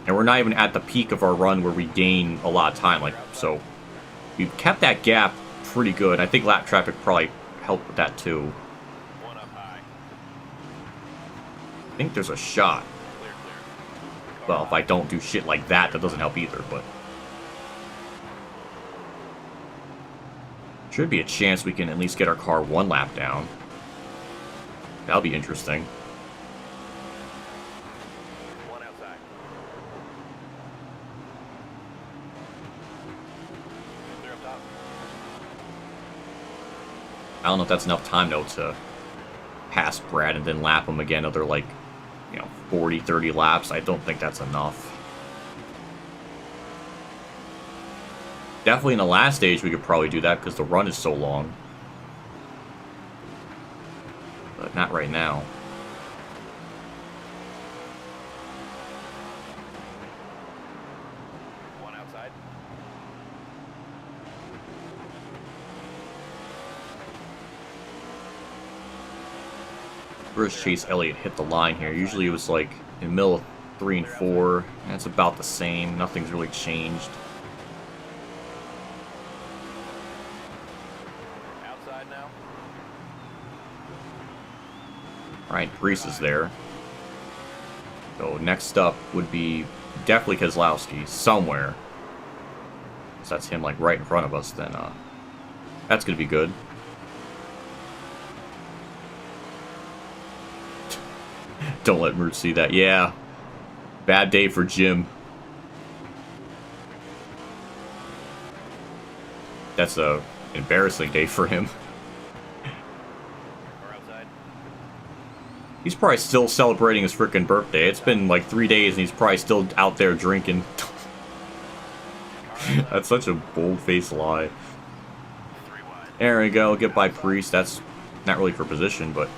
And we're not even at the peak of our run where we gain a lot of time. Like, so, we've kept that gap pretty good. I think lap traffic probably helped with that too. One up high. I think there's a shot. Clear, clear. Well, if I don't do shit like that, that doesn't help either, but... should be a chance we can at least get our car one lap down. That'll be interesting. One outside. Clear up top. I don't know if that's enough time, though, to pass Brad and then lap him again another, like, 40, 30 laps. I don't think that's enough. Definitely in the last stage we could probably do that because the run is so long. But not right now. One outside. Where's Chase Elliott hit the line here? Usually it was like in the middle of 3 and 4. That's about the same. Nothing's really changed. Outside now. Ryan Preece is there. So next up would be definitely Keselowski somewhere. So that's him like right in front of us. Then that's gonna be good. Don't let Mert see that. Yeah. Bad day for Jim. That's a embarrassing day for him. Or outside. He's probably still celebrating his freaking birthday. It's been like 3 days and he's probably still out there drinking. That's such a bold-faced lie. 3 wide. There we go. Get by Priest. That's not really for position, but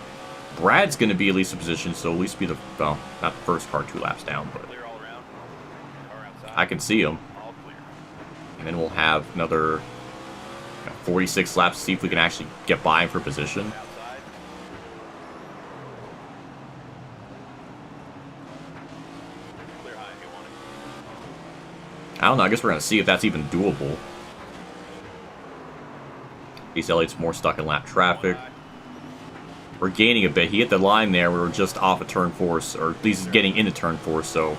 Brad's going to be at least a position, so at least be the, well, not the first car 2 laps down, but Clear all around. Car outside. I can see him. All clear. And then we'll have another 46 laps to see if we can actually get by him for position. Outside. Clear high if you want it. I don't know. I guess we're going to see if that's even doable. Chase Elliott's more stuck in lap traffic. One high. We're gaining a bit. He hit the line there. We were just off of turn 4, or at least getting into turn 4, so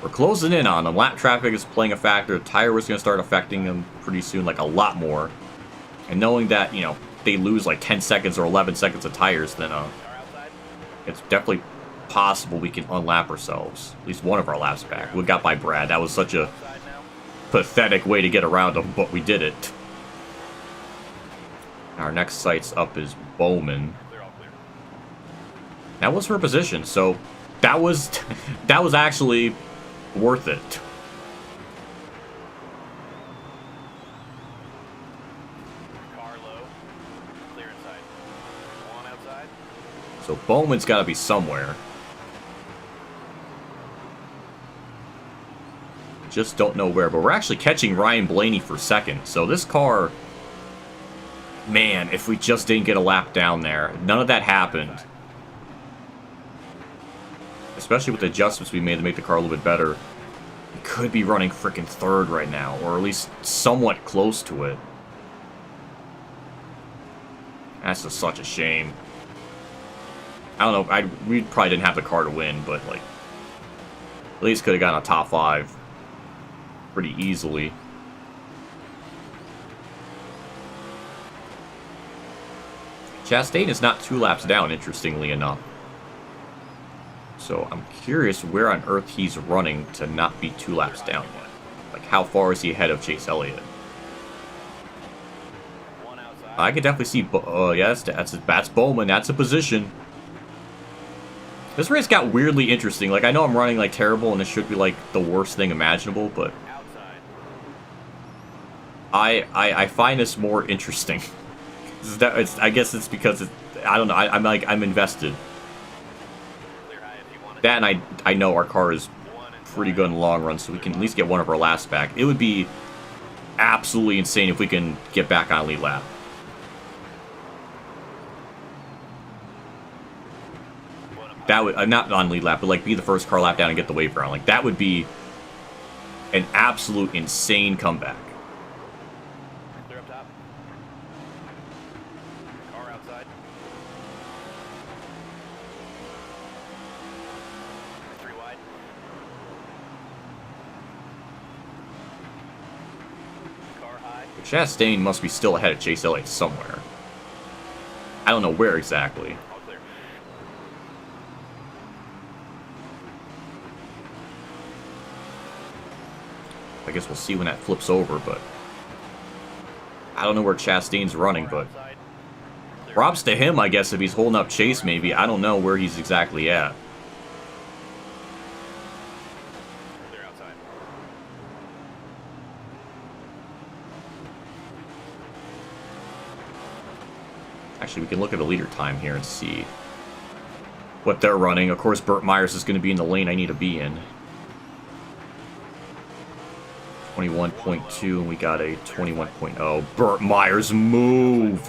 we're closing in on him. Lap traffic is playing a factor. Tire was going to start affecting him pretty soon, like a lot more. And knowing that, they lose like 10 seconds or 11 seconds of tires, then Car outside. it's definitely possible we can unlap ourselves. At least one of our laps back. We got by Brad. That was such a Outside now. pathetic way to get around him, but we did it. Our next site's up is Bowman. Clear all clear. That was her position, so that was actually worth it. Car low. Clear inside. One outside. So Bowman's got to be somewhere. Just don't know where, but we're actually catching Ryan Blaney for second. So this car Man, if we just didn't get a lap down there. None of that happened. Especially with the adjustments we made to make the car a little bit better. We could be running freaking third right now, or at least somewhat close to it. That's just such a shame. I don't know, we probably didn't have the car to win, but like, at least could have gotten a top 5 pretty easily. Chastain is not 2 laps down, interestingly enough. So I'm curious where on earth he's running to not be 2 laps down yet. Like, how far is he ahead of Chase Elliott? I could definitely see. Yeah, that's Bowman. That's a position. This race got weirdly interesting. Like, I know I'm running like terrible, and this should be like the worst thing imaginable, but I find this more interesting. I guess it's because I don't know. I'm invested. That, and I know our car is pretty good in the long run, so we can at least get one of our laps back. It would be absolutely insane if we can get back on lead lap. That would not on lead lap, but like be the first car lap down and get the wave around. Like, that would be an absolute insane comeback. Clear up top. Car outside. 3 wide. Car high. Chastain must be still ahead of Chase Elliott somewhere. I don't know where exactly. All clear. I guess we'll see when that flips over, but I don't know where Chastain's running, but props to him, I guess, if he's holding up Chase, maybe. I don't know where he's exactly at. Clear outside. Actually, we can look at the leader time here and see what they're running. Of course, Burt Myers is going to be in the lane I need to be in. 21.2, and we got a 21.0. Burt Myers, move!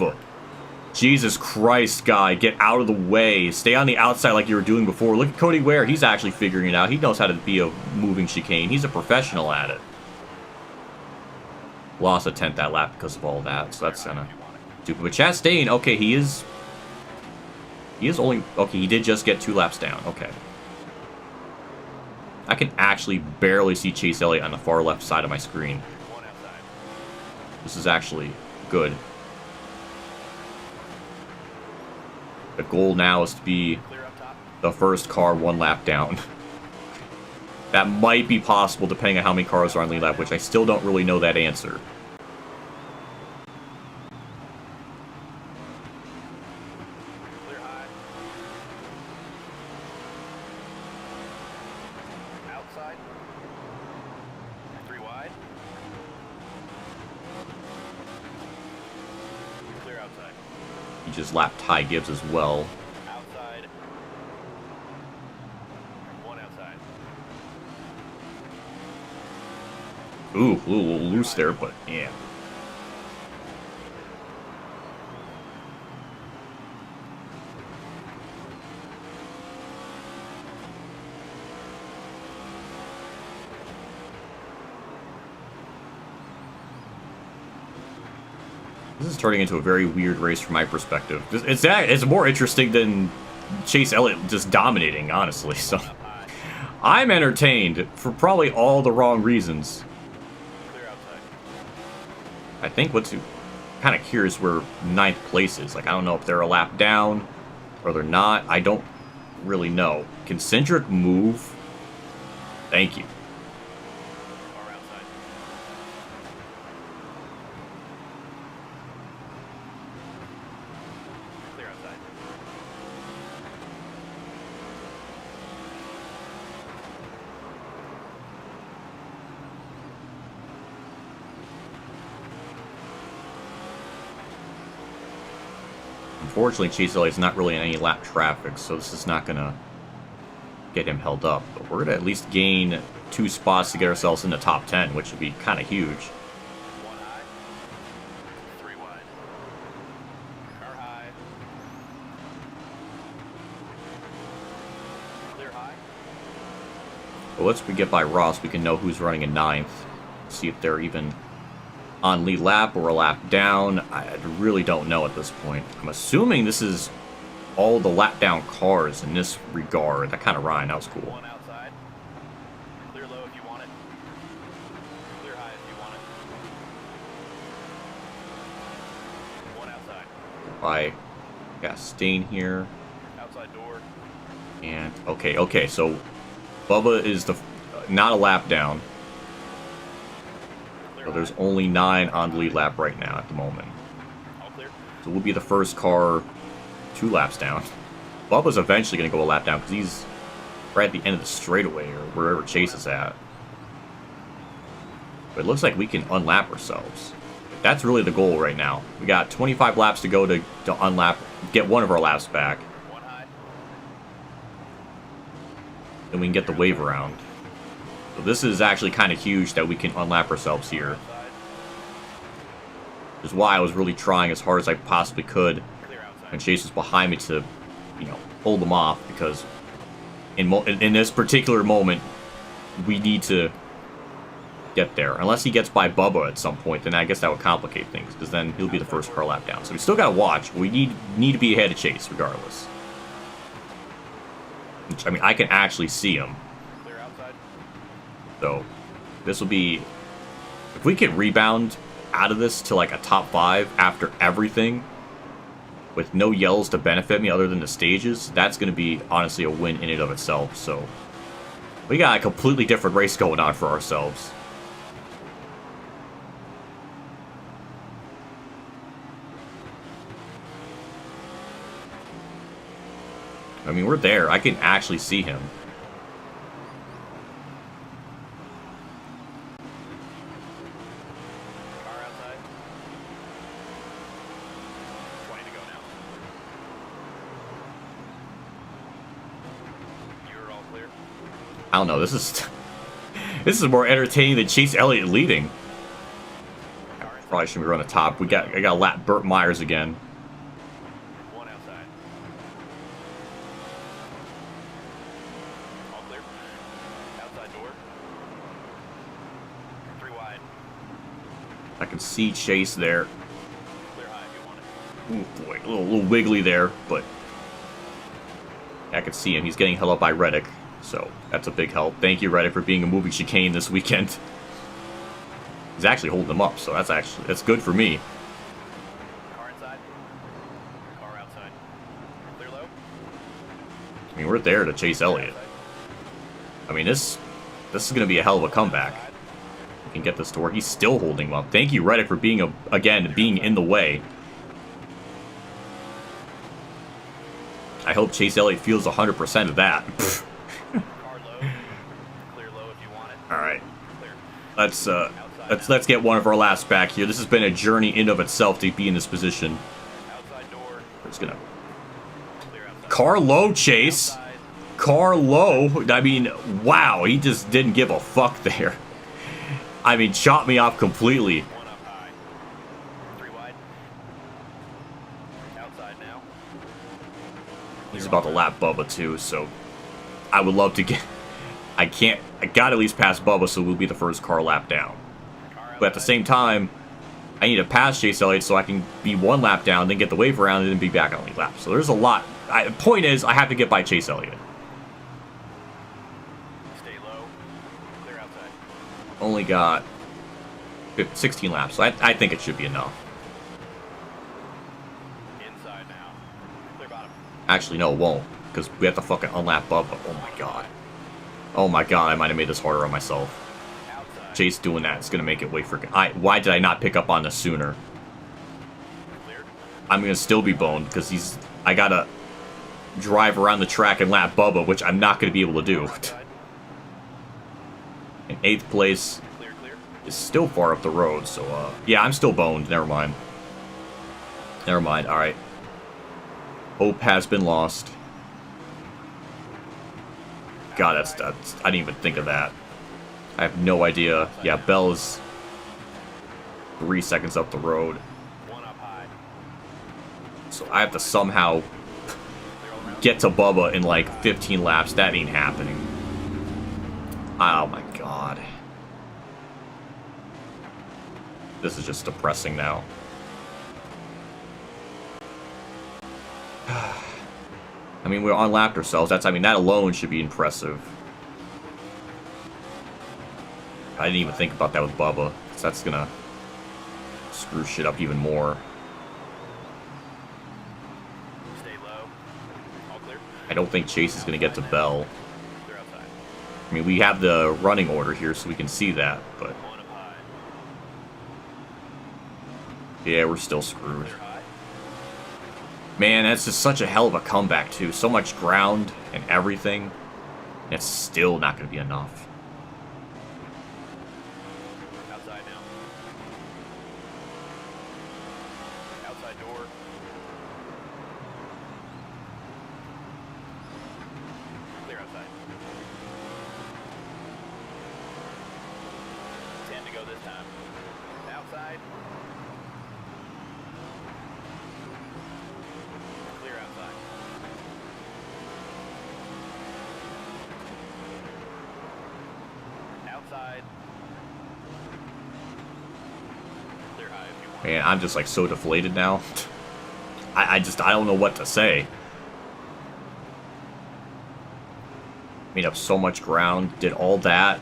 Jesus Christ, guy, get out of the way. Stay on the outside like you were doing before. Look at Cody Ware. He's actually figuring it out. He knows how to be a moving chicane. He's a professional at it. Lost a 10th that lap because of all that, so that's kind of stupid. But Chastain, okay, he is only... Okay, he did just get 2 laps down. Okay. I can actually barely see Chase Elliott on the far left side of my screen. One outside. This is actually good. The goal now is to be Clear up top. the first car 1 lap down. That might be possible depending on how many cars are on lead lap, which I still don't really know that answer. Clear high. Outside. 3 wide. Clear outside. He just lapped Ty Gibbs as well. Outside. 1 outside. Ooh, a little loose there, but yeah. This is turning into a very weird race from my perspective. It's more interesting than Chase Elliott just dominating, honestly. So I'm entertained for probably all the wrong reasons. Clear outside. I think what's kind of curious where 9th place is. Like, I don't know if they're a lap down or they're not. I don't really know. Can Cindric move? Thank you. Car outside. Clear outside. Unfortunately, Chase Elliott's not really in any lap traffic, so this is not going to get him held up. But we're going to at least gain 2 spots to get ourselves in the top 10, which would be kind of huge. 1 high. 3 wide. But once we get by Ross, we can know who's running in 9th. See if they're even on lead lap or a lap down. I really don't know at this point. I'm assuming this is all the lap down cars in this regard. That kind of rhymed. That was cool. One outside. Clear low if you want it. Clear high if you want it. One outside. I got Stain here. Outside door. And okay, so Bubba is the not a lap down. Clear So there's high. only 9 on the lead lap right now at the moment. All clear. So we'll be the first car 2 laps down. Bubba's eventually going to go a lap down because he's right at the end of the straightaway or wherever Chase is at. But it looks like we can unlap ourselves. That's really the goal right now. We got 25 laps to go to unlap, get one of our laps back. One high. Then we can get the wave around. So this is actually kind of huge that we can unlap ourselves here. Outside. Which is why I was really trying as hard as I possibly could Clear outside. when Chase was behind me to, you know, hold them off, because in this particular moment, we need to get there. Unless he gets by Bubba at some point, then I guess that would complicate things, because then he'll be the first car lap down. So we still got to watch. We need to be ahead of Chase regardless. Which, I mean, I can actually see him. Clear outside. So this will be, if we can rebound out of this to like a top 5 after everything, with no yells to benefit me other than the stages, that's going to be honestly a win in and of itself. So we got a completely different race going on for ourselves. I mean, we're there. I can actually see him. Car outside. 20 to go now. You're all clear. I don't know. This is more entertaining than Chase Elliott leading. Car inside. Probably shouldn't be running top. I got to lap Burt Myers again. One outside. All clear. Outside door. 3 wide. I can see Chase there. Clear high if you want it. Ooh, boy, a little wiggly there, but I can see him. He's getting held up by Reddick, so that's a big help. Thank you, Reddick, for being a moving chicane this weekend. He's actually holding them up, so that's good for me. Car inside. Car outside. Clear low. I mean, we're there to chase Elliott. Outside. I mean, this is going to be a hell of a comeback. Outside. We can get this to work. He's still holding him up. Thank you, Reddick, for being being in the way. I hope Chase Elliott feels 100% of that. Car low. Clear low if you want it. All right, Clear. let's get one of our laps back here. This has been a journey in of itself to be in this position. Outside door. We're just gonna Clear outside. car low, Chase. Outside. Car low. I mean, wow, he just didn't give a fuck there. I mean, chopped me off completely. One up high. 3 wide. Outside now. He's about to lap Bubba too, so I would love to get. I gotta at least pass Bubba, so we'll be the first car lap down. Car But at the outside. same time, I need to pass Chase Elliott so I can be 1 lap down, then get the wave around, and then be back on the lead lap. So there's a lot. The point is, I have to get by Chase Elliott. Stay low. Clear outside. Only got 16 laps, so I think it should be enough. Inside now. Clear bottom. Actually, no, it won't, because we have to fucking unlap Bubba. Oh my god. Oh my god, I might have made this harder on myself. Outside. Chase doing that is going to make it way freaking... Why did I not pick up on this sooner? Cleared. I'm going to still be boned, because I got to drive around the track and lap Bubba, which I'm not going to be able to do. Outside. In 8th place Clear, clear. is still far up the road, so, yeah, I'm still boned. Never mind. Never mind. All right. Hope has been lost. God, that's I didn't even think of that. I have no idea. Yeah, Bell is 3 seconds up the road. One up high. So I have to somehow Clear all around. get to Bubba in like 15 laps. That ain't happening. Oh my god. This is just depressing now. I mean, we unlapped ourselves. I mean, that alone should be impressive. I didn't even think about that with Bubba, because that's gonna screw shit up even more. Stay low. All clear. I don't think Chase is gonna get to Bell. Clear outside. I mean, we have the running order here, so we can see that, but One up high. yeah, we're still screwed. Clear high. Man, that's just such a hell of a comeback, too. So much ground and everything. It's still not going to be enough. Outside now. Outside door. Clear outside. 10 to go this time. Outside. Clear outside. Outside. Clear high if you want. Man, I'm just like so deflated now. I don't know what to say. Made up so much ground, did all that.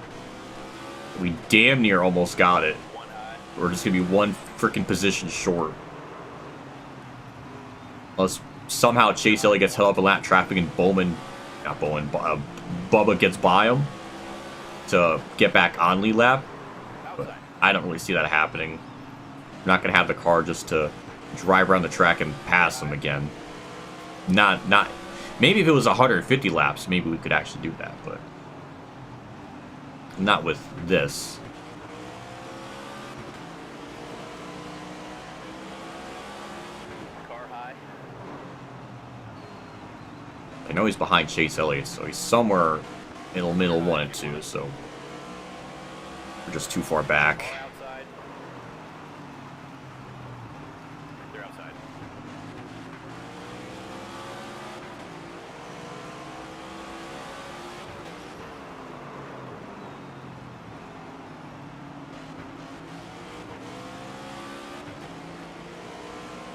We damn near almost got it. One high. We're just gonna be one freaking position short. Unless somehow Chase Elliott gets held up in lap traffic and Bubba gets by him to get back on lead lap. But Outside. I don't really see that happening. We're not gonna have the car just to drive around the track and pass him again. Not. Maybe if it was 150 laps, maybe we could actually do that, but not with this. Car high. I know he's behind Chase Elliott, so he's somewhere in the middle 1 and 2, so we're just too far back. Car outside. Clear outside.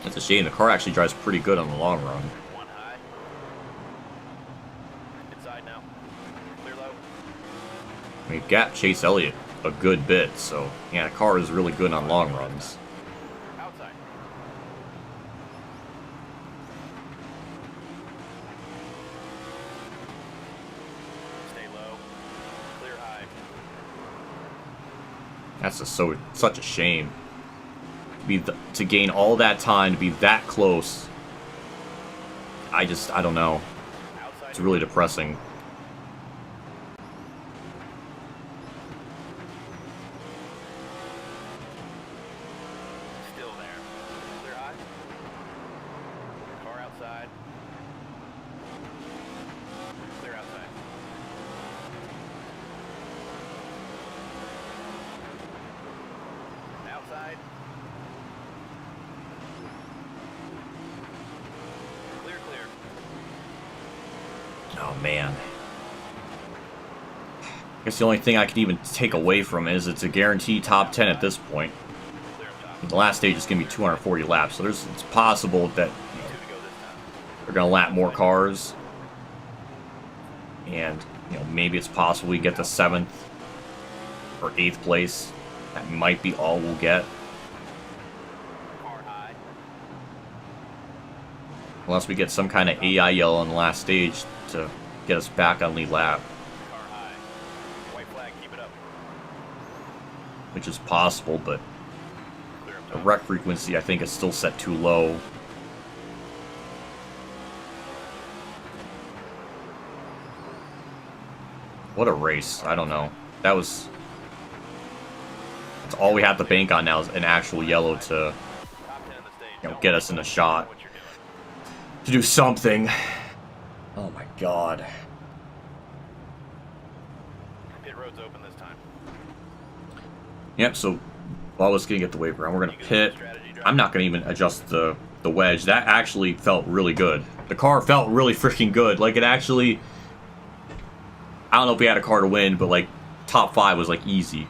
It's a shame. The car actually drives pretty good on the long run. One high. Inside now. Clear low. We've got Chase Elliott a good bit, so yeah, the car is really good on long runs. Outside. Stay low. Clear high. That's just such a shame. To gain all that time, to be that close. I don't know. Outside. It's really depressing. Still there. Clear high. Car outside. Clear outside. Outside. Clear, clear. Oh man. I guess the only thing I can even take away from it is it's a guaranteed top 10 at this point. Clear up top. The last stage is going to be 240 laps, so it's possible that 2 to go this time. they're going to lap more cars. And, maybe it's possible we get the 7th or 8th place. That might be all we'll get. Car high. Unless we get some kind of AI yell on the last stage to get us back on lead lap. Car high. White flag, keep it up. Which is possible, but Clear up the top. wreck frequency I think is still set too low. What a race. I don't know. That's all we have to bank on now is an actual yellow to Top 10 in the stage. Don't get us in a shot. what you're doing. to do something. Oh my god. Pit road's open this time. Yep, so while I was gonna get the wave around, we're gonna pit. I'm not gonna even adjust the wedge. That actually felt really good. The car felt really freaking good. Like, it actually, I don't know if we had a car to win, but like, top 5 was like easy.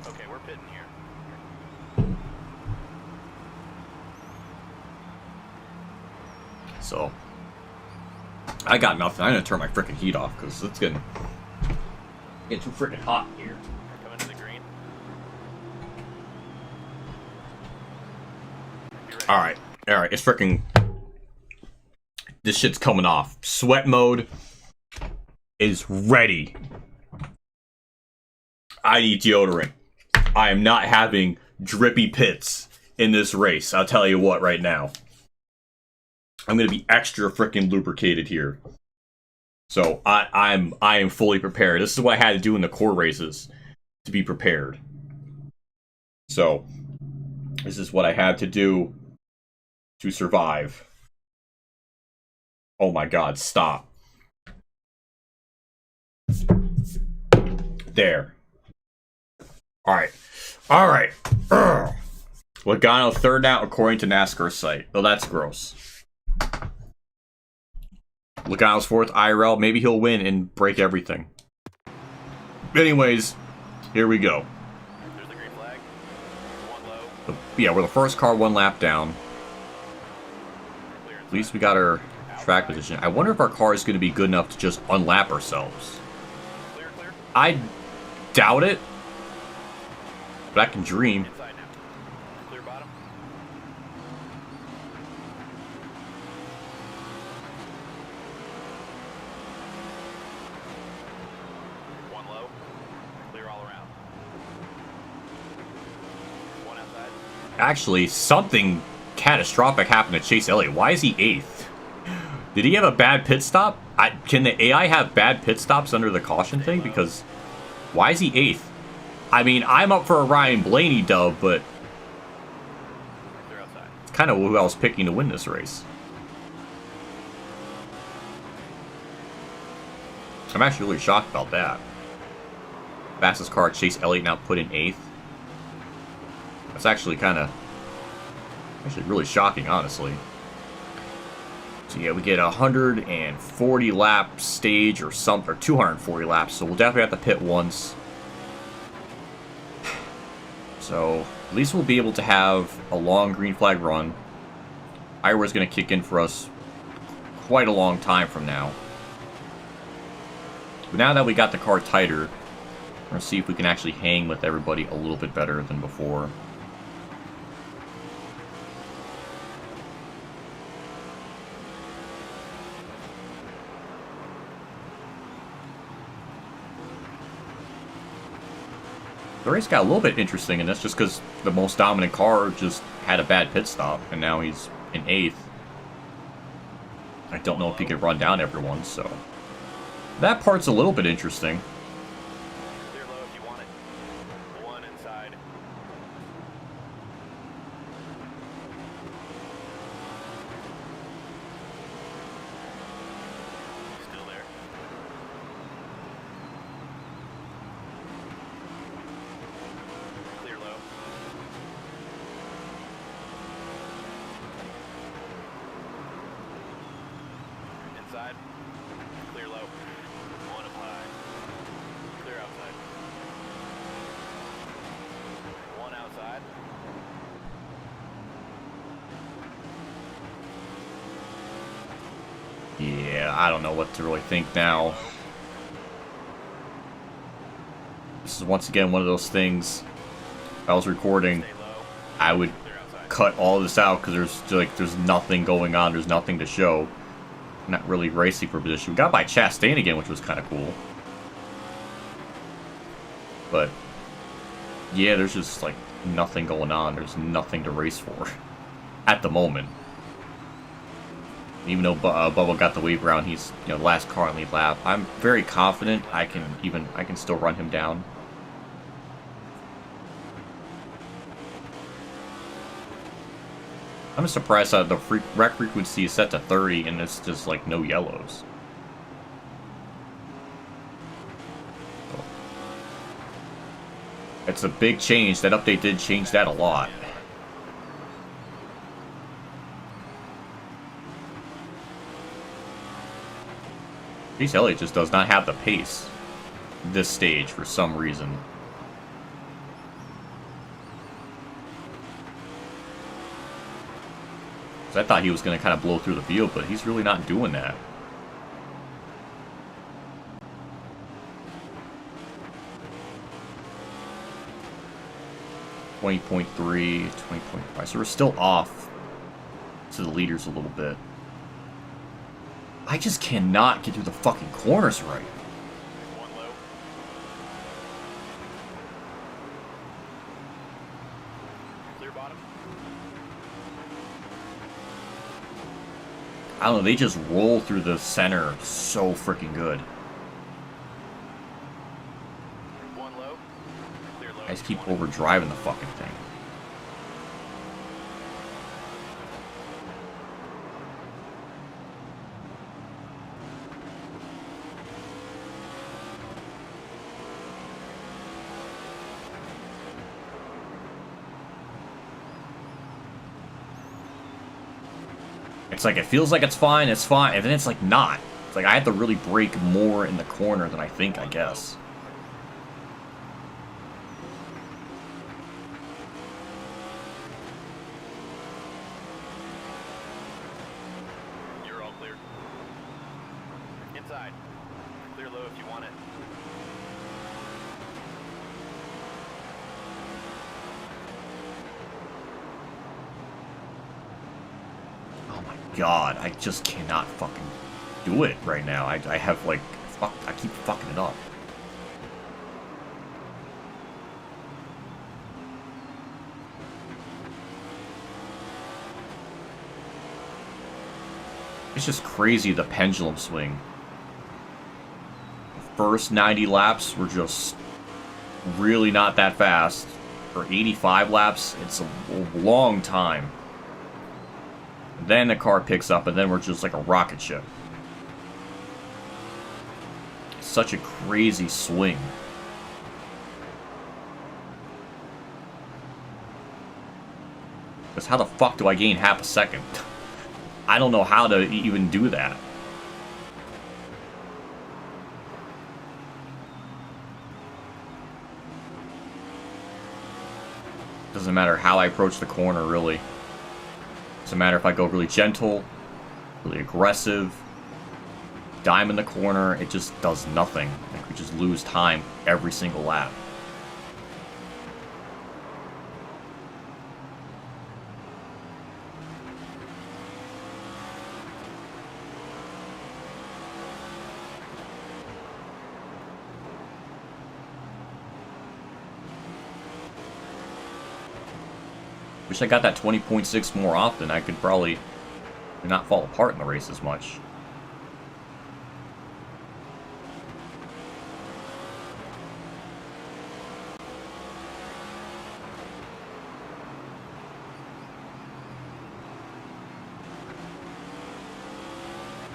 Okay, we're pitting here. So I got nothing. I'm gonna turn my freaking heat off because it's getting too freaking hot here. Coming to the green. All right, it's freaking. This shit's coming off. Sweat mode is ready. I need deodorant. I am not having drippy pits in this race. I'll tell you what right now. I'm gonna be extra freaking lubricated here. So I am fully prepared. This is what I had to do in the core races to be prepared. So this is what I had to do to survive. Oh my god, stop. There. Alright. Logano third out according to NASCAR site. Oh, that's gross. Logano's fourth IRL. Maybe he'll win and break everything. Anyways, here we go. There's the green flag. One low. Yeah, we're the first car 1 lap down. Clear At least we got our track position. I wonder if our car is going to be good enough to just unlap ourselves. Clear. I doubt it, but I can dream. Inside now. Clear bottom. One low. Clear all around. One outside. Actually, something catastrophic happened to Chase Elliott. Why is he 8th? Did he have a bad pit stop? Can the AI have bad pit stops under the caution thing? Because why is he 8th? I mean, I'm up for a Ryan Blaney dub, but Clear outside. it's kind of who I was picking to win this race. I'm actually really shocked about that. Fastest car, Chase Elliott, now put in 8th. That's actually really shocking, honestly. So yeah, we get 140 lap stage or something, or 240 laps. So we'll definitely have to pit once. So at least we'll be able to have a long green flag run. Ira's going to kick in for us quite a long time from now. But now that we got the car tighter, we're going to see if we can actually hang with everybody a little bit better than before. The race got a little bit interesting in this just because the most dominant car just had a bad pit stop, and now he's in 8th. I don't know if he could run down everyone, so that part's a little bit interesting. Clear low if you want it. One inside. Still there. Clear low. Inside. Clear low. One up high. Clear outside. One outside. Yeah, I don't know what to really think now. This is once again one of those things. If I was recording, Stay low. I would Clear outside. cut all this out because there's nothing going on. There's nothing to show. Not really racing for position. We got by Chastain again, which was kind of cool. But yeah, there's just like nothing going on. There's nothing to race for at the moment. Even though Bubba got the wave around, he's the last car on lead lap. I'm very confident I can still run him down. I'm surprised that the wreck frequency is set to 30 and it's just like no yellows. It's a big change. That update did change that a lot. Chase Elliott just does not have the pace. this stage for some reason. I thought he was going to kind of blow through the field, but he's really not doing that. .3, 20.5. So we're still off to the leaders a little bit. I just cannot get through the fucking corners right. One low. Clear bottom. I don't know, they just roll through the center so freaking good. One low. Clear low. I just keep overdriving the fucking thing. It's like, it feels like it's fine, and then it's like not. It's like I have to really brake more in the corner than I think, I guess. You're all clear. Inside. Clear low if you want it. Oh my god, I just cannot fucking do it right now. I have like, fuck, I keep fucking it up. It's just crazy, the pendulum swing. The first 90 laps were just really not that fast. For 85 laps, it's a long time. Then the car picks up, and then we're just like a rocket ship. Such a crazy swing. Because how the fuck do I gain half a second? I don't know how to even do that. Doesn't matter how I approach the corner, really. Doesn't matter if I go really gentle, really aggressive, dime in the corner, it just does nothing. Like, we just lose time every single lap. Wish I got that 20.6 more often. I could probably not fall apart in the race as much.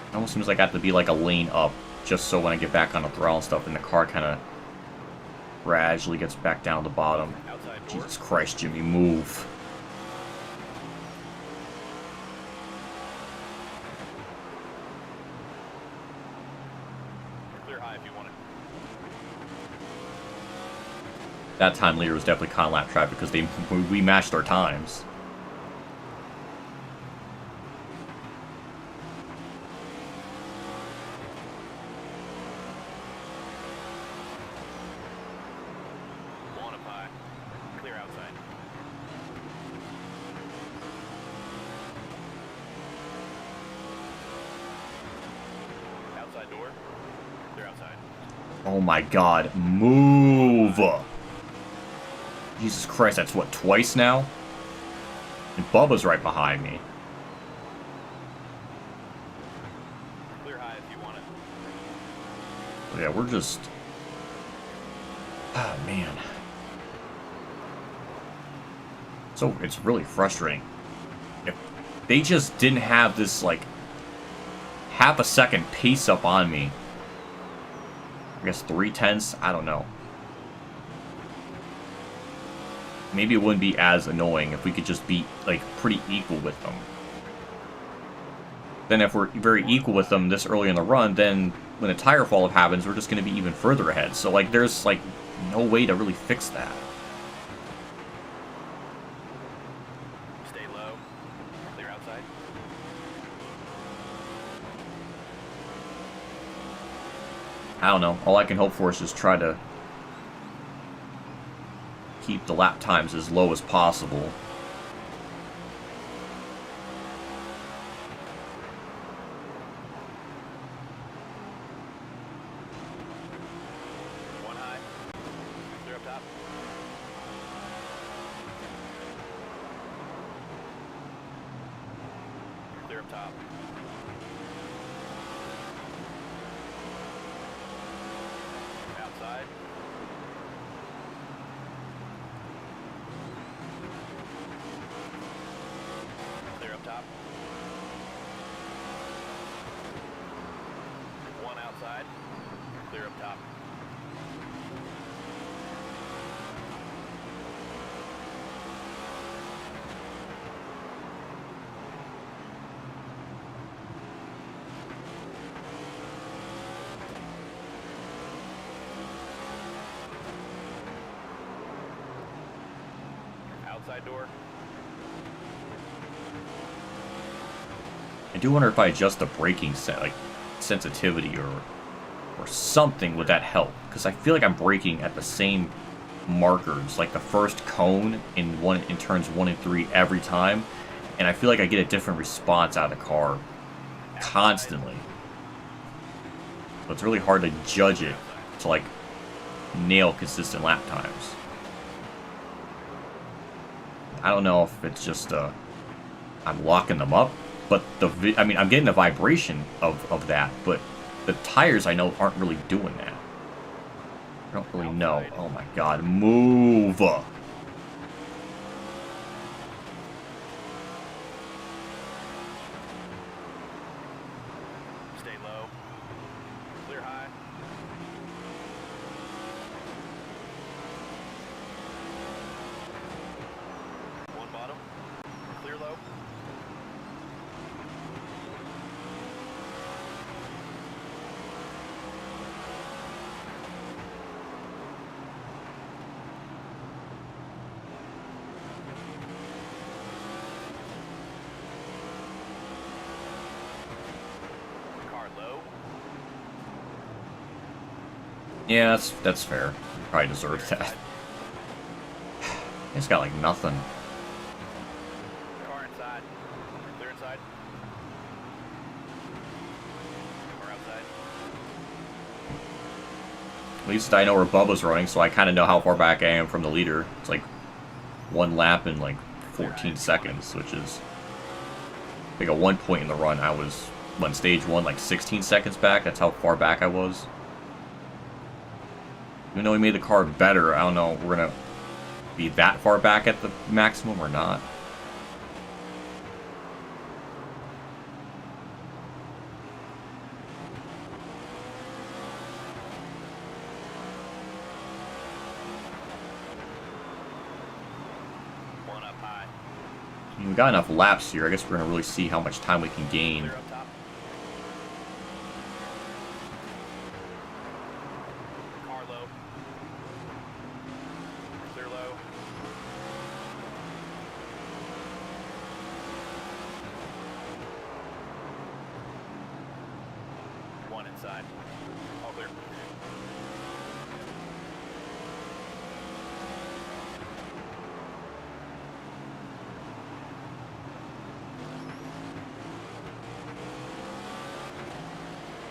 It almost seems like I have to be like a lane up, just so when I get back on the throttle and stuff, and the car kind of gradually gets back down to the bottom. Jesus Christ, Jimmy, move. That time leader was definitely Con Lap Traffic because we matched our times. Clear outside. Outside door. Clear outside. Oh my god, move! Jesus Christ, that's what, twice now? And Bubba's right behind me. Clear high if you want it. Yeah, we're just... Oh, man. So, it's really frustrating. If they just didn't have this, like, half a second pace up on me. I guess 3/10, I don't know. Maybe it wouldn't be as annoying if we could just be, like, pretty equal with them. then if we're very equal with them this early in the run, then when a tire fall-off happens, we're just going to be even further ahead. So, like, there's, like, no way to really fix that. Stay low. Clear outside. I don't know. All I can hope for is just try to keep the lap times as low as possible. One high. Clear up top. Clear up top. Outside. Clear up top. One outside. Clear up top. Outside door. I do wonder if I adjust the braking sensitivity or something, would that help? Because I feel like I'm braking at the same markers, like the first cone in turns 1 and 3 every time, and I feel like I get a different response out of the car constantly. So it's really hard to judge it to like nail consistent lap times. I don't know if it's just I'm locking them up, but I mean I'm getting the vibration of that, but the tires I know aren't really doing that. I don't really know. Oh my god, move! Stay low. Clear high. One bottom. Clear low. Car low. Yeah, that's fair. Probably deserved that. It's got like nothing. Car inside. Clear inside. Car outside. At least I know where Bubba's running, so I kind of know how far back I am from the leader. It's like 1 lap in like 14 seconds, which is like at one point in the run I was, when stage 1, like 16 seconds back. That's how far back I was. Even though we made the car better, I don't know if we're going to be that far back at the maximum or not. One up high. I mean, we got enough laps here. I guess we're going to really see how much time we can gain. Clear up top. Car low. Clear low. One inside. All clear.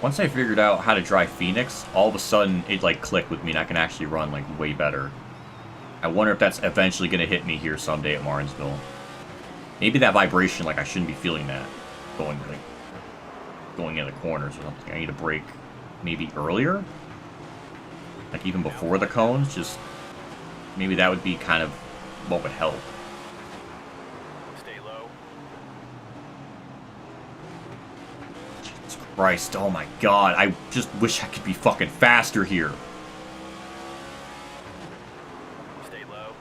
Once I figured out how to drive Phoenix, all of a sudden it like clicked with me and I can actually run like way better. I wonder if that's eventually going to hit me here someday at Martinsville. Maybe that vibration, like I shouldn't be feeling that going in the corners or something. I need to brake maybe earlier, like even before the cones. Just maybe that would be kind of what would help. Stay low. Jesus Christ, oh my god, I just wish I could be fucking faster here. Stay low.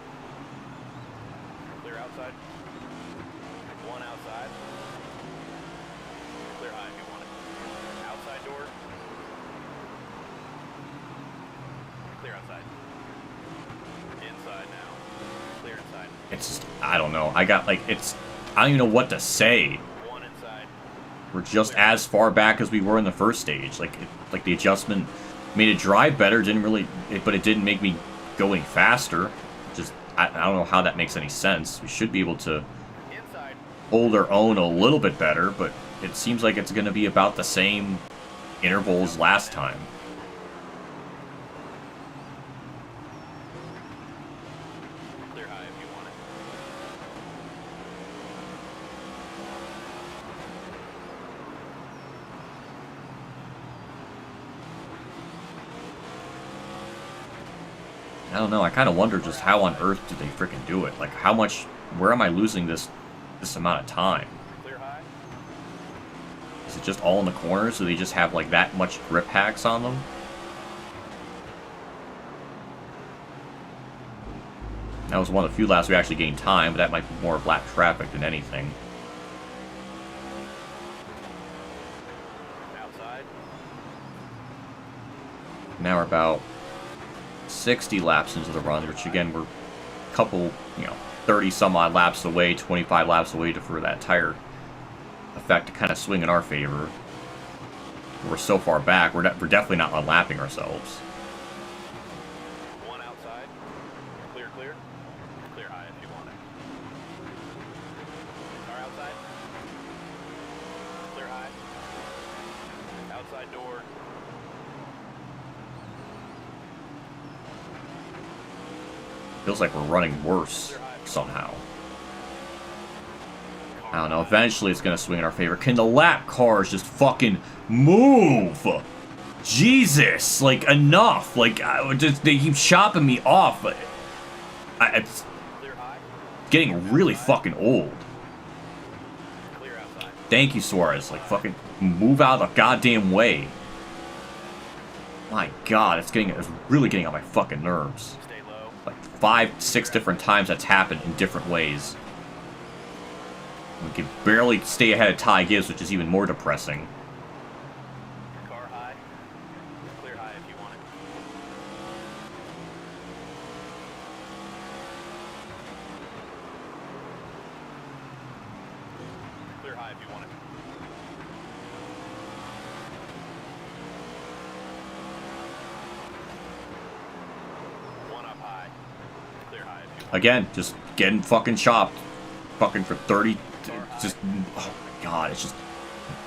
Clear outside. One outside. Clear high. Clear inside. It's just, I don't know. I don't even know what to say. One inside. We're just as far back as we were in the first stage. Like the adjustment made it drive better, but it didn't make me go any faster. Just, I don't know how that makes any sense. We should be able to Inside. hold our own a little bit better, but it seems like it's going to be about the same intervals last time. Clear high if you want it. I don't know. I kind of wonder just how on earth did they freaking do it? Like, where am I losing this amount of time? Clear high. Is it just all in the corners? Do they just have, like, that much grip hacks on them? That was one of the few laps we actually gained time, but that might be more of lap traffic than anything. Outside. Now we're about 60 laps into the run, which again, we're a couple, 30 some odd laps away, 25 laps away for that tire effect to kind of swing in our favor. We're so far back, we're definitely not unlapping ourselves. One outside. Clear, clear. Clear high if you want it. Car outside. Clear high. Outside door. Feels like we're running worse somehow. I don't know. Eventually, it's going to swing in our favor. Can the lap cars just fucking move? Jesus! Like, enough! Like, they keep chopping me off. It's Clear high. getting really fucking old. Clear outside. Thank you, Torres. Like, fucking move out of the goddamn way. My god, it's really getting on my fucking nerves. Stay low. Like 5, 6 different times that's happened in different ways. We can barely stay ahead of Ty Gibbs, which is even more depressing. Car high. Clear high if you want it. Clear high if you want it. One up high. Clear high if you want Again, just getting fucking chopped. Fucking for 30. Just, oh my god, it's just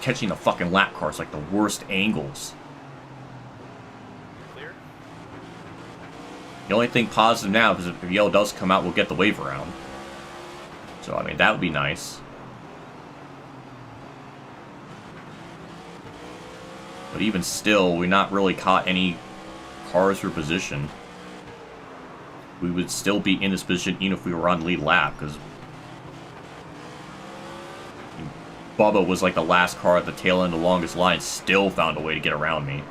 catching the fucking lap cars like the worst angles. it. Clear. The only thing positive now is if yellow does come out, we'll get the wave around. So, I mean, that would be nice. But even still, we not really caught any cars for position. We would still be in this position even if we were on the lead lap, because Bubba was like the last car at the tail end of the longest line, still found a way to get around me.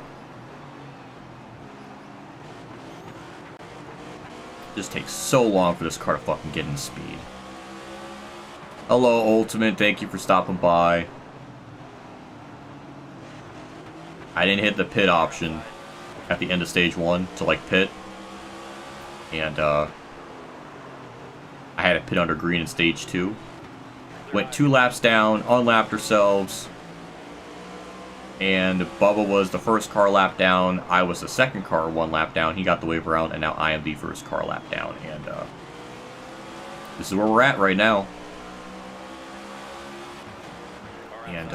It just takes so long for this car to fucking get in speed. Hello, Ultimate. Thank you for stopping by. I didn't hit the pit option at the end of stage 1 to like pit. And I had to pit under green in stage 2. Went 2 laps down, unlapped ourselves, and Bubba was the first car lap down. I was the second car 1 lap down. He got the wave around, and now I am the first car lap down. And this is where we're at right now. And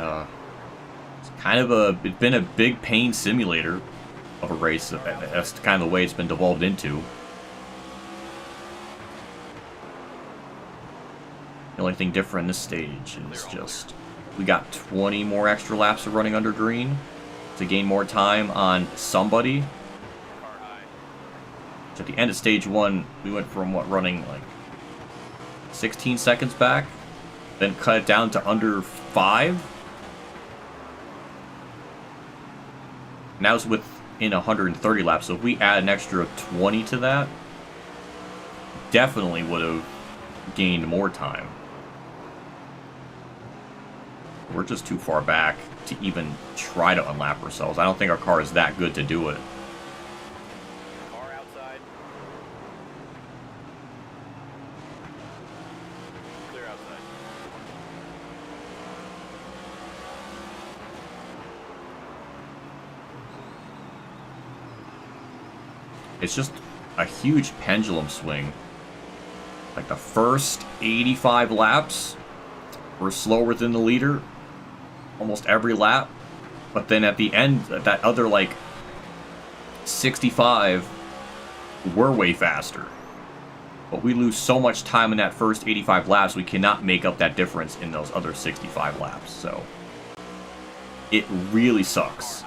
it's kind of it's been a big pain simulator of a race. That's kind of the way it's been devolved into. The only thing different in this stage is just we got 20 more extra laps of running under green to gain more time on somebody. So at the end of stage 1, we went from running like 16 seconds back, then cut it down to under 5. Now it's within 130 laps, so if we add an extra 20 to that, definitely would have gained more time. We're just too far back to even try to unlap ourselves. I don't think our car is that good to do it. Car outside. it's just a huge pendulum swing. Like the first 85 laps, we're slower than the leader almost every lap. But then at the end, that other like 65, we're way faster. But we lose so much time in that first 85 laps, we cannot make up that difference in those other 65 laps. So it really sucks.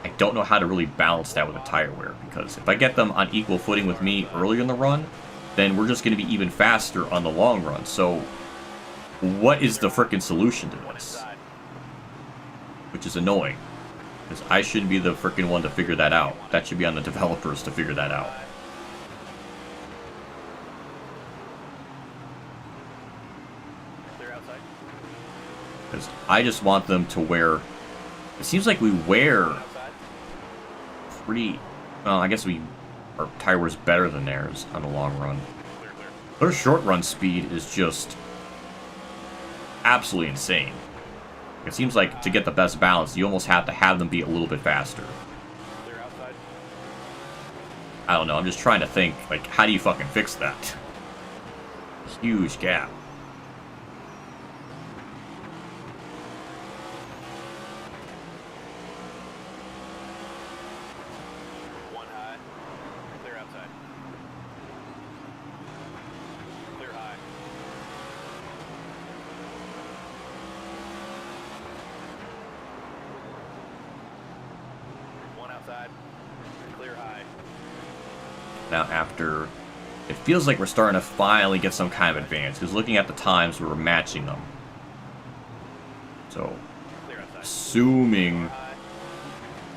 I don't know how to really balance that with a tire wear, because if I get them on equal footing with me earlier in the run, then we're just going to be even faster on the long run. So what is the frickin' solution to this? Which is annoying, because I shouldn't be the frickin' one to figure that out. That should be on the developers to figure that out. Because I just want them to wear... It seems like we wear pretty... Well, I guess our tire wear's better than theirs on the long run. Their short run speed is just absolutely insane. It seems like to get the best balance, you almost have to have them be a little bit faster. I don't know, I'm just trying to think, like, how do you fucking fix that? Huge gap. One high, clear outside. Clear high. One outside, clear high. Now after, it feels like we're starting to finally get some kind of advance, because looking at the times, we're matching them. So, assuming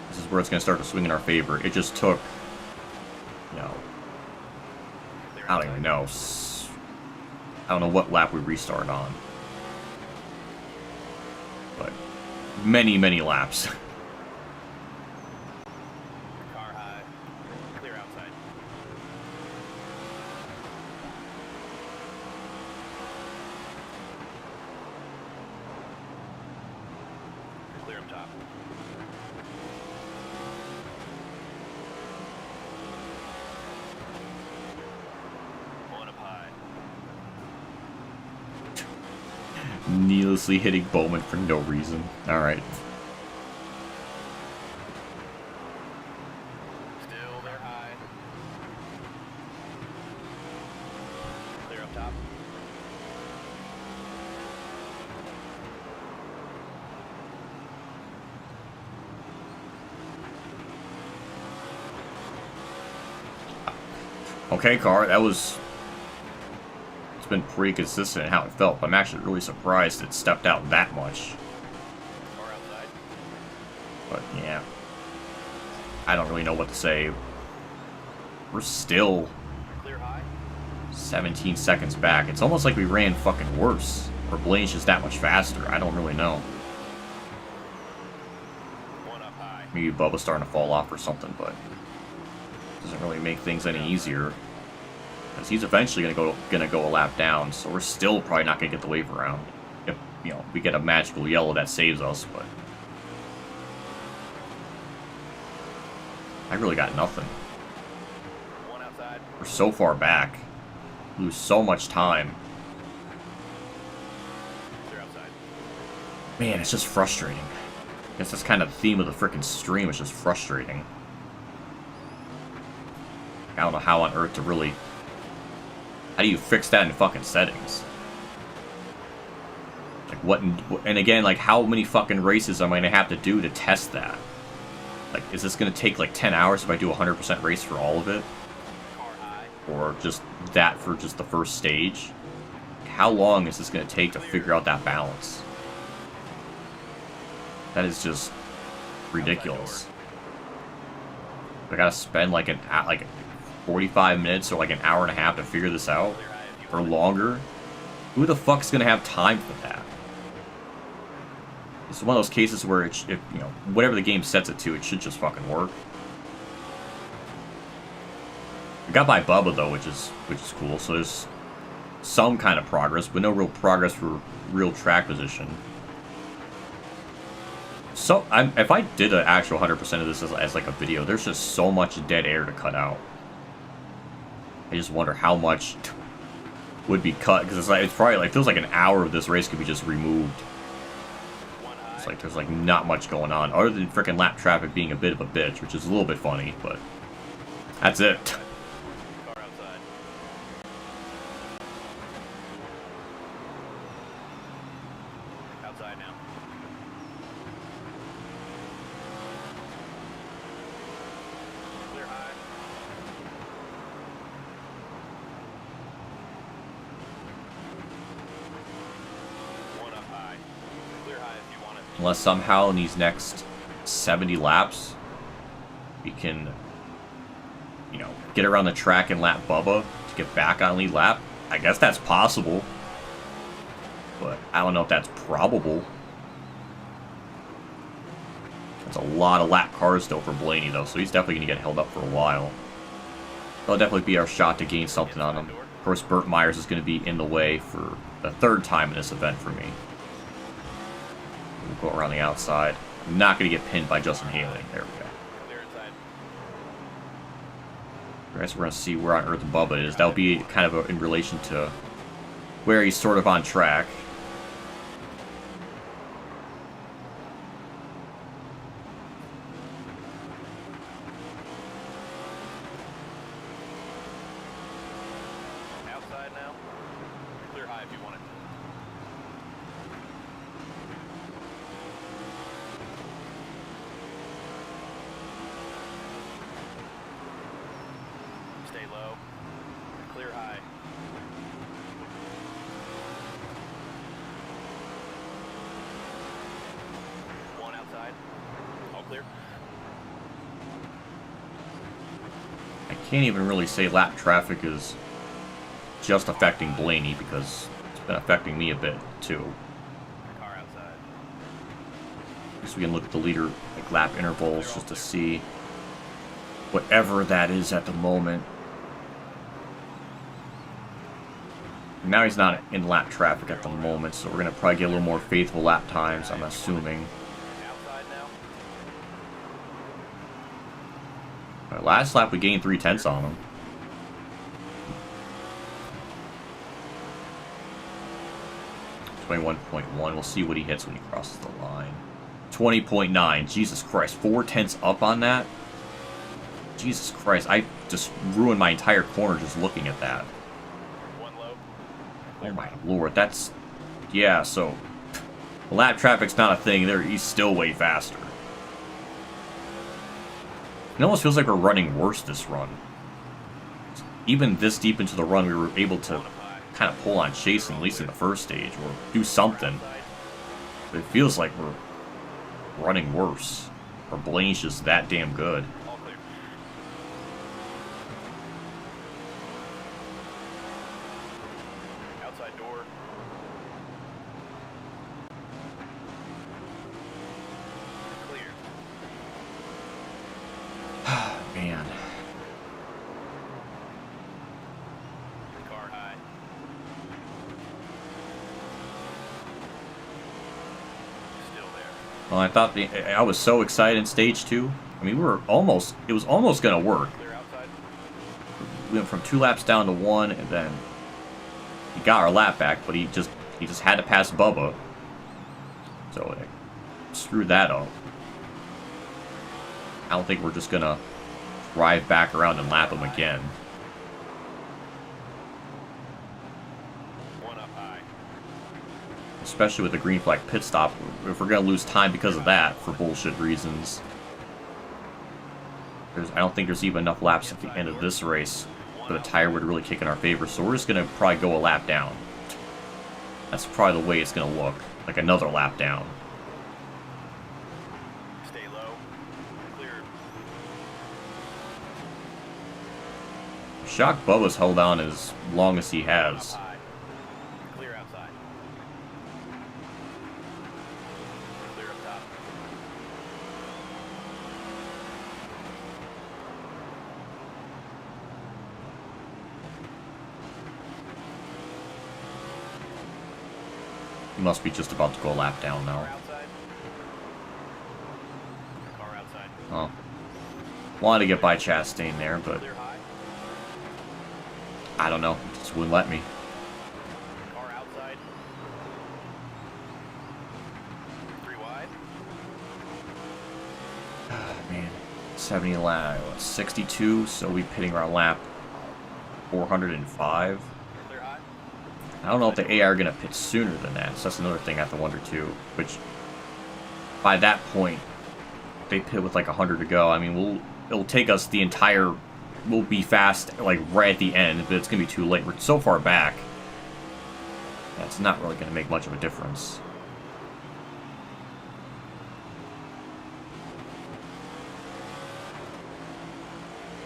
this is where it's going to start to swing in our favor, it just took, you know, I don't even know. I don't know what lap we restarted on. But many, many laps. Car high, clear outside. Clear up top. One up high. Needlessly hitting Bowman for no reason. Alright. Still there high. Clear up top. Okay, car, that was... It's been pretty consistent in how it felt. I'm actually really surprised it stepped out that much. Car outside. But, yeah. I don't really know what to say. We're still Clear high. 17 seconds back. It's almost like we ran fucking worse. Or Blaine's just that much faster. I don't really know. One up high. Maybe Bubba's starting to fall off or something, but... doesn't really make things any easier. Because he's eventually gonna go a lap down, so we're still probably not gonna get the wave around. If, you know, we get a magical yellow that saves us, but... I really got nothing. One outside. We're so far back. Lose so much time. Clear outside. Man, it's just frustrating. I guess that's kind of the theme of the frickin' stream, it's just frustrating. I don't know how on earth to really... How do you fix that in fucking settings? Like, what... And again, like, how many fucking races am I gonna have to do to test that? Like, is this gonna take, like, 10 hours if I do a 100% race for all of it? Car high. Or just that for just the first stage? How long is this gonna take to figure out that balance? That is just ridiculous. I gotta spend, like, 45 minutes or like an hour and a half to figure this out, or longer. Who the fuck's gonna have time for that? It's one of those cases where if you know, whatever the game sets it to, it should just fucking work. We got by Bubba though, which is cool. So there's some kind of progress, but no real progress for real track position. so if I did an actual 100% of this as like a video, there's just so much dead air to cut out. I just wonder how much would be cut, because it's probably like feels like an hour of this race could be just removed. It's like there's like not much going on other than freaking lap traffic being a bit of a bitch, which is a little bit funny, but that's it. Car outside. Outside now. Clear high. One up high. Clear high if you want it. Unless somehow in these next 70 laps we can, you know, get around the track and lap Bubba to get back on lead lap. I guess that's possible, but I don't know if that's probable. That's a lot of lap cars still for Blaney though, so he's definitely going to get held up for a while. That'll definitely be our shot to gain something on him. Of course, Burt Myers is going to be in the way for the third time in this event for me. We'll go around the outside. I'm not going to get pinned by Justin Haley. There we go. Clear inside. I guess we're going to see where on earth Bubba is. That'll be kind of in relation to where he's sort of on track. Outside now. Clear high if you want it. Stay low. Clear high. One outside. All clear. I can't even really say lap traffic is just affecting Blaney because it's been affecting me a bit too. Car outside. So we can look at the leader like lap intervals just to see whatever that is at the moment. Now he's not in lap traffic at the moment, so we're going to probably get a little more faithful lap times, I'm assuming. Outside now. Right, last lap we gained 3/10 on him. .1. We'll see what he hits when he crosses the line. 20.9. Jesus Christ. 4/10 up on that? Jesus Christ. I just ruined my entire corner just looking at that. One low. Oh my lord. That's... Yeah, so... Lap traffic's not a thing. He's still way faster. It almost feels like we're running worse this run. Even this deep into the run, we were able to kind of pull on Chase, at least in the first stage, or do something. But it feels like we're running worse. Or Blaney's just that damn good. All clear. Outside door. Clear. Man. Car high. Still there. Well, I thought I was so excited in stage 2. I mean, it was almost gonna work. Clear outside. We went from 2 laps down to 1, and then he got our lap back, but he just had to pass Bubba. So it screwed that up. I don't think we're just gonna drive back around and lap him again. One up high. Especially with the green flag pit stop, if we're gonna lose time because of that for bullshit reasons. I don't think there's even enough laps at the end of this race for the tire would really kick in our favor, so we're just gonna probably go a lap down. That's probably the way it's gonna look, like another lap down. Stay low. Clear. Shocked Bubba's held on as long as he has. High. Clear outside. Clear up top. He must be just about to go a lap down now. Outside. Oh. Wanted to get by Chastain there, but Clear high. I don't know. It just wouldn't let me. Car outside. 3 wide. Man, 70 lap, 62, so we pitting our lap 405. Clear high. I don't know if the AI are going to pit sooner than that, so that's another thing I have to wonder too, which by that point, they pit with like 100 to go. I mean, it'll take us the entire, we'll be fast like right at the end, but it's going to be too late. We're so far back, that's not really going to make much of a difference.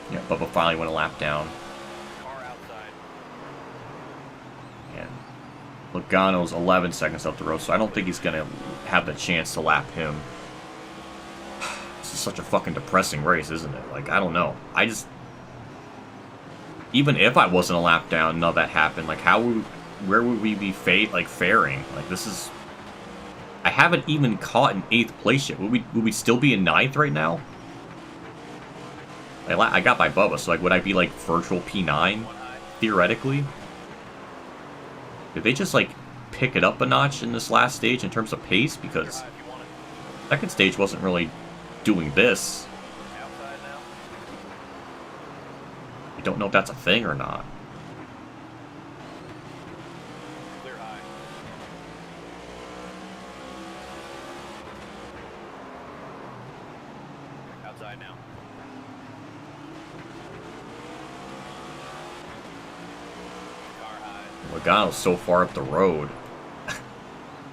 Yeah, Bubba finally went a lap down. Car outside. And Logano's 11 seconds up the road, so I don't think he's going to have the chance to lap him. This is such a fucking depressing race, isn't it? Like, I don't know. I just... Even if I wasn't a lap down, none of that happened. Like, where would we be faring? Like, this is... I haven't even caught in 8th place yet. Would we still be in 9th right now? I got by Bubba, so like, would I be like virtual P9 theoretically? Did they just like pick it up a notch in this last stage in terms of pace? Because second stage wasn't really doing this. Outside now. I don't know if that's a thing or not. Clear high. Outside now. Car high. Logano's so far up the road.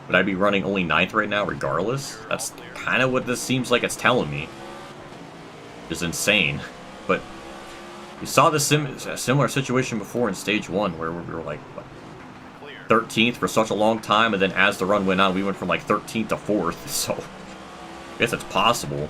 Would I be running only 9th right now regardless? That's kind of what this seems like it's telling me. It's insane. But you saw this similar situation before in stage 1 where we were like, what, Clear. 13th for such a long time, and then as the run went on, we went from like 13th to 4th, so I guess it's possible.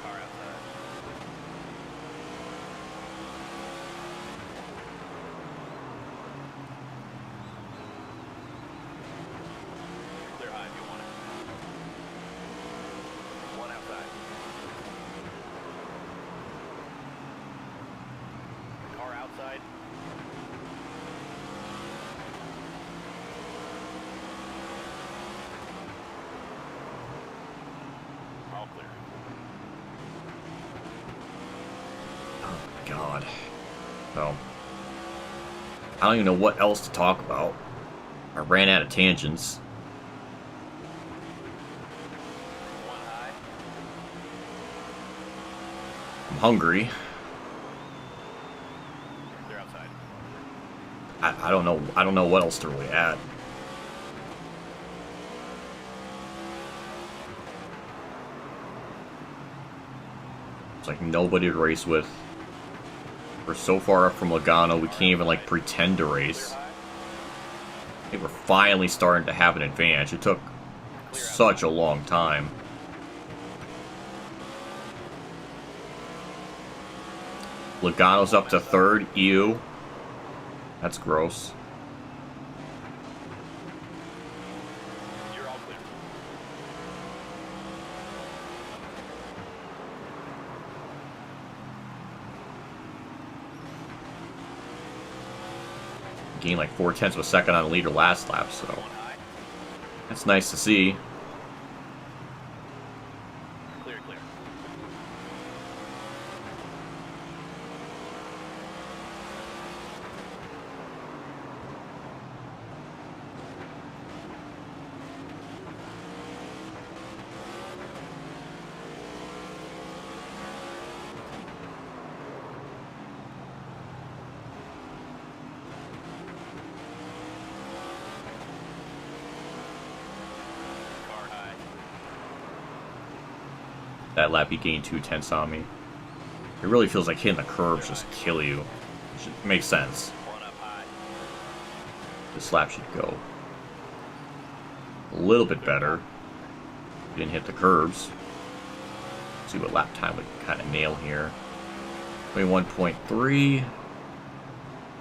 Car outside. Clear high if you want it. One outside. Car outside. All clear. God. So, I don't even know what else to talk about. I ran out of tangents. One high. I'm hungry. Clear outside. I don't know. I don't know what else to really add. It's like nobody to race with. We're so far up from Logano, we can't even like pretend to race. I think we're finally starting to have an advantage. It took such a long time. Logano's up to 3rd. Ew. That's gross. You're all clear. Gained like 0.4 of a second on a leader last lap, so One high. that's nice to see. Clear, clear. Car high. That lap he gained 2/10 on me. It really feels like hitting the curbs just kill you. It makes sense. One up high. This lap should go a little bit better. Didn't hit the curbs. see what lap time would kind of nail here. 21.3.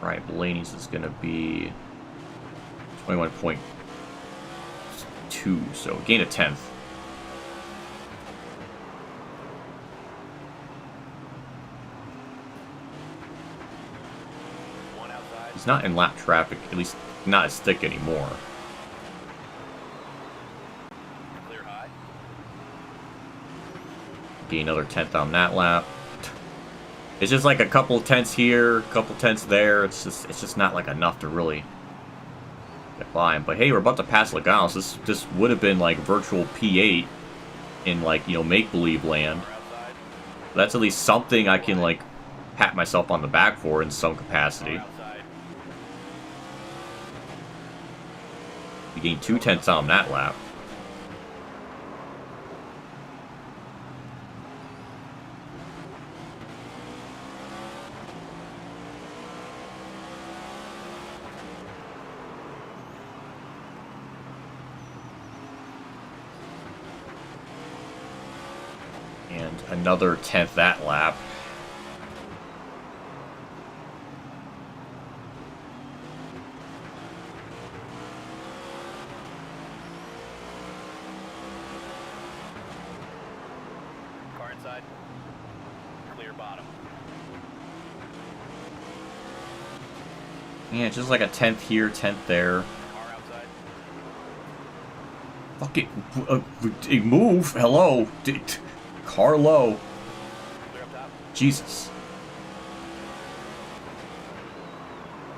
Right, Blaney's is going to be 21.2, so gain a tenth. He's not in lap traffic, at least not as thick anymore. Clear high. Gain another tenth on that lap. It's just like a couple tenths here, a couple tenths there. It's just not like enough to really get by him. But hey, we're about to pass Lagos. This would have been like virtual P8 in like, you know, make-believe land. That's at least something I can like pat myself on the back for in some capacity. You gained 2 tenths on that lap. And another tenth that lap. Car inside. Clear bottom. Yeah, just like a tenth here, tenth there. Car outside. Fuck it. Move. Hello. Car low. Clear up top. Jesus.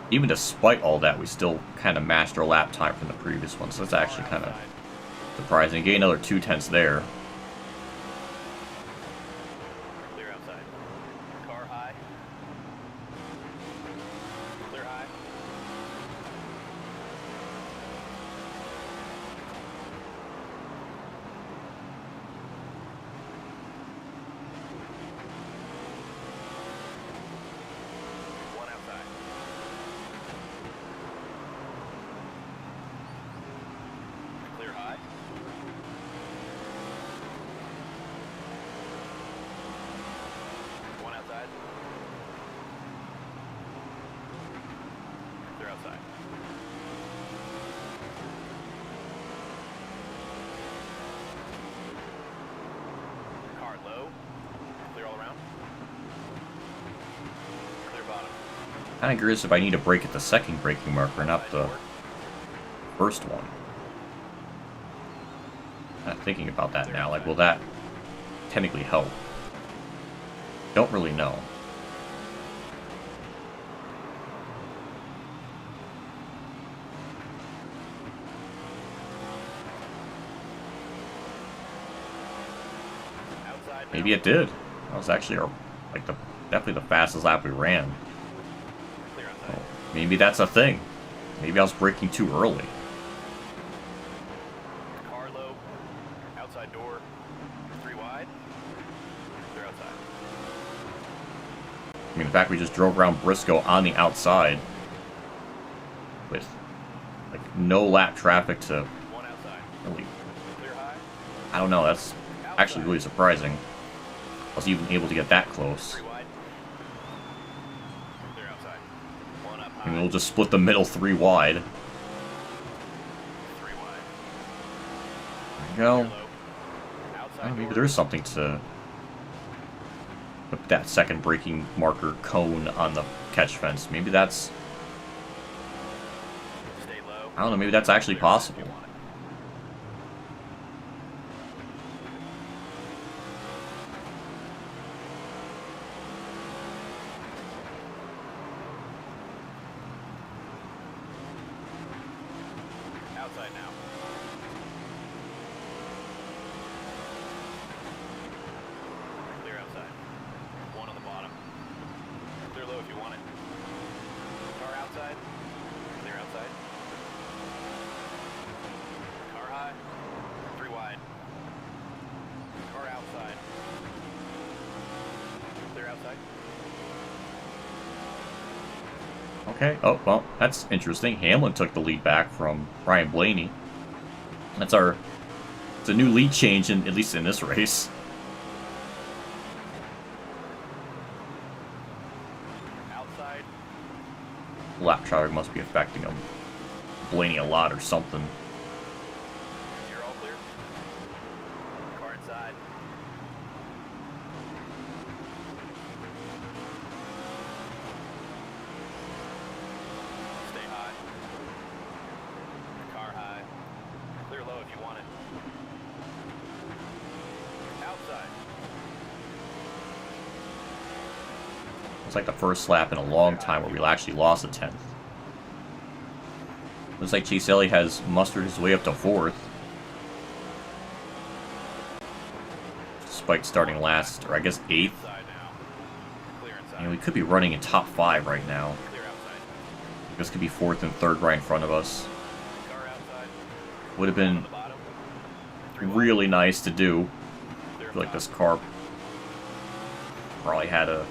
Even despite all that, we still kind of matched our lap time from the previous one, so that's actually kind of surprising. Gain another 2 tenths there. Clear outside. Car high. Clear high. One outside. Clear high. One outside. Clear outside. Car low. Clear all around. Clear bottom. Kind of curious if I need to brake at the second braking marker, not the first one. Not thinking about that now. Like, will that technically help? Don't really know. Outside. Maybe it did. That was actually our, like, definitely the fastest lap we ran. Clear outside. Maybe that's a thing. Maybe I was braking too early. Car low. Outside door. 3 wide. Clear outside. I mean, in fact, we just drove around Briscoe on the outside with like no lap traffic to One outside. really. Clear high. I don't know. That's actually really surprising. I was even able to get that close. 3 wide. Clear outside. One up I high. mean, we'll just split the middle 3 wide. 3 wide. There you go. Low. Outside Oh, maybe door. there is something to put that second braking marker cone on the catch fence. Maybe that's, Stay low. I don't know, maybe that's actually Clear outside if possible. you want it. Outside now. Clear outside. One on the bottom. Clear low if you want it. Car outside. Clear outside. Car high. 3 wide. Car outside. Clear outside. Okay. Oh, well, that's interesting. Hamlin took the lead back from Ryan Blaney. It's a new lead change, at least in this race. lap traffic must be affecting him. Blading a lot or something. You're all clear. Car inside. Stay high. Car high. Clear low if you want it. Outside. It's like the first lap in a long time where we actually lost a 10th. Looks like Chase Elliott has mustered his way up to 4th. Despite starting last, or I guess 8th. Inside now. Clear inside. And we could be running in top 5 right now. Clear outside. This could be 4th and 3rd right in front of us. Car outside. Would have On been the bottom. 3 wide. really nice to do. Clear I feel like top. this car probably had a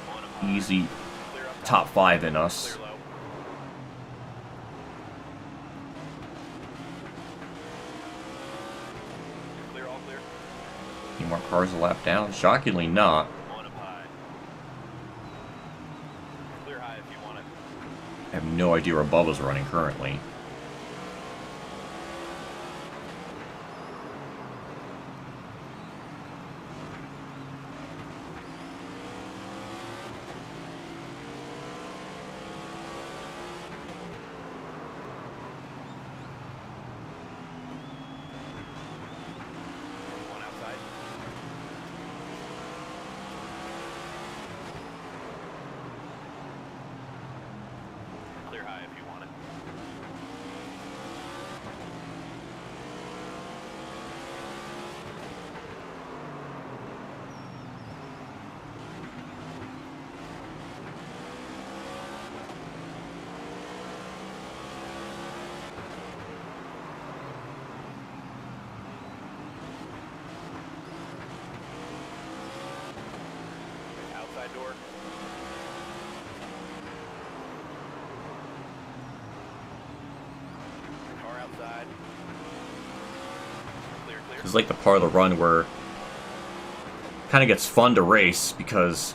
On 'em high. easy Clear up top 5 in us. Clear low. Clear, all clear. Any more cars a lap down? Shockingly not. On 'em high. Clear high if you want it. I have no idea where Bubba's running currently. One outside. Clear high if you want it. Outside door. Car outside. Clear, clear. This is like the part of the run where it kind of gets fun to race because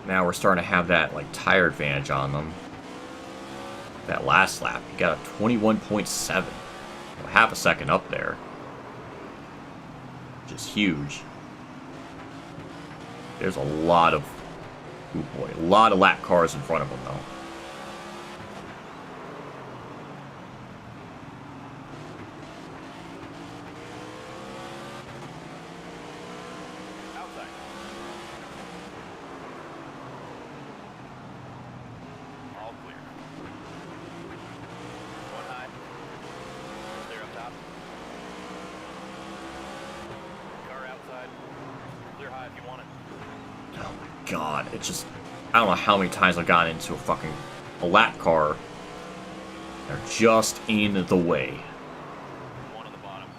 now we're starting to have that like tire advantage on them. That last lap, you got a 21.7, half a second up there, which is huge. There's a lot of, oh boy, a lot of lap cars in front of them though. Outside. All clear. One high. Clear up top. Car outside. Clear high if you want it. Oh my god, it's just, I don't know how many times I've gotten into a lap car. They're just in the way. One on the bottom.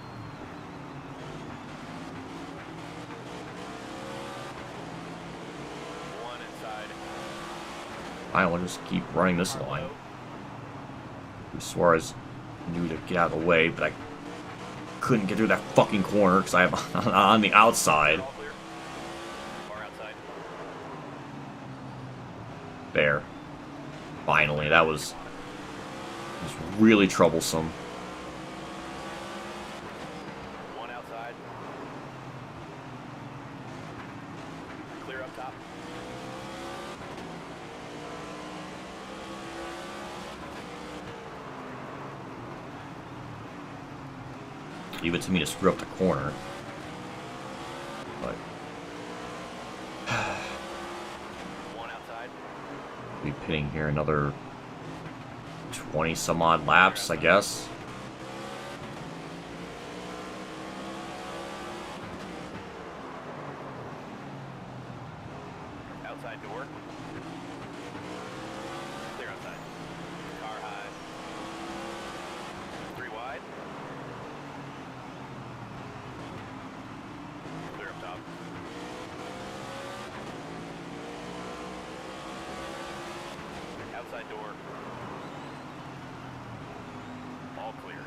One inside. I want to just keep running this Car line. low. Suarez knew to get out of the way, but I couldn't get through that fucking corner because I am on the outside. All clear. Car outside. There. Finally, that was really troublesome. One outside. Clear up top. Leave it to me to screw up the corner. But One outside. be pitting here another 20 some odd laps, I guess. Outside door. Clear outside. Car high. 3 wide. Clear up top. Outside door. All clear.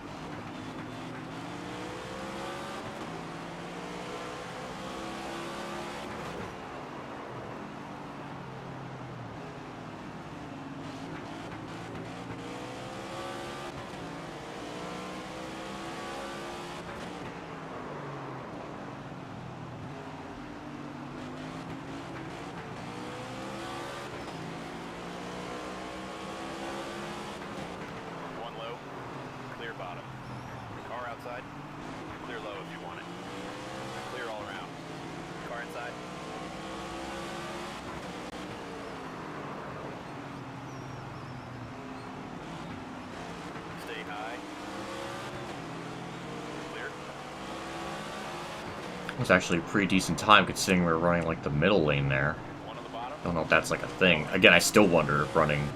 It was actually a pretty decent time considering we were running like the middle lane there. One on the bottom. Don't know if that's like a thing. Again, I still wonder if running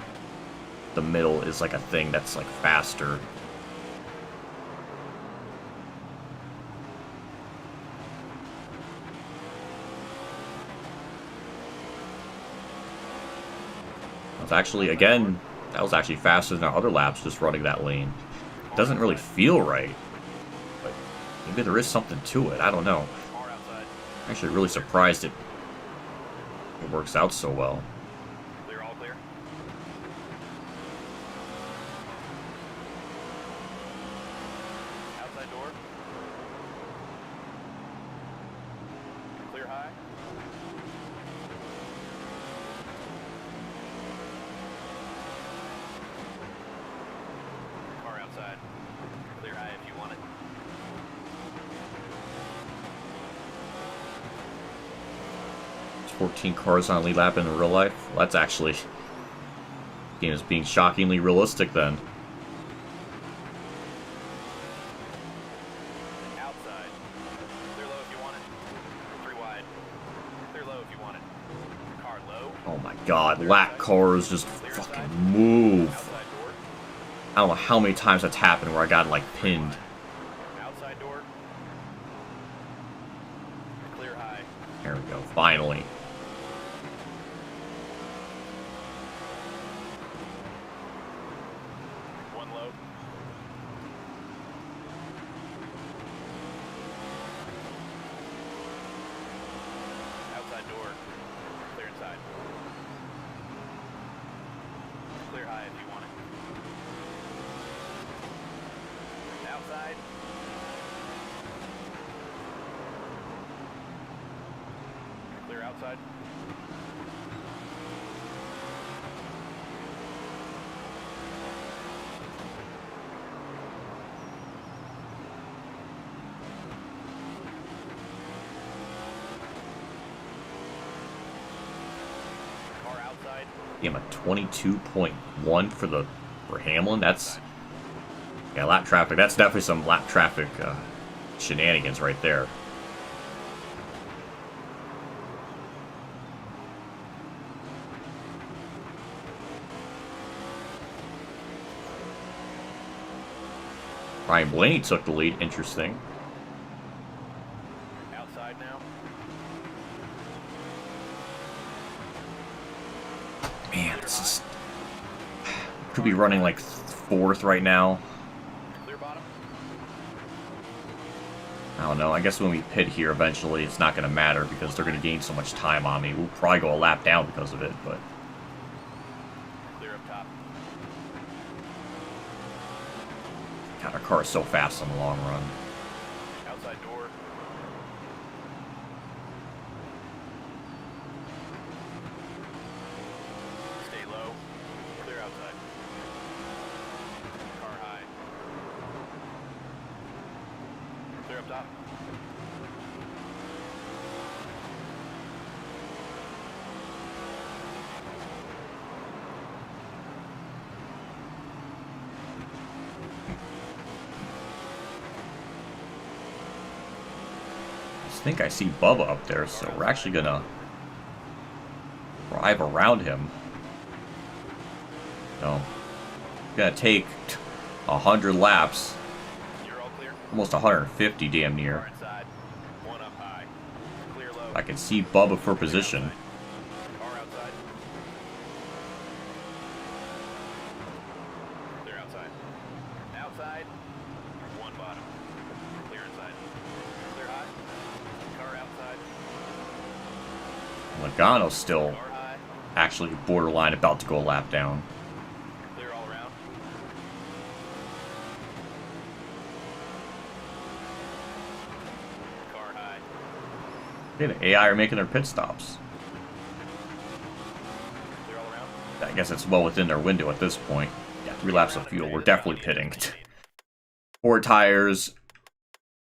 the middle is like a thing that's like faster. That was actually, again, that was actually faster than our other laps just running that lane. It doesn't really feel right, but maybe there is something to it. I don't know. Car outside. I'm actually really surprised it works out so well. Clear, all clear. Outside door. Clear high. Car outside. Clear high if you want it. It's 14 cars on a lead lap in real life. Well, that's actually... The game is being shockingly realistic then. Outside. Clear low if you want it. 3 wide. Clear low if you want it. Car low. Oh my god, lap cars just fucking move. Outside door. I don't know how many times that's happened where I got like pinned. Outside door. Clear high. There we go, finally. One low. Outside door. Clear inside. Clear high if you want it. Outside. Clear outside. Car outside. Damn, a 22.1 for Hamlin. That's, yeah, lap traffic. That's definitely some lap traffic shenanigans right there. Ryan Blaney took the lead. Interesting. Outside now. Man, this is... Could be running like 4th right now. Clear bottom. I don't know. I guess when we pit here eventually, it's not going to matter because they're going to gain so much time on me. We'll probably go a lap down because of it, but... Clear up top. God, our car is so fast in the long run. Outside door. Stay low. Clear outside. Car high. Clear up top. I think I see Bubba up there, so we're actually gonna drive around him. So, gonna take 100 laps, You're all clear. almost 150 damn near. Car inside. One up high. Clear low. I can see Bubba for position. Car outside. Clear outside. Outside. One bottom. Clear inside. Clear high. Car outside. Logano's still Car high. actually borderline about to go a lap down. Clear all around. Car high. Okay, the AI are making their pit stops. Clear all around. I guess it's well within their window at this point. Yeah, 3 laps of fuel. We're definitely pitting. 4 tires.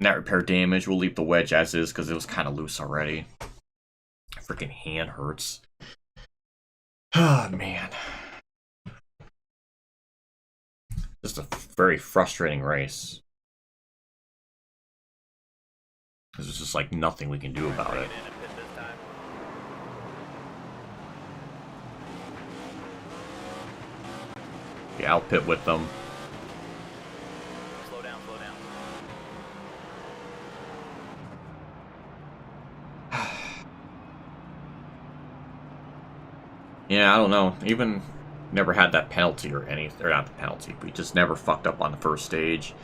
Net repair damage. We'll leave the wedge as is because it was kind of loose already. Freaking hand hurts. Oh, man. Just a very frustrating race. There's just like nothing we can do about Bring it. it in and pit this time. Yeah, I'll pit with them. Slow down, slow down. Yeah, I don't know. Even never had that penalty or anything. Or not the penalty. We just never fucked up on the first stage.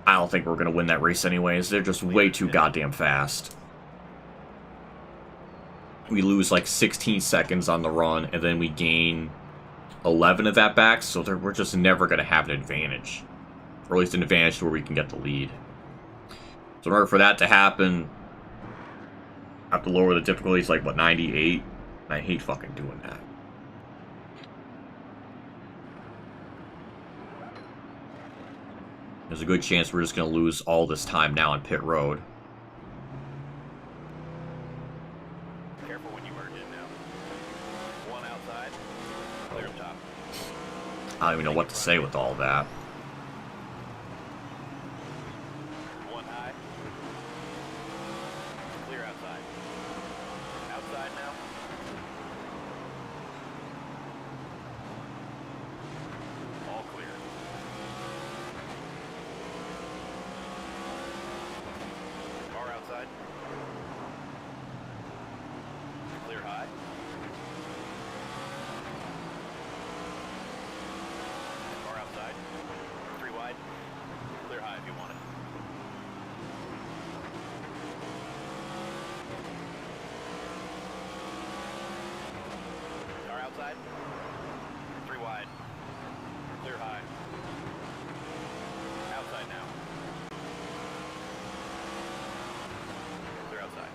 I don't think we're going to win that race anyways. They're just way too goddamn fast. We lose like 16 seconds on the run, and then we gain 11 of that back, so we're just never going to have an advantage. Or at least an advantage to where we can get the lead. So in order for that to happen, I have to lower the difficulties like, what, 98? I hate fucking doing that. There's a good chance we're just going to lose all this time now on pit road. Careful when you merge in now. One outside. Clear up top. I don't even know what to say with all that. One high. Clear outside. Outside now. All clear. Car outside. Clear high. Car outside. 3 wide. Clear high if you want it. Car outside. 3 wide. Clear high. Outside now. Clear outside.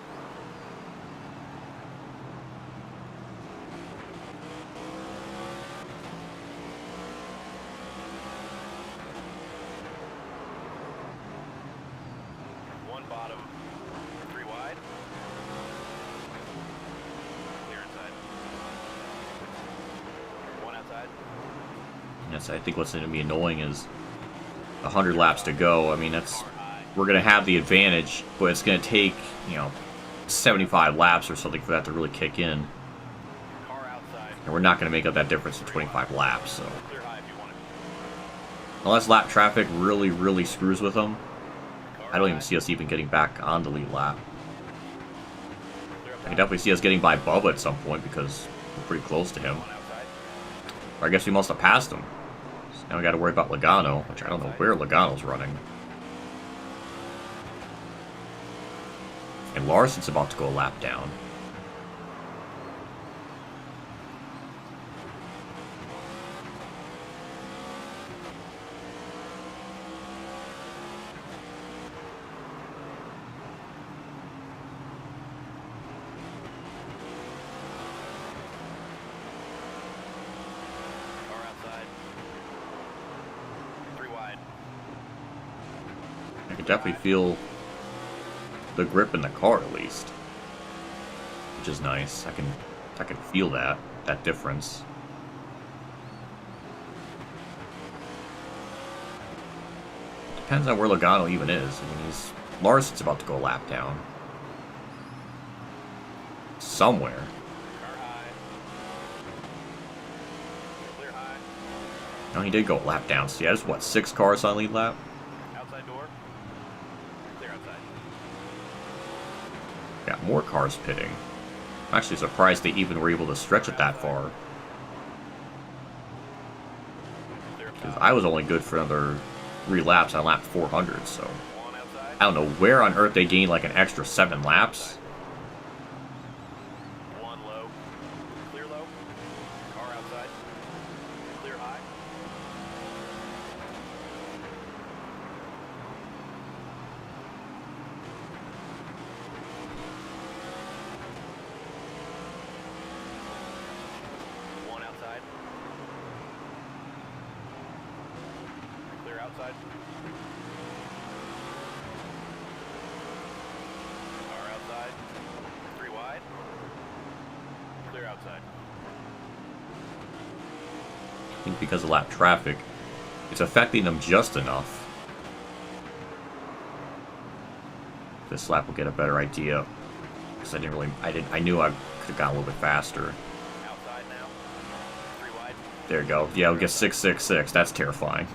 One bottom. 3 wide. Clear inside. One outside. Yes, I think what's going to be annoying is 100 laps to go. I mean, that's Car high. we're going to have the advantage, but it's going to take, 75 laps or something for that to really kick in. Car outside. And we're not going to make up that difference in 25 laps, so. Clear high if you want it. Unless lap traffic really, really screws with them, Car I don't even high. see us even getting back on the lead lap. Clear up I top. can definitely see us getting by Bubba at some point because we're pretty close to him. One outside. Or I guess we must have passed him. So now we got to worry about Logano, which I don't know where Logano's running. And Larson's about to go a lap down. Car outside. 3 wide. I can definitely feel the grip in the car at least, which is nice. I can feel that difference. Depends on where Logano even is. I mean, Larson's about to go a lap down somewhere. Car high. Clear high. No, he did go a lap down. So yeah, there's what, 6 cars on lead lap? Outside door. Clear outside. Got more cars pitting. I'm actually surprised they even were able to stretch it that far. Clear up Because top. I was only good for another 3 laps on lap 400, so One outside. I don't know where on earth they gained like an extra 7 laps. One low. Clear low. Car outside. Clear high. One outside. Clear outside. Car outside. 3 wide. Clear outside. I think because of lap traffic, it's affecting them just enough. This lap will get a better idea. Because I knew I could have gone a little bit faster. Outside now. 3 wide. There you go. Yeah, we'll get 666. That's terrifying.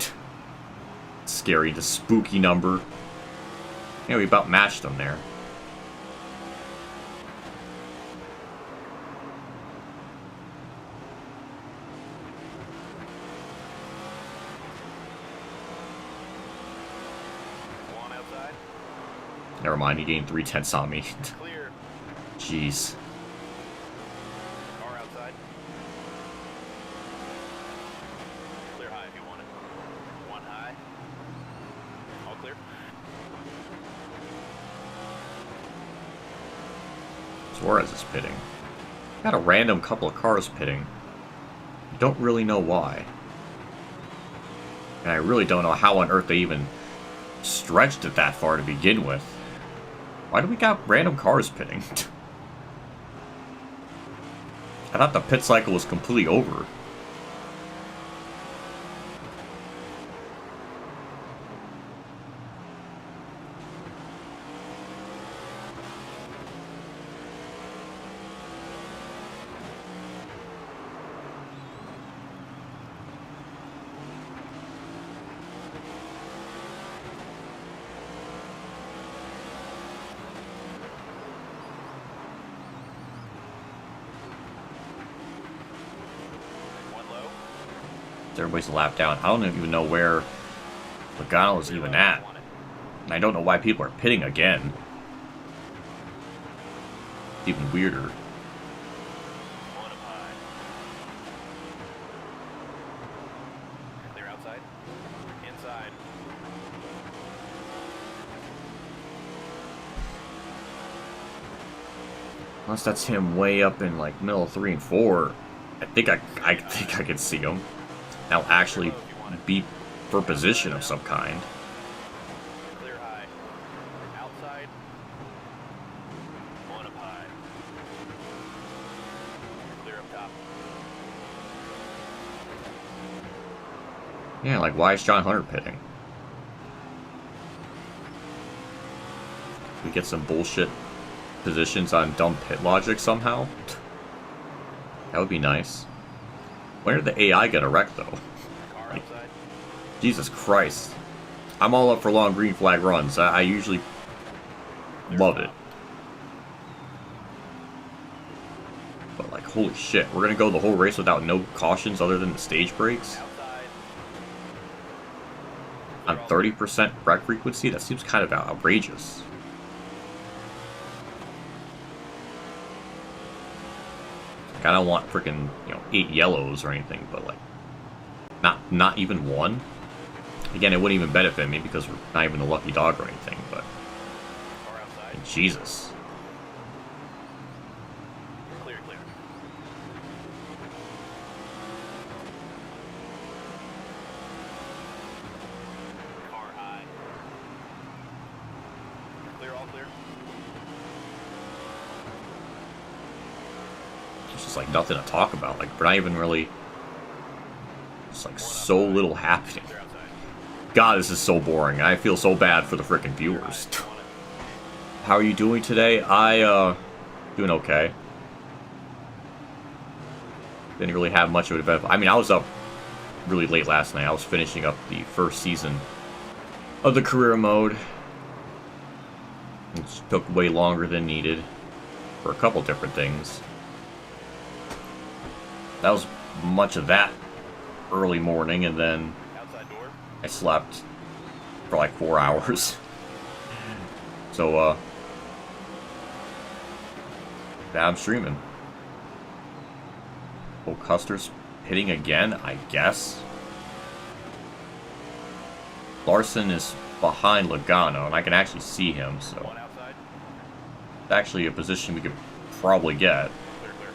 Scary, the spooky number. Yeah, we about matched them there. One outside. Never mind, he gained 3/10 on me. Clear. Jeez. Car outside. Clear high if you want it. One high. All clear. Torres is pitting. Got a random couple of cars pitting. Don't really know why. And I really don't know how on earth they even stretched it that far to begin with. Why do we got random cars pitting? I thought the pit cycle was completely over. One low. Everybody's a lap down. I don't even know where Logano is even at. And I don't know why people are pitting again. It's even weirder. One up high. Clear outside. Inside. Unless that's him way up in like middle 3 and 4. I think I could see him. Now actually be for position of some kind. Clear high. Outside. One up high. Clear up top. Yeah, like why is John Hunter pitting? We get some bullshit positions on dumb pit logic somehow. That would be nice. When did the AI get a wreck though? Car outside. Jesus Christ. I'm all up for long green flag runs. I usually love it. But like, holy shit, we're gonna go the whole race without no cautions other than the stage brakes? Outside. On 30% wreck frequency? That seems kind of outrageous. Like, I don't want freaking, 8 yellows or anything, but like, not even one. Again, it wouldn't even benefit me because we're not even a lucky dog or anything, but Car outside. Jesus. Clear, clear. Car high. Clear, all clear. It's just like nothing to talk about. Like, we're not even really. It's like so little happening. Clear outside. God, this is so boring. I feel so bad for the freaking viewers. How are you doing today? Doing okay. Didn't really have much of an event. I mean, I was up really late last night. I was finishing up the first season of the career mode. It took way longer than needed for a couple different things. That was much of that early morning, and then Outside door. I slept for like 4 hours. So, now I'm streaming. Oh, Custer's hitting again, I guess. Larson is behind Logano, and I can actually see him, so One outside. it's actually a position we could probably get. Clear, clear.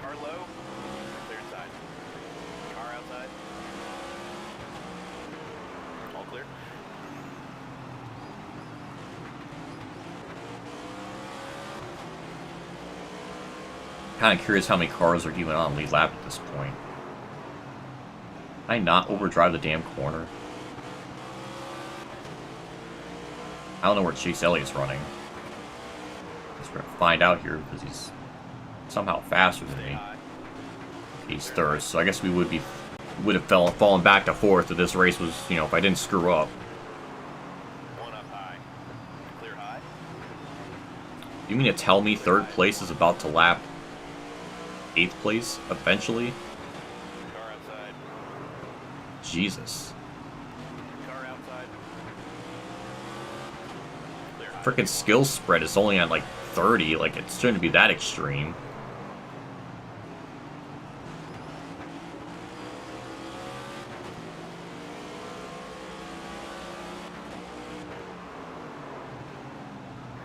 Car low. Clear inside. Car outside. All clear. Kind of curious how many cars are even on lead lap at this point. Can I not overdrive the damn corner? I don't know where Chase Elliott's running. Guess we're gonna find out here because he's somehow faster than me. He's third, so I guess we would have fallen back to fourth if this race was, you know, if I didn't screw up. One up high. Clear high. You mean to tell me third place is about to lap 8th place eventually? Car outside. Jesus. Car outside. Clear high. Frickin' skill spread is only on like 30, like it shouldn't be that extreme.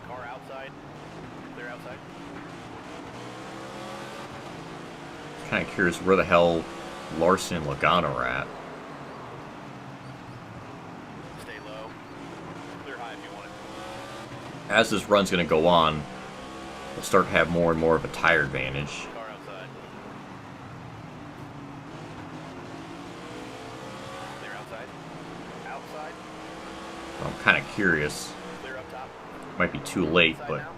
Car outside. Clear outside. Kind of curious where the hell Larson and Logano are at. Stay low. Clear high if you want it. As this run's going to go on, we'll start to have more and more of a tire advantage. Car outside. Clear outside. Outside. I'm kind of curious. Clear up top. Might be too late, Outside but now.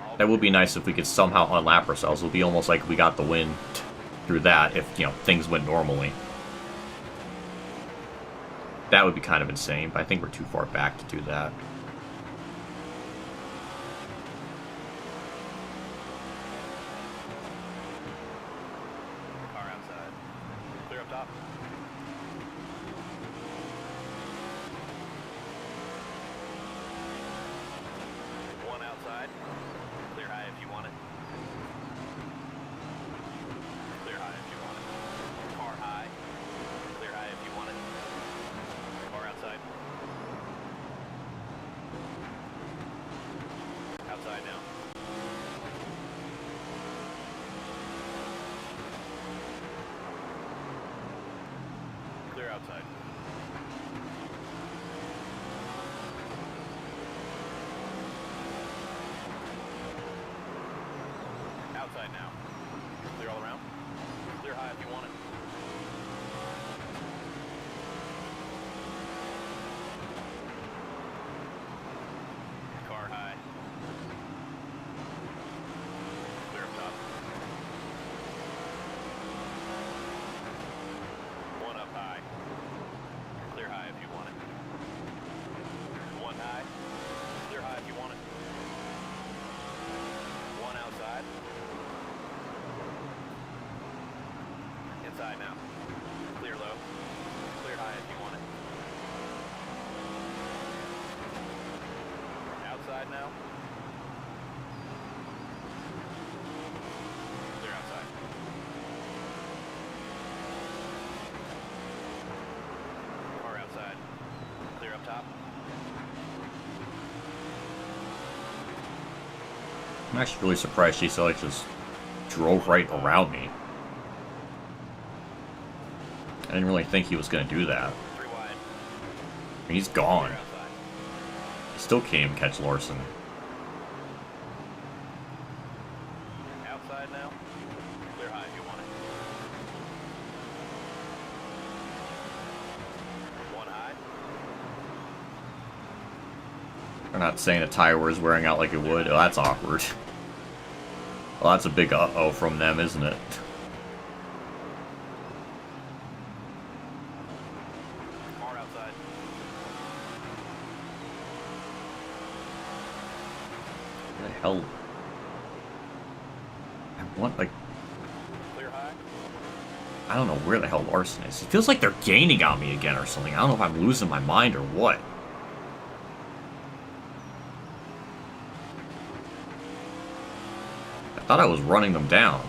All that would be nice if we could somehow unlap ourselves. It would be almost like we got the win through that if, you know, things went normally. That would be kind of insane, but I think we're too far back to do that. car outside. Clear up top. One outside. Clear high if you want it. Clear high if you want it. Car high. Clear high if you want it. Car outside. Outside now. Clear outside. Outside now. Clear all around. Clear high if you want it. Car high. Clear up top. One up high. Clear high if you want it. One high. Clear high if you want it. One outside. Inside now. Clear low. Clear high if you want it. Outside now. Clear outside. Car outside. Clear up top. I'm actually really surprised Chase Elliott just drove right around me. I didn't really think he was going to do that. 3 wide. I mean, he's gone. Clear outside. He still can't even catch Larson. Outside now. Clear high if you want it. One high. They're not saying the tire wear is wearing out like it would. Oh, that's awkward. Well, that's a big uh-oh from them, isn't it? Car outside. What the hell? I want, like, Clear high. I don't know where the hell Larson is. It feels like they're gaining on me again or something. I don't know if I'm losing my mind or what. I thought I was running them down.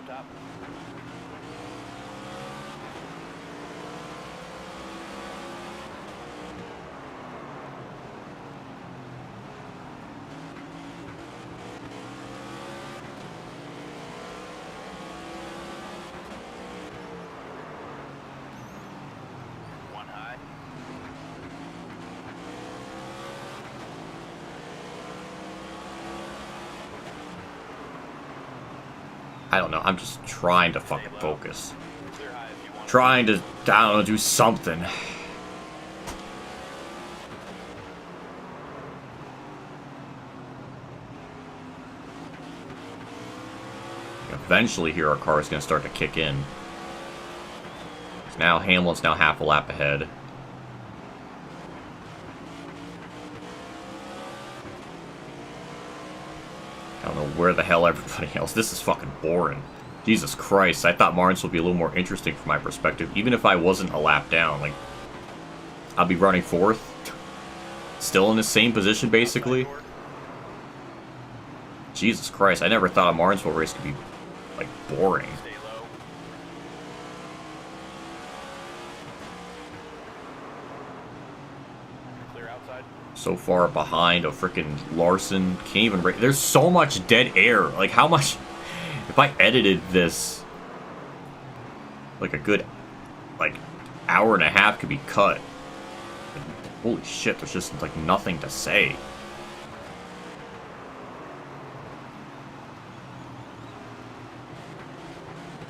top. One high. I don't know. I'm just trying to fucking focus. Clear high if you want. Trying to, I don't know, do something. Eventually here our car is going to start to kick in. Now Hamlin's now half a lap ahead. I don't know where the hell everybody else. This is fucking boring. Jesus Christ, I thought Martinsville would be a little more interesting from my perspective. Even if I wasn't a lap down, like, I'll be running fourth. Still in the same position, basically. Jesus Christ, I never thought a Martinsville race could be, like, boring. Stay low. Clear outside. So far behind a freaking Larson. Can't even race. There's so much dead air. Like, how much... If I edited this, like, a good, like, hour and a half could be cut. Holy shit, there's just, like, nothing to say.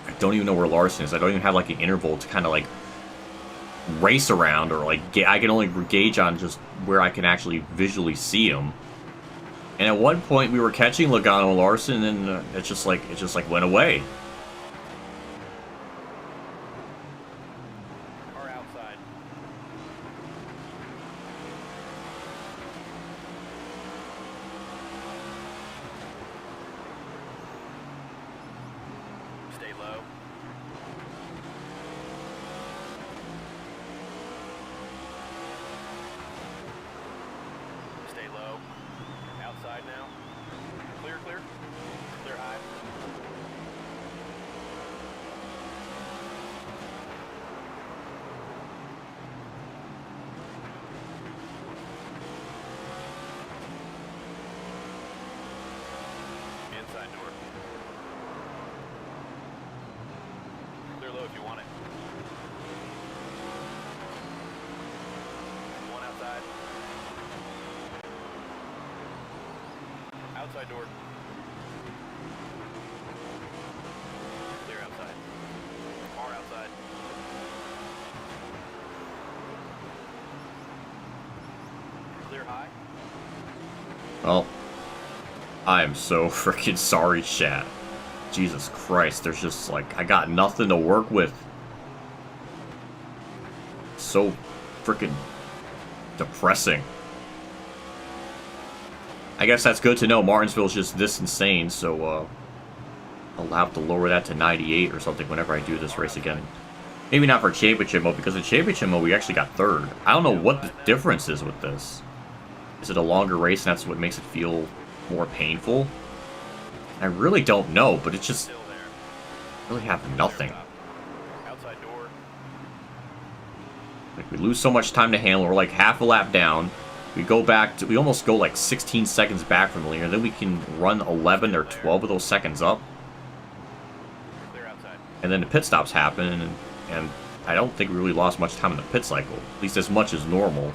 I don't even know where Larson is. I don't even have, like, an interval to kind of, like, race around, or, like, I can only gauge on just where I can actually visually see him. And at one point we were catching Logano and Larson, and it just went away. Car outside. Stay low. Stay low. Outside now. Clear, clear. Clear high. Inside door. Clear low if you want it. One outside. Outside door. Clear outside. Car outside. Clear high. Well, I am so freaking sorry, chat. Jesus Christ, there's just, like, I got nothing to work with. So freaking depressing. I guess that's good to know. Martinsville's just this insane, so I'll have to lower that to 98 or something whenever I do this race again. Maybe not for championship mode, because in championship mode we actually got third. I don't know what the difference is with this. Is it a longer race and that's what makes it feel more painful? I really don't know, but it's just Still there. really have nothing. Outside door. Like, we lose so much time to handle. We're like half a lap down. We go back to, we almost go like 16 seconds back from the leader. Then we can run 11 or 12 of those seconds up. Clear outside. And then the pit stops happen, and I don't think we really lost much time in the pit cycle. At least as much as normal.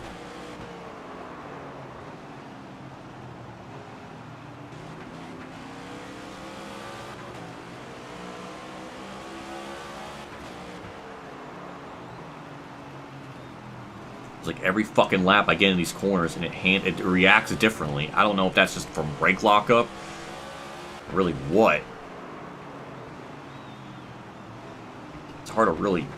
It's like every fucking lap I get in these corners, and it reacts differently. I don't know if that's just from brake lockup, or really what. It's hard to really be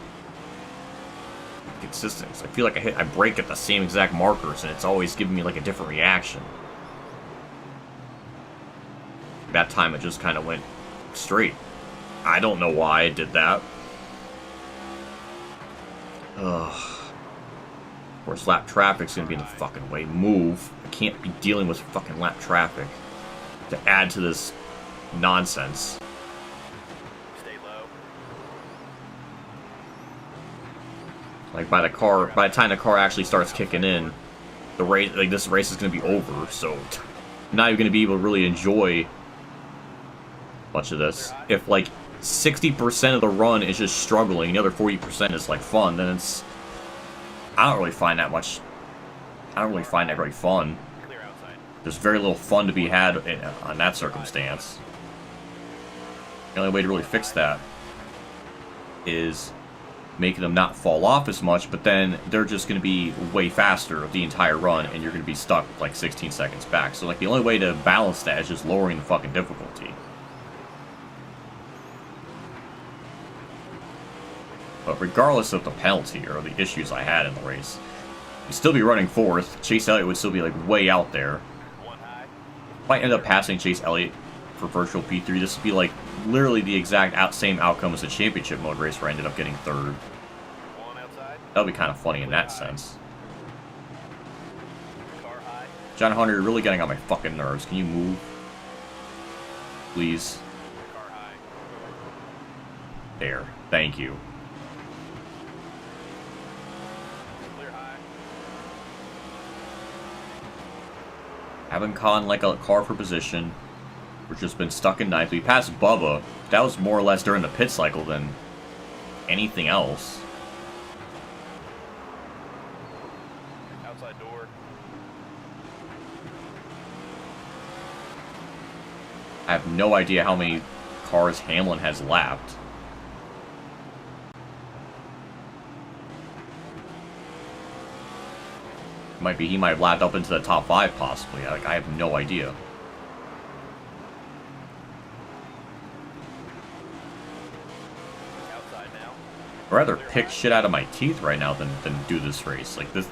consistent. I feel like I brake at the same exact markers, and it's always giving me like a different reaction. That time it just kind of went straight. I don't know why I did that. Ugh. Of course, lap traffic's gonna be in the fucking way. Move. I can't be dealing with fucking lap traffic to add to this nonsense. Like by the time the car actually starts kicking in, the race, like this race is going to be over. So I'm not even going to be able to really enjoy much of this. If like 60% of the run is just struggling, the other 40% is like fun, then it's, I don't really find that very fun. There's very little fun to be had on that circumstance. The only way to really fix that is making them not fall off as much, but then they're just going to be way faster the entire run, and you're going to be stuck like 16 seconds back. So like the only way to balance that is just lowering the fucking difficulty. But regardless of the penalty or the issues I had in the race, you'd still be running 4th. Chase Elliott would still be like way out there. If I end up passing Chase Elliott for virtual P3, this would be like literally the exact same outcome as the championship mode race where I ended up getting 3rd. That would be kind of funny in that sense. John Hunter, you're really getting on my fucking nerves. Can you move? Please. There. Thank you. Haven't caught like a car for position. We've just been stuck in 9th. We passed Bubba. That was more or less during the pit cycle than anything else. Outside door. I have no idea how many cars Hamlin has lapped. He might have lapped up into the top 5 possibly. Like, I have no idea. Outside now. I'd rather pick shit out of my teeth right now than do this race. Like this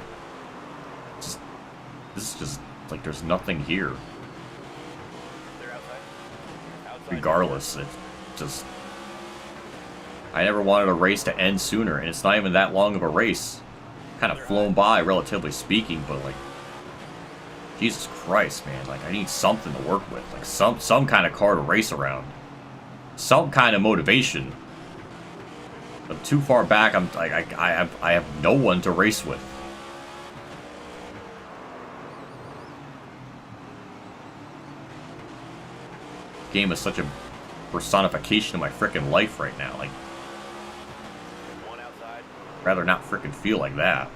is just like there's nothing here. They're outside. Regardless, it's just I never wanted a race to end sooner, and it's not even that long of a race. Kind of flown by, relatively speaking, but like, Jesus Christ, man! Like, I need something to work with, like some kind of car to race around, some kind of motivation. I'm too far back. I'm like, I have no one to race with. The game is such a personification of my freaking life right now. Like, rather not freaking feel like that.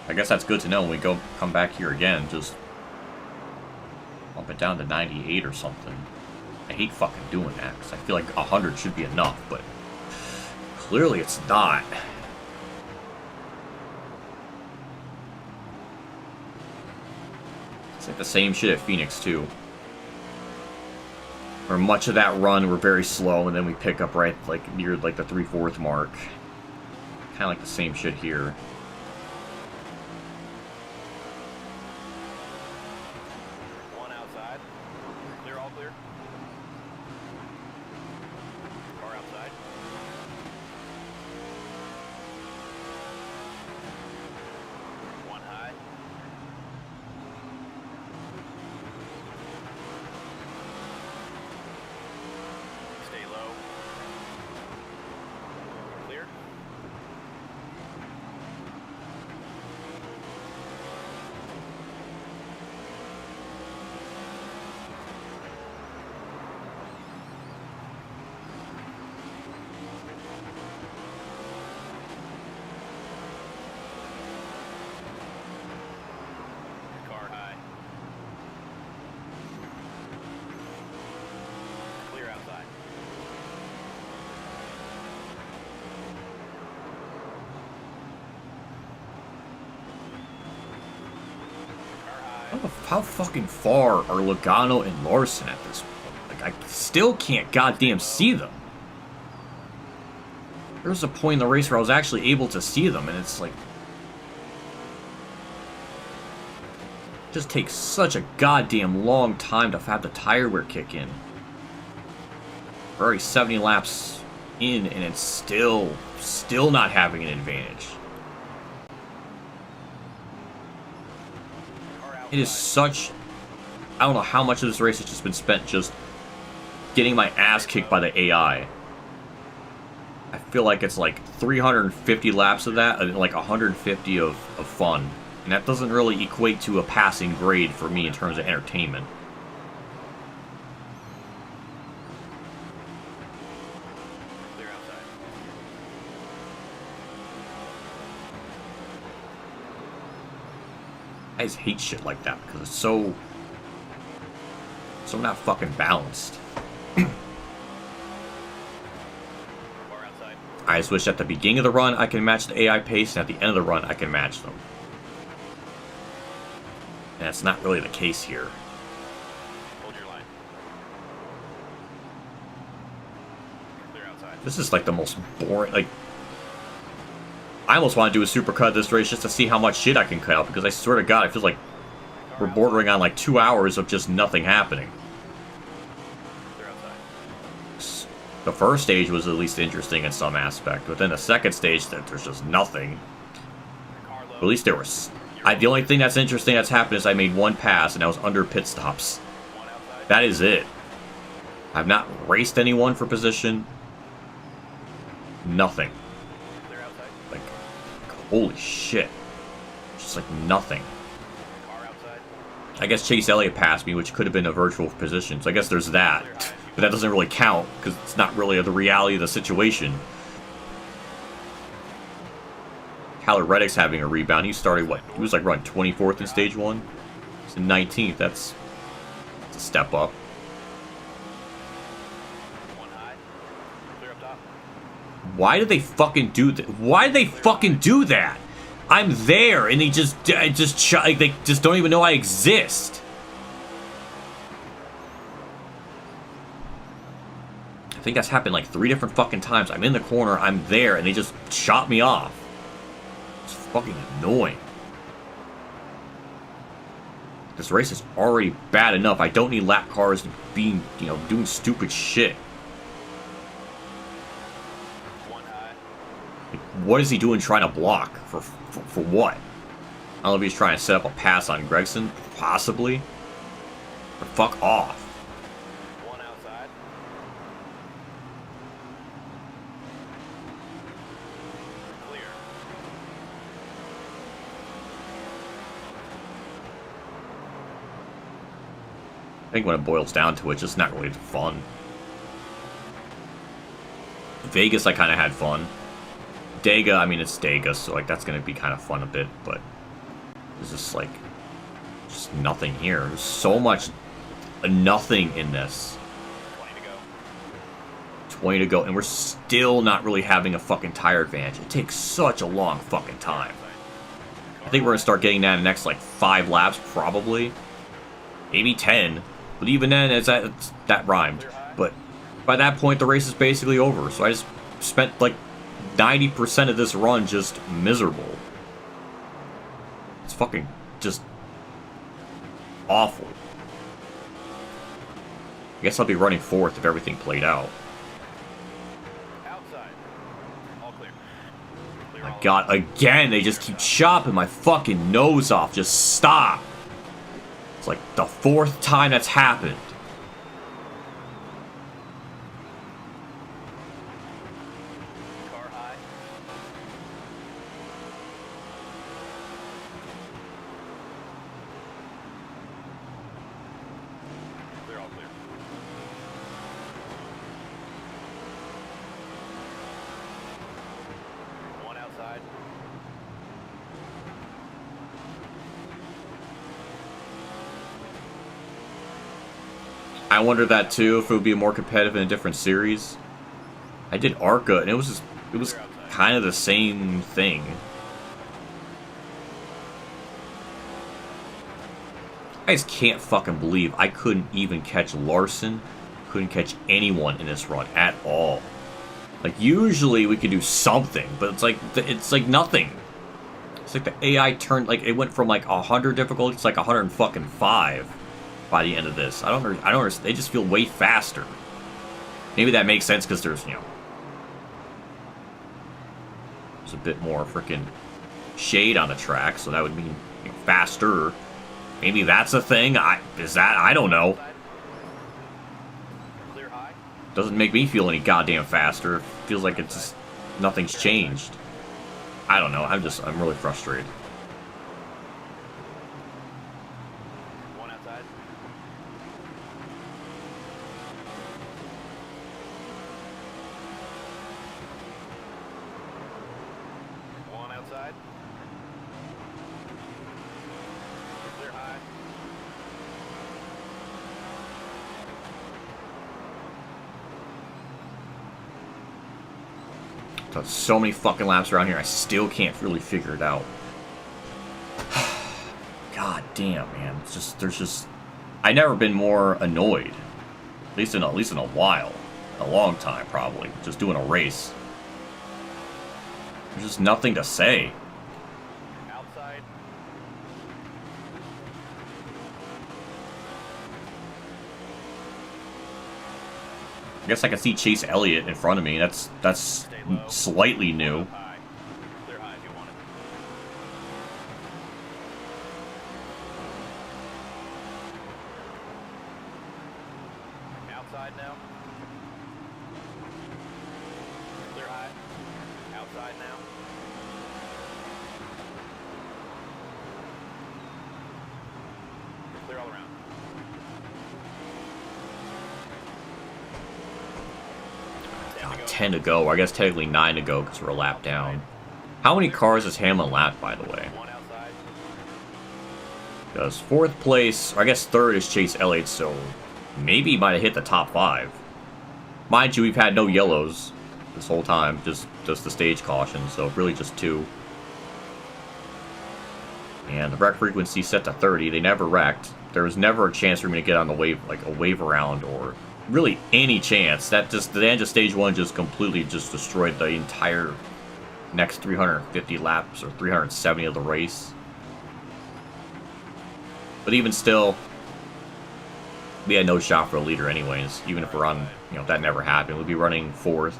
I guess that's good to know when we come back here again. Just bump it down to 98 or something. I hate fucking doing that because I feel like 100 should be enough, but clearly it's not. It's like the same shit at Phoenix too. Where much of that run we're very slow, and then we pick up right like near like the 3/4 mark. Kind of like the same shit here. One outside. Clear, all clear. Car outside. One high. Stay low. Clear. Car high. Clear outside. How fucking far are Logano and Larson at this point? Like, I still can't goddamn see them. There was a point in the race where I was actually able to see them, and it's like... It just takes such a goddamn long time to have the tire wear kick in. We're already 70 laps in, and it's still not having an advantage. It is such... I don't know how much of this race has just been spent just getting my ass kicked by the AI. feel like it's like 350 laps of that and like 150 of fun. And that doesn't really equate to a passing grade for me in terms of entertainment. Clear outside. I just hate shit like that because it's so not fucking balanced. Far outside. I just wish at the beginning of the run I can match the AI pace, and at the end of the run I can match them. And that's not really the case here. Hold your line. Clear outside. This is like the most boring, like... I almost want to do a supercut of this race just to see how much shit I can cut out, because I swear to God, I feel like we're bordering on like 2 hours of just nothing happening. Clear outside. The first stage was at least interesting in some aspect, but then the second stage, there's just nothing. Car low. At least there was... the only thing that's interesting that's happened is I made one pass, and I was under pit stops. One outside. That is it. I've not raced anyone for position. Nothing. Clear outside. Like, holy shit. Just like nothing. Car outside. I guess Chase Elliott passed me, which could have been a virtual position, so I guess there's that. But that doesn't really count, because it's not really the reality of the situation. Tyler Reddick's having a rebound. He started, what? He was like run 24th in stage 1. He's in 19th. That's a step up. One high. Clear up top. Why did they fucking do that? Why did they fucking do that? I'm there, and they just don't even know I exist. I think that's happened like 3 different fucking times. I'm in the corner, I'm there, and they just shot me off. It's fucking annoying. This race is already bad enough. I don't need lap cars being, doing stupid shit. One high. Like, what is he doing trying to block? For what? I don't know if he's trying to set up a pass on Gregson. Possibly. But fuck off. One outside. Clear. I think when it boils down to it, it's just not really fun. Vegas, I kind of had fun. Dega, I mean, it's Dega, so like that's gonna be kind of fun a bit, but there's just like nothing here. There's so much nothing in this. 20 to go. 20 to go, and we're still not really having a fucking tire advantage. It takes such a long fucking time. I think we're gonna start getting that in the next like 5 laps, probably, maybe 10. But even then, that rhymed. But by that point, the race is basically over. So I just spent like 90% of this run just miserable. It's fucking just awful. I guess I'll be running 4th if everything played out. Outside. All clear. Clear My all God, again, they just keep chopping my fucking nose off. Just stop. It's like the 4th time that's happened. car high. Clear all clear. One outside. I wonder that too, if it would be more competitive in a different series. I did Arca, and it was kind of the same thing. I just can't fucking believe I couldn't even catch Larson, couldn't catch anyone in this run at all. Like usually we could do something, but it's like nothing. It's like the AI turned, like it went from like 100 difficulty to like 105 by the end of this. I don't understand. They just feel way faster. Maybe that makes sense because there's there's a bit more freaking shade on the track, so that would mean faster. Maybe that's a thing. I don't know. Clear high. Doesn't make me feel any goddamn faster. Feels like it's just nothing's changed. I don't know. I'm really frustrated. One outside. One outside. Clear high. Done so many fucking laps around here, I still can't really figure it out. God damn, man. It's just, I've never been more annoyed. At least in a while. A long time, probably. Just doing a race. There's just nothing to say. Outside. I guess I can see Chase Elliott in front of me. That's slightly new. High. Clear high if you want it. Outside now. Clear high. Outside now. Clear all around. God, 10 to go. Or I guess technically 9 to go because we're a lap down. How many cars is Hellman lapped, by the way? One outside. Because 4th place, or I guess 3rd is Chase Elliott, so maybe he might have hit the top 5. Mind you, we've had no yellows this whole time, just the stage caution, so really just 2. And the wreck frequency set to 30. They never wrecked. There was never a chance for me to get on the wave, like a wave around, or really any chance. That just, the end of stage 1 just completely just destroyed the entire next 350 laps or 370 of the race. But even still, we had no shot for a leader anyways. Even if we're on, if that never happened, we'd be running 4th.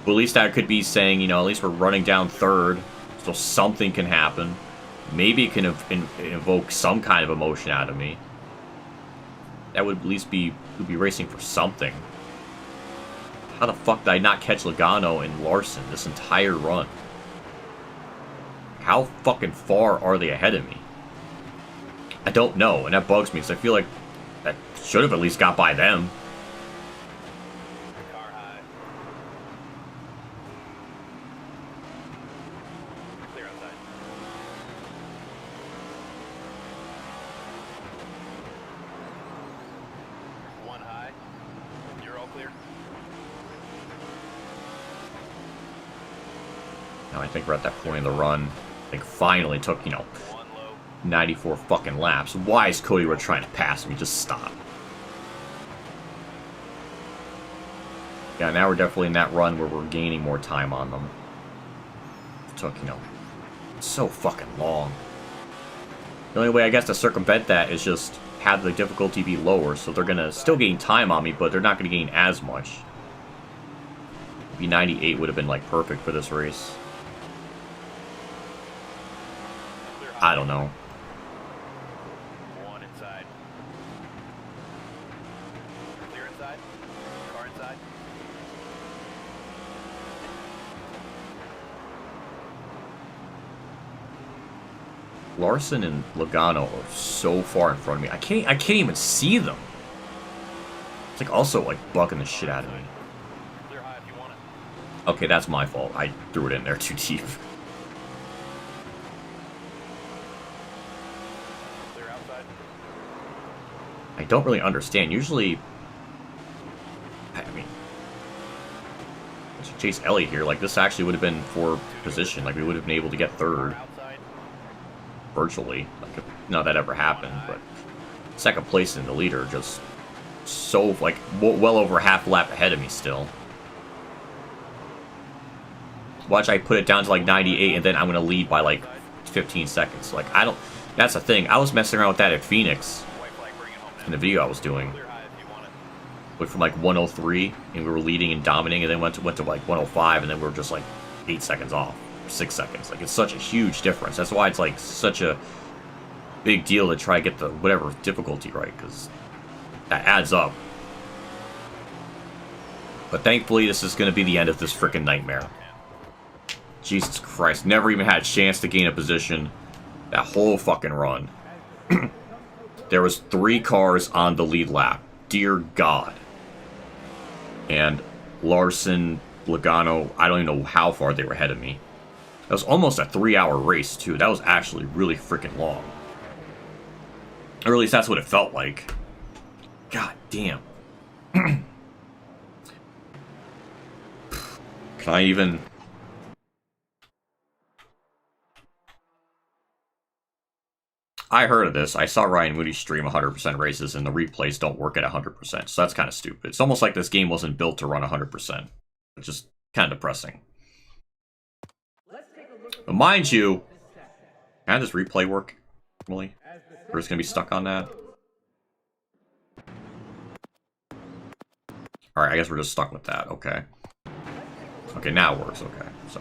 But at least I could be saying, at least we're running down 3rd, so something can happen. Maybe it can evoke some kind of emotion out of me. That would at least be, we'd be racing for something. How the fuck did I not catch Logano and Larson this entire run? How fucking far are they ahead of me? I don't know, and that bugs me because I feel like I should have at least got by them. Car high. Clear outside. One high. You're all clear. Now I think we're at that point in the run. I think finally took, One low. 94 fucking laps. Why is Cody Rowe trying to pass me? Just stop. Yeah, now we're definitely in that run where we're gaining more time on them. It took, so fucking long. The only way, I guess, to circumvent that is just have the difficulty be lower, so they're gonna still gain time on me, but they're not gonna gain as much. Maybe 98 would have been, like, perfect for this race. Clear high. I don't know. One inside. Clear inside. Car inside. Larson and Logano are so far in front of me. I can't even see them. It's like also like bugging the shit out of me. Clear high if you want it. Okay, that's my fault. I threw it in there too deep. Clear outside. I don't really understand. Usually, I mean, Chase Elliott here. Like this actually would have been for position. Like we would have been able to get 3rd. Outside. Virtually. Like, not that ever happened, but 2nd place in the leader, just so, like, well over half lap ahead of me still. Watch, I put it down to, like, 98, and then I'm going to lead by, like, 15 seconds. Like, I don't, that's the thing. I was messing around with that at Phoenix White flag, bring it home now. in the video I was doing. Clear high if you want it. Went from, like, 103, and we were leading and dominating, and then went to like, 105, and then we were just, like, 8 seconds off. 6 seconds. Like, it's such a huge difference. That's why it's like such a big deal to try to get the whatever difficulty right, because that adds up. But thankfully, this is going to be the end of this freaking nightmare. Jesus Christ, never even had a chance to gain a position that whole fucking run. There was 3 cars on the lead lap. Dear God. And Larson, Logano, I don't even know how far they were ahead of me. That was almost a 3-hour race, too. That was actually really freaking long. Or at least that's what it felt like. God damn. Can I even... I heard of this. I saw Ryan Moody stream 100% races, and the replays don't work at 100%, so that's kind of stupid. It's almost like this game wasn't built to run 100%, which is kind of depressing. But mind you, can this replay work normally? We're just going to be stuck on that? Alright, I guess we're just stuck with that. Okay. Okay, now it works. Okay, so...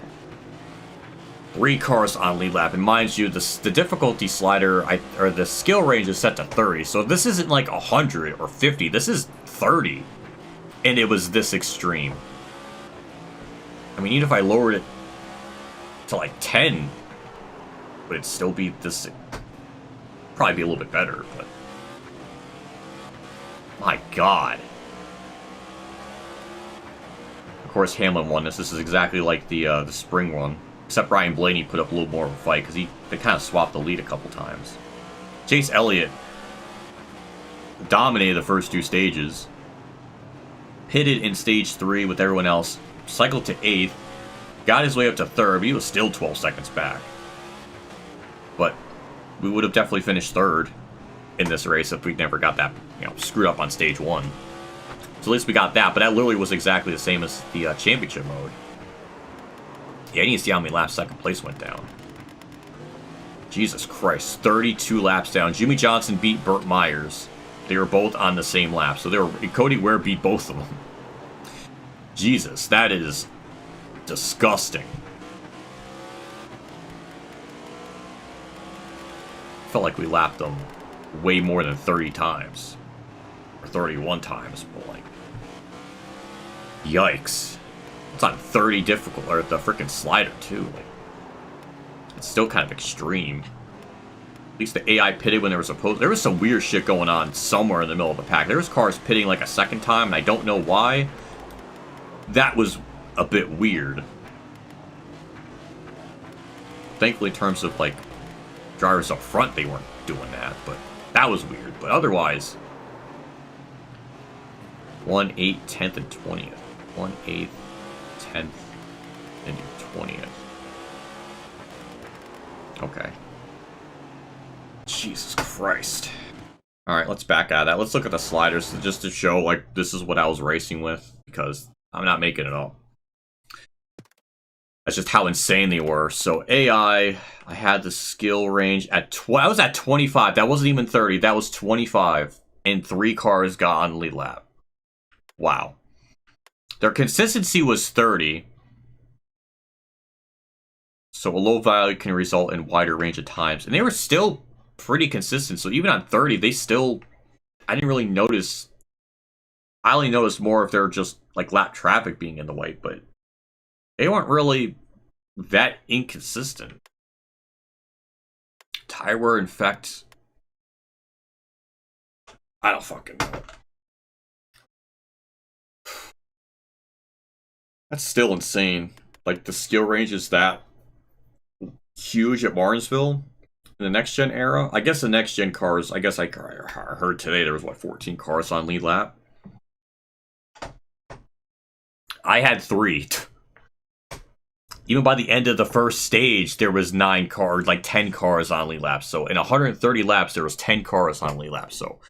3 cars on lead lap, and mind you, the difficulty slider, or the skill range is set to 30, so this isn't like 100 or 50, this is 30. And it was this extreme. I mean, even if I lowered it to like 10, would it still be this? Probably be a little bit better, but... My God. Of course, Hamlin won this. This is exactly like the spring one. Except Ryan Blaney put up a little more of a fight because they kind of swapped the lead a couple times. Chase Elliott dominated the first 2 stages. Pitted in stage 3 with everyone else. Cycled to 8th. Got his way up to 3rd, but he was still 12 seconds back. But we would have definitely finished 3rd in this race if we never got that, screwed up on stage 1. So at least we got that, but that literally was exactly the same as the championship mode. Yeah, I need to see how many laps second place went down. Jesus Christ, 32 laps down. Jimmy Johnson beat Burt Myers. They were both on the same lap, so Cody Ware beat both of them. Jesus, that is disgusting. Felt like we lapped them way more than 30 times. Or 31 times, but like... Yikes. It's on 30 difficult, or the freaking slider too. Like, it's still kind of extreme. At least the AI pitted when there was some weird shit going on somewhere in the middle of the pack. There was cars pitting like a second time, and I don't know why. That was a bit weird. Thankfully, in terms of like drivers up front, they weren't doing that, but that was weird. But otherwise, 1, 8, 10th, and 20th. 1, 8th, 10th, and 20th. Okay. Jesus Christ. Alright, let's back out of that. Let's look at the sliders just to show, like, this is what I was racing with, because I'm not making it up. That's just how insane they were. So AI, I had the skill range at I was at 25. That wasn't even 30. That was 25. And 3 cars got on the lead lap. Wow. Their consistency was 30. So a low value can result in wider range of times. And they were still pretty consistent. So even on 30, they still... I didn't really notice... I only noticed more if they're just, like, lap traffic being in the way. But they weren't really that inconsistent. Tire wear effect... I don't fucking know. That's still insane. Like, the skill range is that huge at Martinsville in the next-gen era. I guess the next-gen cars, I guess I heard today there was, what, 14 cars on lead lap? I had 3. Even by the end of the first stage, there was 9 cars, like 10 cars on lead laps. So in 130 laps, there was 10 cars on lead laps. So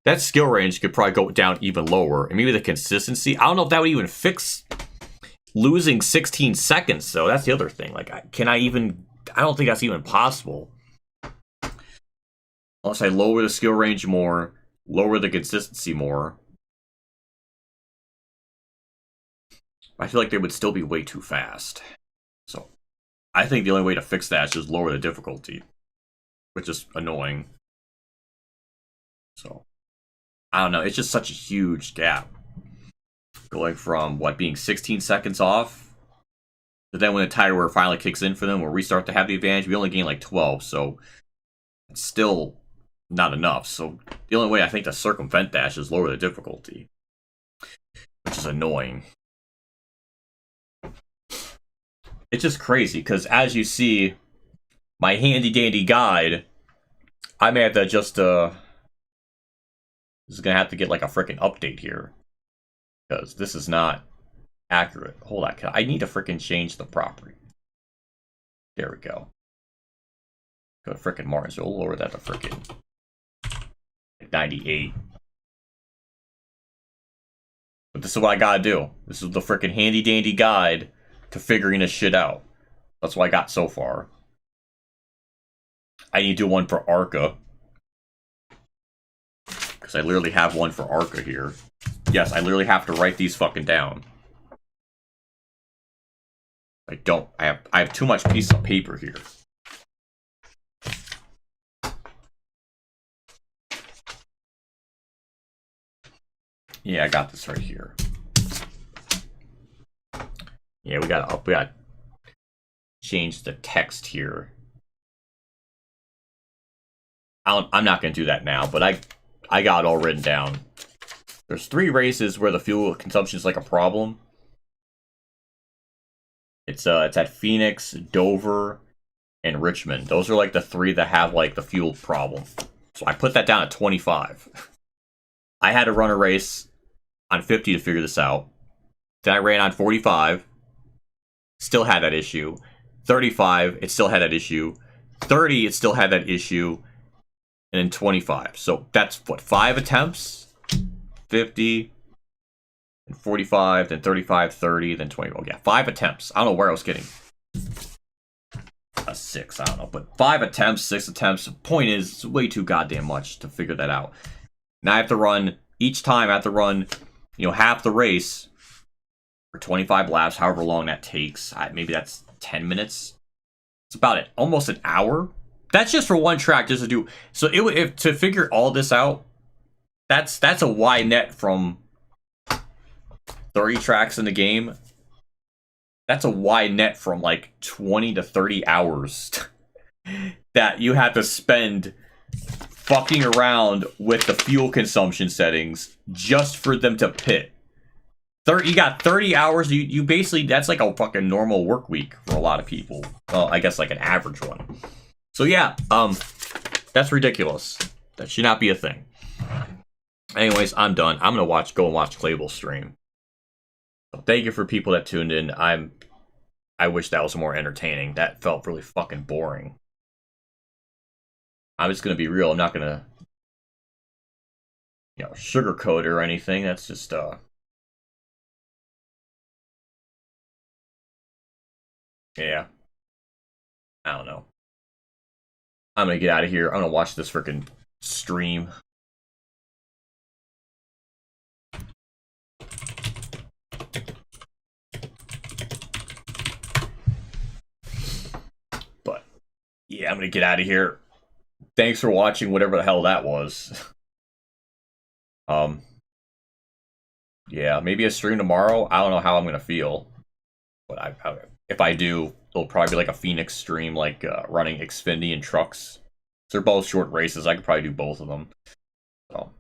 that skill range could probably go down even lower. And maybe the consistency, I don't know if that would even fix losing 16 seconds. So that's the other thing. Like, I don't think that's even possible. Unless I lower the skill range more, lower the consistency more. I feel like they would still be way too fast. So, I think the only way to fix that is just lower the difficulty. Which is annoying. So, I don't know. It's just such a huge gap. Going from, what, being 16 seconds off? But then when the tire wear finally kicks in for them, where we start to have the advantage, we only gain like 12, so it's still not enough. So the only way I think to circumvent that is lower the difficulty, which is annoying. It's just crazy, because as you see, my handy-dandy guide, I may have to just, this is going to have to get like a freaking update here. Because this is not accurate. Hold on, I need to freaking change the property. There we go. Go to freaking Martinsville, lower that to freaking 98. But this is what I gotta do. This is the freaking handy-dandy guide to figuring this shit out. That's what I got so far. I need to do one for ARCA. Because I literally have one for ARCA here. Yes, I literally have to write these fucking down. I don't. I have too much piece of paper here. Yeah, I got this right here. Yeah, we gotta change the text here. I'm not gonna do that now, but I got it all written down. There's 3 races where the fuel consumption is like a problem. It's at Phoenix, Dover, and Richmond. Those are like the 3 that have like the fuel problem. So I put that down at 25. I had to run a race on 50 to figure this out. Then I ran on 45. Still had that issue. 35, it still had that issue. 30, it still had that issue. And then 25. So that's what, 5 attempts? 50, and 45, then 35, 30, then 20. Oh, yeah, 5 attempts. I don't know where I was getting a 6. I don't know. But 5 attempts, 6 attempts. The point is, it's way too goddamn much to figure that out. Now I have to run, each time I have to run, half the race for 25 laps, however long that takes. Maybe that's 10 minutes. It's about almost an hour. That's just for one track, just to do. So to figure all this out, that's a wide net from 30 tracks in the game. That's a wide net from like 20 to 30 hours that you have to spend fucking around with the fuel consumption settings just for them to pit. You got 30 hours. You basically, that's like a fucking normal work week for a lot of people. Well, I guess like an average one. So yeah, that's ridiculous. That should not be a thing. Anyways, I'm done. I'm gonna go and watch Claybull's stream. So thank you for people that tuned in. I wish that was more entertaining. That felt really fucking boring. I'm just gonna be real. I'm not gonna, sugarcoat it or anything. That's just yeah. I don't know. I'm gonna get out of here. I'm gonna watch this freaking stream. But yeah, I'm gonna get out of here. Thanks for watching whatever the hell that was. Yeah, maybe a stream tomorrow. I don't know how I'm gonna feel, but if I do, it'll probably be like a Phoenix stream, like running Xfinity and trucks. They're both short races. I could probably do both of them. So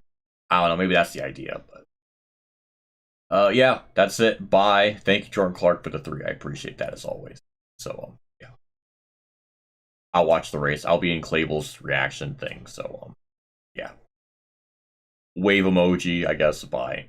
I don't know. Maybe that's the idea. But yeah, that's it. Bye. Thank you, Jordan Clark, for the 3. I appreciate that as always. So yeah, I'll watch the race. I'll be in Claybull's reaction thing. So yeah, wave emoji. I guess. Bye.